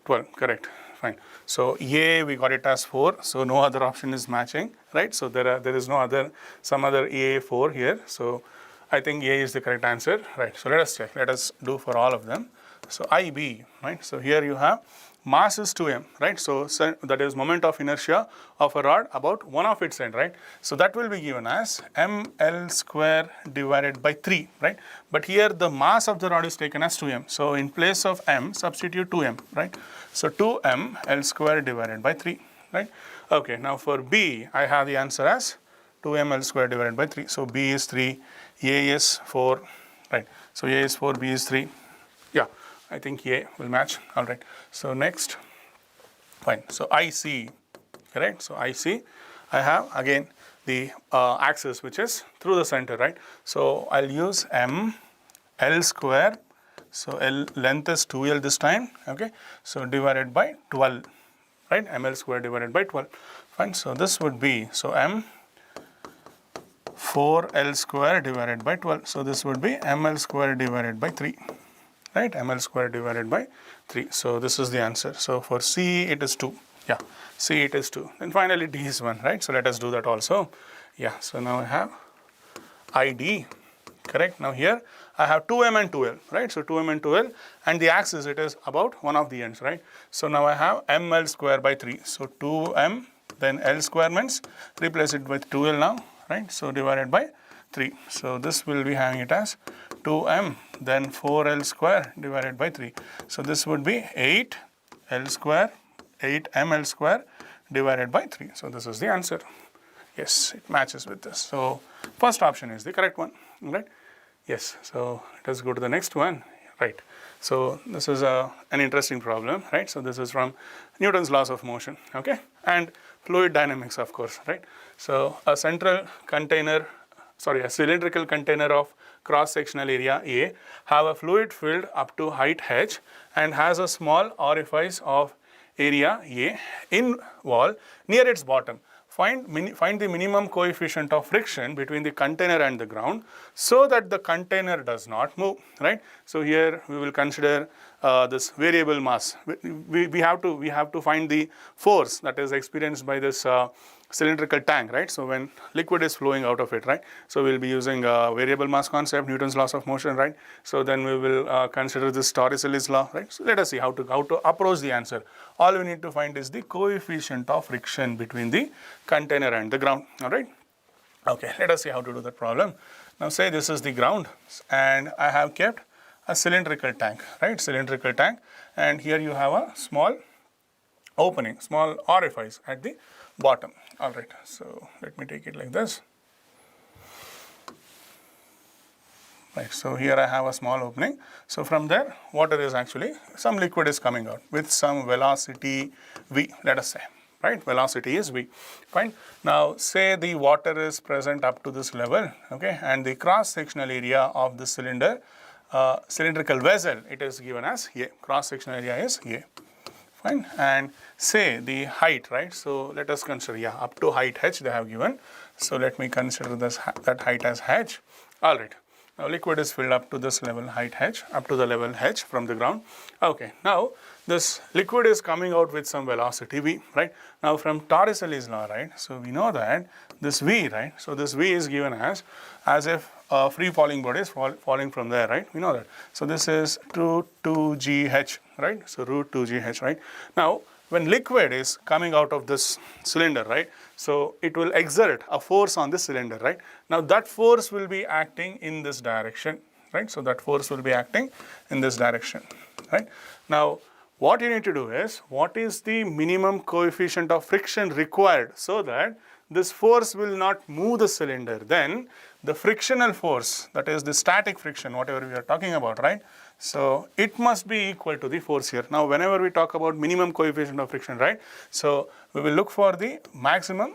12, correct. fine. So A we got it as 4, so no other option is matching, right? So there is no other, some other A4 here. So I think A is the correct answer, right? So let us check. Let us do for all of them. So IB, right? So here you have mass is 2m, right? So that is moment of inertia of a rod about one of its end, right? So that will be given as ml square divided by 3, right? But here the mass of the rod is taken as 2m. So in place of m, substitute 2m, right? So 2m L square divided by 3, right? Okay, now for B, I have the answer as 2m L square divided by 3. So B is 3, A is 4, right? So A is 4, B is 3. Yeah, I think A will match. All right. So next, fine. So IC, correct? So IC, I have again the axis which is through the center, right? So I'll use m L square. So L length is 2L this time, okay? So divided by 12, right? ML square divided by 12. Fine. So this would be, so m 4L square divided by 12. So this would be ML square divided by 3, right? ML square divided by 3. So this is the answer. So for C it is 2. Yeah, C it is 2. And finally D is 1, right? So let us do that also. Yeah, so now I have ID, correct? Now here I have 2m and 2l, right? So 2m and 2l, and the axis it is about one of the ends, right? So now I have ml square by 3. So 2m, then L square means replace it with 2l now, right? So divided by 3. So this will be having it as 2m, then 4l square divided by 3. So this would be 8l square, 8ml square divided by 3. So this is the answer. Yes, it matches with this. So first option is the correct one, right? Yes, so let us go to the next one, right? So this is an interesting problem, right? So this is from Newton's laws of motion, okay? And fluid dynamics, of course, right? So a cylindrical container of cross-sectional area A have a fluid filled up to height h and has a small orifice of area A in wall near its bottom. Find the minimum coefficient of friction between the container and the ground so that the container does not move, right? So here we will consider this variable mass. We have to find the force that is experienced by this cylindrical tank, right? So when liquid is flowing out of it, right? So we'll be using variable mass concept, Newton's laws of motion, right? So then we will consider this Torricelli's law, right? So let us see how to approach the answer. All we need to find is the coefficient of friction between the container and the ground, all right? Okay, let us see how to do that problem. Now say this is the ground and I have kept a cylindrical tank, right? Cylindrical tank, and here you have a small opening, small orifice at the bottom. All right, so let me take it like this. Right, so here I have a small opening. So from there, water is actually, some liquid is coming out with some velocity v, let us say, right? Velocity is v, fine. Now say the water is present up to this level, okay, and the cross-sectional area of the cylinder, cylindrical vessel, it is given as A, cross-sectional area is A. Fine, and say the height, right? So let us consider, yeah, up to height h they have given. So let me consider that height as h. All right. Now liquid is filled up to this level height h, up to the level h from the ground. Okay. Now this liquid is coming out with some velocity v, right? Now from Torricelli's law, right? So we know that this v, right? So this v is given as if a free falling body is falling from there, right? We know that. So this is root 2gh, right? So root 2gh, right? Now when liquid is coming out of this cylinder, right? So it will exert a force on the cylinder, right? Now that force will be acting in this direction, right? So that force will be acting in this direction, right? Now what you need to do is, what is the minimum coefficient of friction required so that this force will not move the cylinder? Then the frictional force, that is the static friction, whatever we are talking about, right? So it must be equal to the force here. Now whenever we talk about minimum coefficient of friction, right? So we will look for the maximum,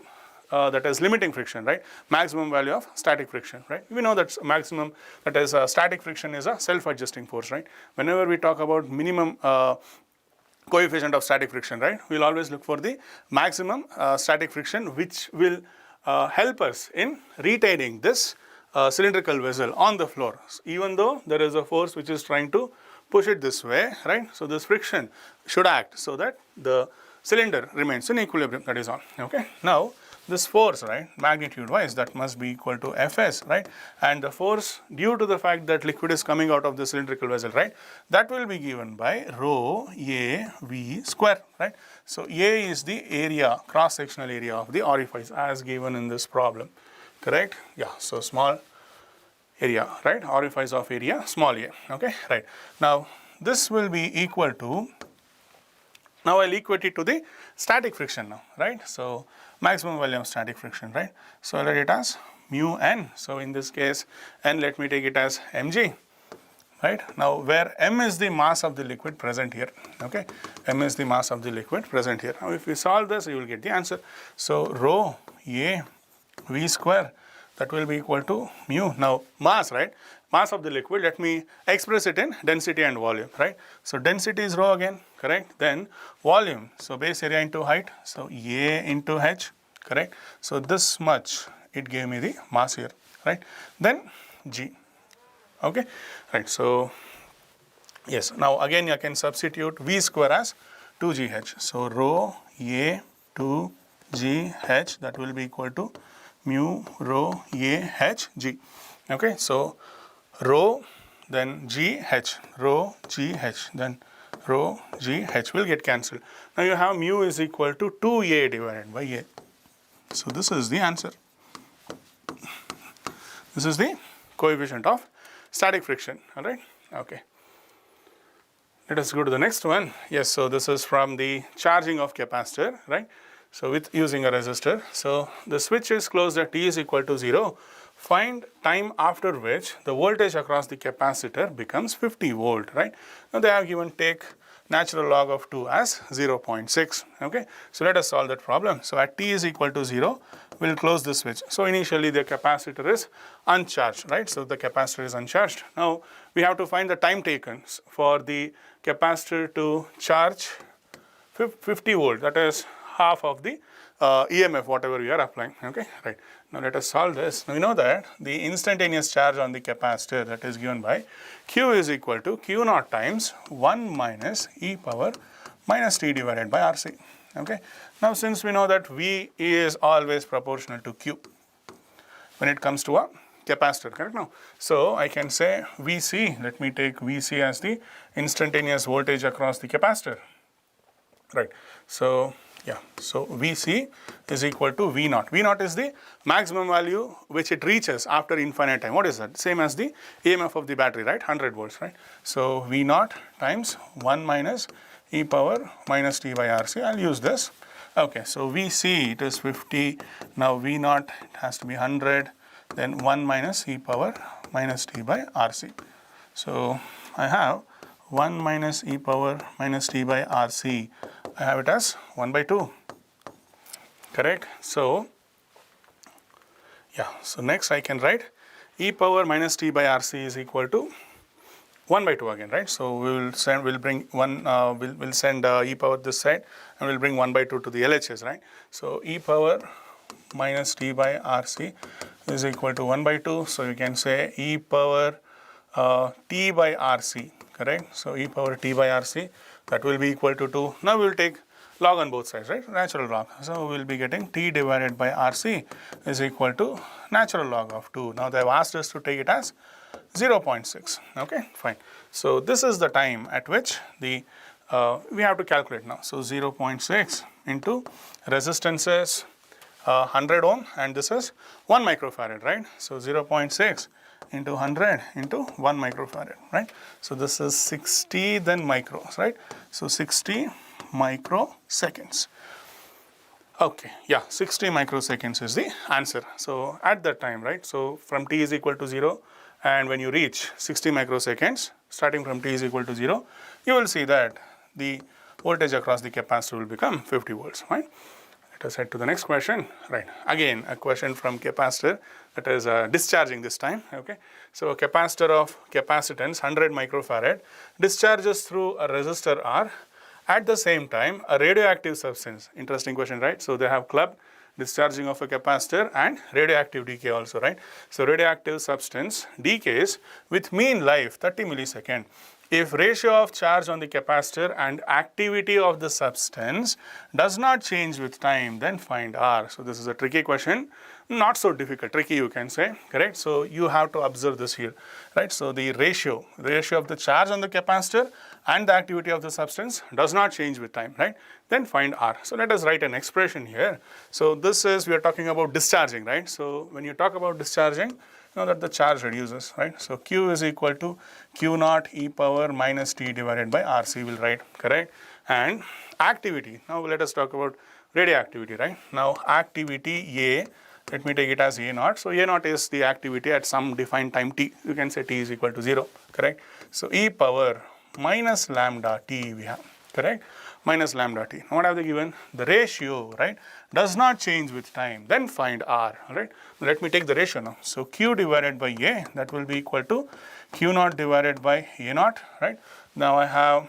that is limiting friction, right? Maximum value of static friction, right? We know that maximum, that is static friction is a self-adjusting force, right? Whenever we talk about minimum coefficient of static friction, right? We'll always look for the maximum static friction, which will help us in retaining this cylindrical vessel on the floor, even though there is a force which is trying to push it this way, right? So this friction should act so that the cylinder remains in equilibrium, that is all, okay? Now, this force, right, magnitude wise, that must be equal to Fs, right? And the force due to the fact that liquid is coming out of the cylindrical vessel, right, that will be given by rho A V square, right? So A is the area, cross-sectional area of the orifice as given in this problem, correct? Yeah, so small area, right, orifice of area, small a, okay, right. Now, this will be equal to, now I'll equate it to the static friction now, right? So, maximum value of static friction, right? So, I'll write it as mu n. So, in this case, n let me take it as mg, right? Now, where m is the mass of the liquid present here, okay? M is the mass of the liquid present here. Now, if we solve this, you will get the answer. So, rho a v square, that will be equal to mu. Now, mass, right? Mass of the liquid, let me express it in density and volume, right? So, density is rho again, correct? Then volume, so base area into height, so A into H, correct? So, this much, it gave me the mass here, right? Then G, okay? Right, so, yes, now again I can substitute V square as 2GH. So, rho A 2GH, that will be equal to mu rho A H G, okay? So, rho, then G H, rho G H, then rho G H will get cancelled. Now, you have mu is equal to 2A divided by A. So, this is the answer. This is the coefficient of static friction, all right? Okay. Let us go to the next one. Yes, so this is from the charging of capacitor, right? So, with using a resistor. So, the switch is closed at t is equal to 0. Find time after which the voltage across the capacitor becomes 50 volt, right? Now, they have given take natural log of 2 as 0.6, okay? So, let us solve that problem. So, at t is equal to 0, we will close the switch. So, initially the capacitor is uncharged, right? So, the capacitor is uncharged. Now, we have to find the time taken for the capacitor to charge 50 volt, that is half of the EMF whatever we are applying, okay, right. Now, let us solve this. Now, we know that the instantaneous charge on the capacitor, that is given by Q is equal to Q naught times 1 minus e power minus t divided by RC, okay. Now, since we know that V is always proportional to Q when it comes to a capacitor, correct now. So, I can say Vc, let me take Vc as the instantaneous voltage across the capacitor, right. So, yeah, so Vc is equal to V naught. V naught is the maximum value which it reaches after infinite time. What is that? Same as the EMF of the battery, right? 100 volts, right? So, V naught times 1 minus e power minus t by RC. I'll use this. Okay, so Vc, it is 50. Now, V naught has to be 100. Then 1 minus e power minus t by RC. So, I have 1 minus e power minus t by RC. I have it as 1 by 2, correct. So, yeah, so next I can write e power minus t by RC is equal to 1 by 2 again, right. So, we will send, we'll bring one, we'll send e power this side and we'll bring 1 by 2 to the LHS, right. So, e power minus t by RC is equal to 1 by 2. So, you can say e power t by RC, correct. So, e power t by RC, that will be equal to 2. Now, we will take log on both sides, right, natural log. So, we will be getting t divided by RC is equal to natural log of 2. Now, they have asked us to take it as 0.6, okay, fine. So, this is the time at which the, we have to calculate now. So, 0.6 into resistance is 100 ohm and this is 1 microfarad, right. So, 0.6 into 100 into 1 microfarad, right. So, this is 60 then micros, right. So, 60 microseconds. Okay, yeah, 60 microseconds is the answer. So, at that time, right. So, from t is equal to 0 and when you reach 60 microseconds, starting from t is equal to 0, you will see that the voltage across the capacitor will become 50 volts, right. Let us head to the next question, right. Again, a question from capacitor, that is discharging this time, okay. So, a capacitor of capacitance 100 microfarad discharges through a resistor R. At the same time, a radioactive substance, interesting question, right. So, they have clubbed discharging of a capacitor and radioactive decay also, right. So, radioactive substance decays with mean life 30 millisecond if ratio of charge on the capacitor and activity of the substance does not change with time, then find R. So this is a tricky question, not so difficult, tricky you can say, correct? So you have to observe this here, right? So the ratio of the charge on the capacitor and the activity of the substance does not change with time, right? Then find R. So let us write an expression here. So this is, we are talking about discharging, right? So when you talk about discharging, know that the charge reduces, right? So Q is equal to Q naught e power minus T divided by RC, will write, correct? And activity, now let us talk about radioactivity, right? Now activity A, let me take it as A naught. So A naught is the activity at some defined time T. You can say T is equal to 0, correct? So E power minus lambda T we have, correct? Minus lambda T. Now what have they given? The ratio, right, does not change with time. Then find R, all right? Let me take the ratio now. So Q divided by A, that will be equal to Q naught divided by A naught, right? Now I have,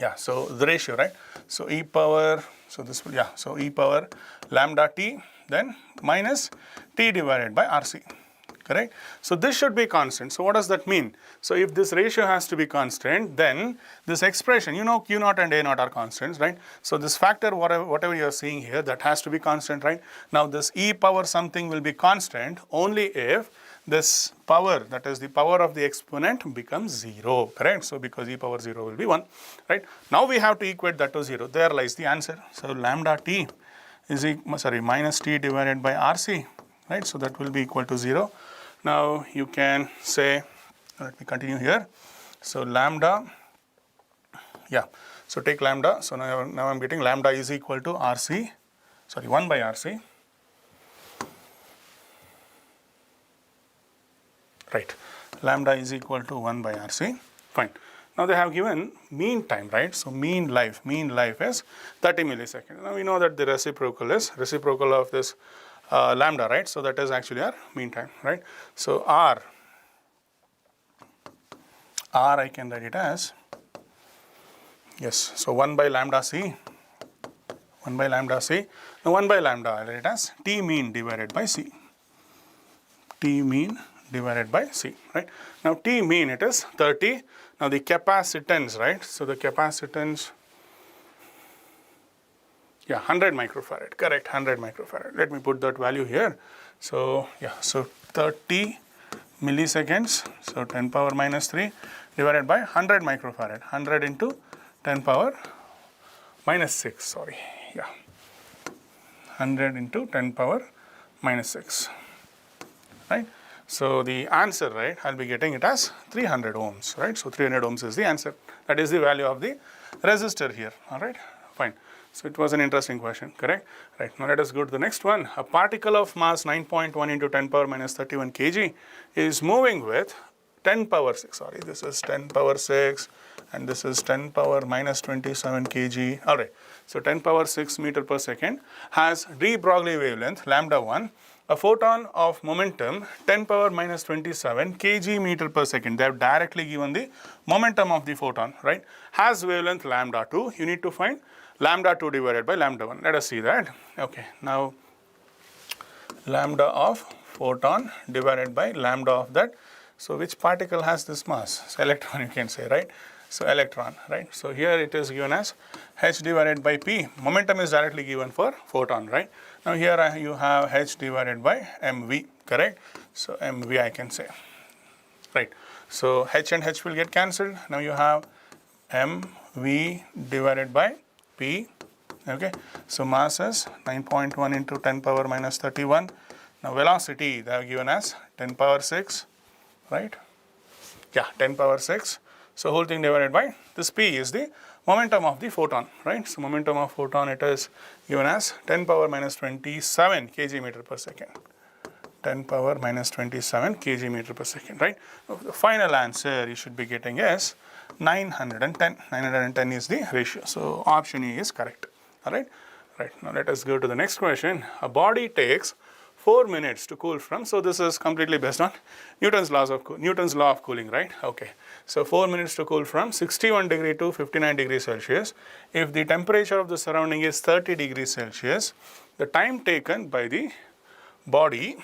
yeah, so the ratio, right? So E power, so this will, yeah, so E power lambda T, then minus T divided by RC. Correct? So this should be constant. So what does that mean? So if this ratio has to be constant, then this expression, you know, Q naught and A naught are constants, right? So this factor, whatever you are seeing here, that has to be constant, right? Now this E power something will be constant only if this power, that is the power of the exponent, becomes 0, correct? So because E power 0 will be 1, right? Now we have to equate that to 0. There lies the answer. So lambda T is minus T divided by RC, right? So that will be equal to 0. Now you can say, let me continue here. So lambda, yeah, so take lambda. So now I'm getting lambda is equal to RC, 1 by RC. Right, lambda is equal to 1 by RC, fine. Now they have given mean time, right? So mean life is 30 milliseconds. Now we know that the reciprocal of this lambda, right? So that is actually our mean time, right? So R I can write it as, yes, so 1 by lambda C. Now 1 by lambda I write it as T mean divided by C. T mean divided by C, right? Now T mean, it is 30. Now the capacitance, right? So the capacitance, yeah, 100 microfarad, correct, 100 microfarad. Let me put that value here. So yeah, so 30 milliseconds, so 10 power minus 3 divided by 100 microfarad, 100 into 10 power minus 6, sorry, yeah, 100 into 10 power minus 6, right? So the answer, right, I'll be getting it as 300 ohms, right? So 300 ohms is the answer. That is the value of the resistor here, all right, fine. So it was an interesting question, correct? Right, now let us go to the next one. A particle of mass 9.1 into 10 power minus 31 kg is moving with 10 power 6, sorry, this is 10 power 6 and this is 10 power minus 27 kg, all right. So 10 power 6 meter per second has de Broglie wavelength lambda 1, a photon of momentum 10 power minus 27 kg meter per second. They have directly given the momentum of the photon, right? Has wavelength lambda 2. You need to find lambda 2 divided by lambda 1. Let us see that. Okay, now lambda of photon divided by lambda of that. So which particle has this mass? So electron, you can say, right? So electron, right? So here it is given as h divided by p. Momentum is directly given for photon, right? Now here you have h divided by mv, correct? So mv I can say, right? So h and h will get cancelled. Now you have mv divided by p, okay? So mass is 9.1 into 10 power minus 31. Now velocity they have given as 10 power 6, right? Yeah, 10 power 6. So whole thing divided by this p is the momentum of the photon, right? So momentum of photon, it is given as 10 power minus 27 kg meter per second. 10 power minus 27 kg meter per second, right? The final answer you should be getting is 910. 910 is the ratio. So option E is correct. All right. Right. Now let us go to the next question. A body takes 4 minutes to cool from. So this is completely based on Newton's law of cooling, right? Okay. So 4 minutes to cool from 61 degree to 59 degrees Celsius. If the temperature of the surrounding is 30 degrees Celsius, the time taken by the body,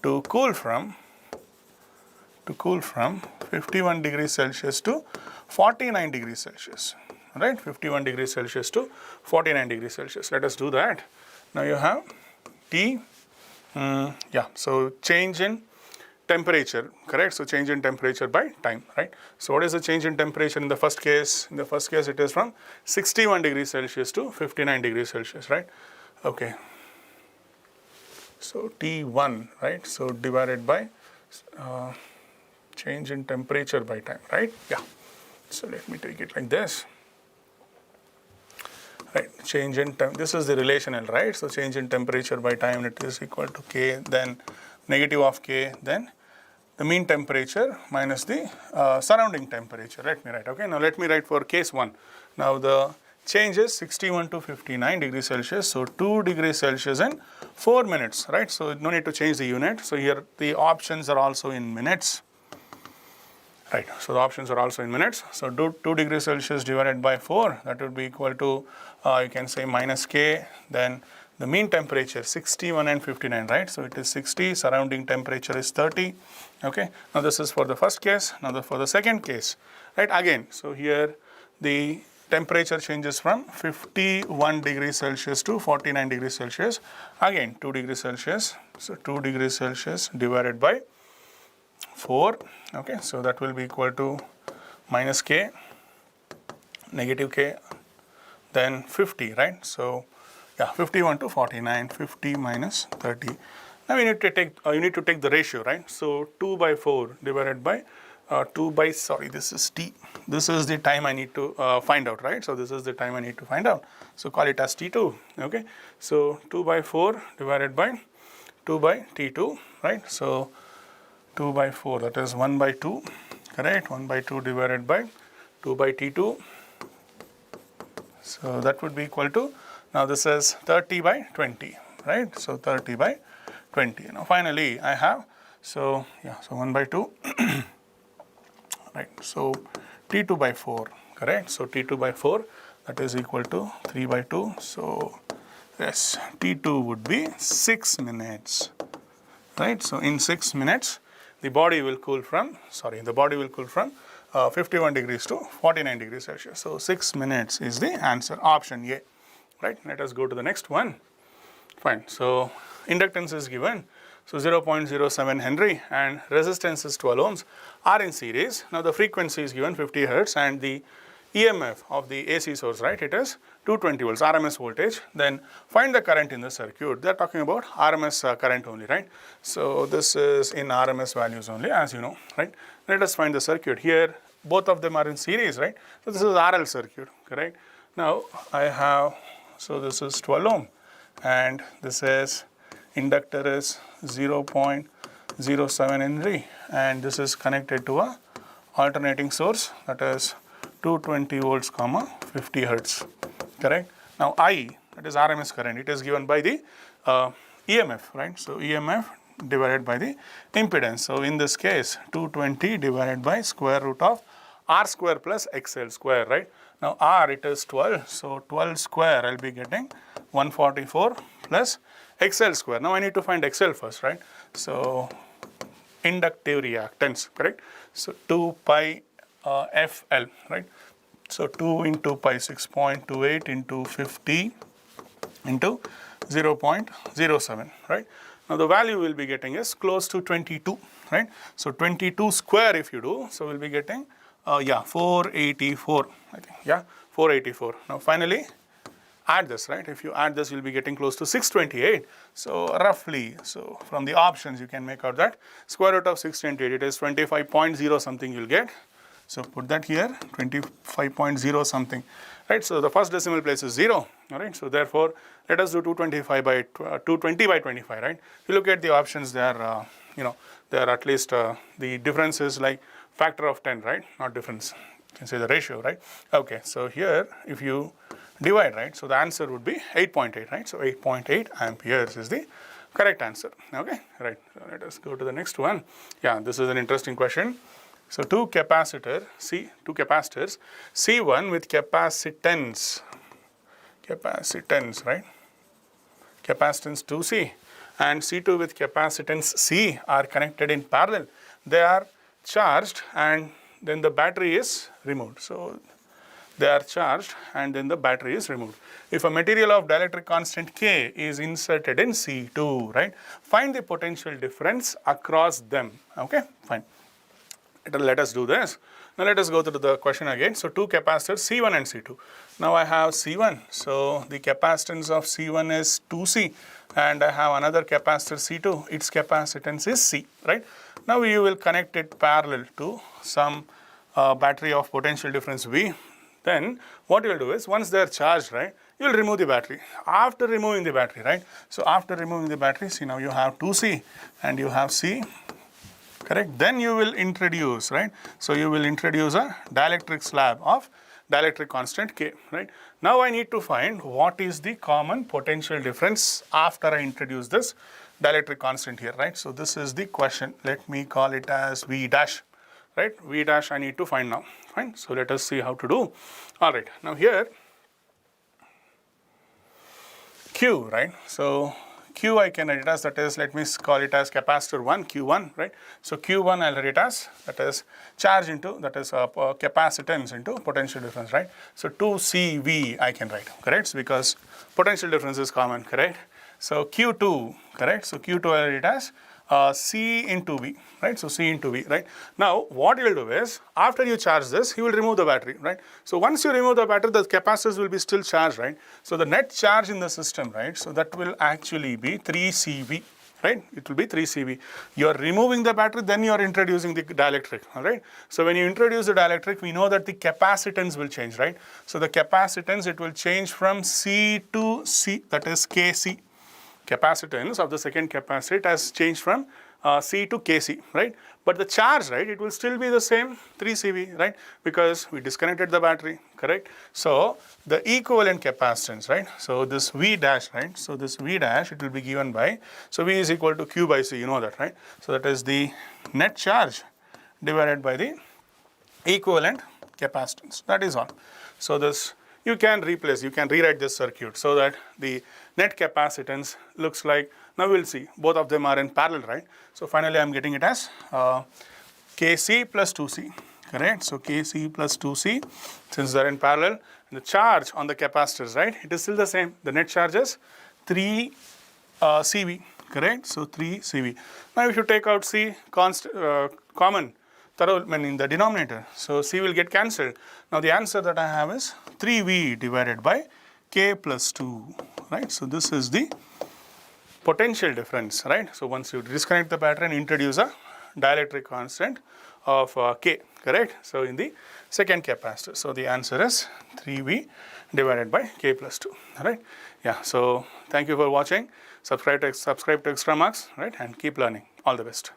to cool from to cool from 51 degrees Celsius to 49 degrees Celsius, right? 51 degrees Celsius to 49 degrees Celsius. Let us do that. Now you have T, so change in temperature, correct? So change in temperature by time, right? So what is the change in temperature in the first case? In the first case, it is from 61 degrees Celsius to 59 degrees Celsius, right? Okay. So T1, right? So divided by change in temperature by time, right? Yeah. So let me take it like this. Right, change in time, this is the relational, right? So change in temperature by time, it is equal to K, then negative of K, then the mean temperature minus the surrounding temperature. Let me write, okay? Now let me write for case 1. Now the change is 61 to 59 degrees Celsius, so 2 degrees Celsius in 4 minutes, right? So no need to change the unit. So here the options are also in minutes. Right, so the options are also in minutes. So 2 degrees Celsius divided by 4, that would be equal to, you can say minus K, then the mean temperature 61 and 59, right? So it is 60, surrounding temperature is 30, okay? Now this is for the first case, now for the second case, right? Again, so here the temperature changes from 51 degrees Celsius to 49 degrees Celsius, again 2 degrees Celsius, so 2 degrees Celsius divided by 4, okay, so that will be equal to minus K, negative K, then 50, right? So yeah, 51 to 49, 50 minus 30. Now you need to take the ratio, right? So 2 by 4 divided by this is T. This is the time I need to find out, right? So this is the time I need to find out. So call it as T2, okay? So 2 by 4 divided by 2 by T2, right? So 2 by 4, that is 1 by 2, correct? 1 by 2 divided by 2 by T2. So that would be equal to, now this is 30 by 20, right? So 30 by 20. Now finally I have, so 1 by 2, right? So T2 by 4, correct? So T2 by 4, that is equal to 3 by 2. So yes, T2 would be 6 minutes, right? So in 6 minutes, the body will cool from 51 degrees to 49 degrees Celsius. So 6 minutes is the answer, option A, right? Let us go to the next one. Fine. So inductance is given, so 0.07 Henry and resistance is 12 ohms are in series. Now the frequency is given 50 hertz and the EMF of the AC source, right, it is 220 volts RMS voltage. Then find the current in the circuit. They are talking about RMS current only, right? So this is in RMS values only, as you know, right? Let us find the circuit. Here both of them are in series, right? So this is RL circuit, correct? Now I have, so this is 12 ohm and this is inductor is 0.07 Henry and this is connected to a alternating source, that is 220 volts comma 50 hertz, correct? Now I, that is RMS current, it is given by the EMF, right? So EMF divided by the impedance. So in this case 220 divided by square root of R square plus XL square, right? Now R, it is 12, so 12 square I will be getting 144 plus XL square. Now I need to find XL first, right? So inductive reactance, correct? So 2 pi FL, right? So 2 into pi 6.28 into 50 into 0.07, right? Now the value we'll be getting is close to 22, right? So 22 square if you do, so we'll be getting 484, I think, 484. Now finally add this, right? If you add this, you'll be getting close to 628. So roughly, so from the options you can make out that square root of 628, it is 25.0 something you'll get. So put that here, 25.0 something, right? So the first decimal place is 0, all right? So therefore, let us do 220 by 25, right? If you look at the options there, they are at least, the difference is like factor of 10, right? Not difference, you can say the ratio, right? Okay, so here, if you divide, right? So the answer would be 8.8, right? So 8.8 amperes is the correct answer, okay? Right, so let us go to the next one. Yeah, this is an interesting question. So two capacitors, C1 with capacitance, right? Capacitance 2C and C2 with capacitance C are connected in parallel. They are charged and then the battery is removed. So they are charged and then the battery is removed. If a material of dielectric constant K is inserted in C2, right, find the potential difference across them. Okay, fine. Let us do this. Now let us go through the question again. So two capacitors C1 and C2. Now I have C1. So the capacitance of C1 is 2C and I have another capacitor C2. Its capacitance is C, right? Now you will connect it parallel to some battery of potential difference V. Then what you will do is once they are charged, right, you will remove the battery. After removing the battery, right, so after removing the battery, see now you have 2C and you have C, correct? Then you will introduce, right, so you will introduce a dielectric slab of dielectric constant K, right? Now I need to find what is the common potential difference after I introduce this dielectric constant here, right? So this is the question. Let me call it as V dash. Right, V dash I need to find now, fine. So let us see how to do. All right, now here Q, right, so Q I can write it as, that is, let me call it as capacitor 1, Q1, right. So Q1 I'll write it as, that is charge into, that is capacitance into potential difference, right. So 2CV I can write, correct, because potential difference is common, correct. So Q2, correct, so Q2 I'll write it as C into V, right, so C into V, right. Now what you will do is, after you charge this, you will remove the battery, right. So once you remove the battery, the capacitors will be still charged, right. So the net charge in the system, right, so that will actually be 3CV, right, it will be 3CV. You are removing the battery, then you are introducing the dielectric, all right. So when you introduce the dielectric, we know that the capacitance will change, right. So the capacitance, it will change from C to C, that is KC. Capacitance of the second capacitor has changed from C to Kc, right? But the charge, right, it will still be the same 3CV, right? Because we disconnected the battery, correct? So the equivalent capacitance, right? So this V dash, right? So this V dash, it will be given by, so V is equal to Q by C, you know that, right? So that is the net charge divided by the equivalent capacitance, that is all. So this, you can replace, you can rewrite this circuit so that the net capacitance looks like, now we'll see, both of them are in parallel, right? So finally I'm getting it as Kc plus 2C, correct? So Kc plus 2C, since they're in parallel, the charge on the capacitors, right, it is still the same. The net charge is 3 CV, correct? So 3 CV. Now if you take out C common, in the denominator, so C will get cancelled. Now the answer that I have is 3V divided by K plus 2, right? So this is the potential difference, right? So once you disconnect the battery and introduce a dielectric constant of K, correct? So in the second capacitor, so the answer is 3V divided by K plus 2, right? Yeah, so thank you for watching. Subscribe to Extramarks, right? And keep learning. All the best.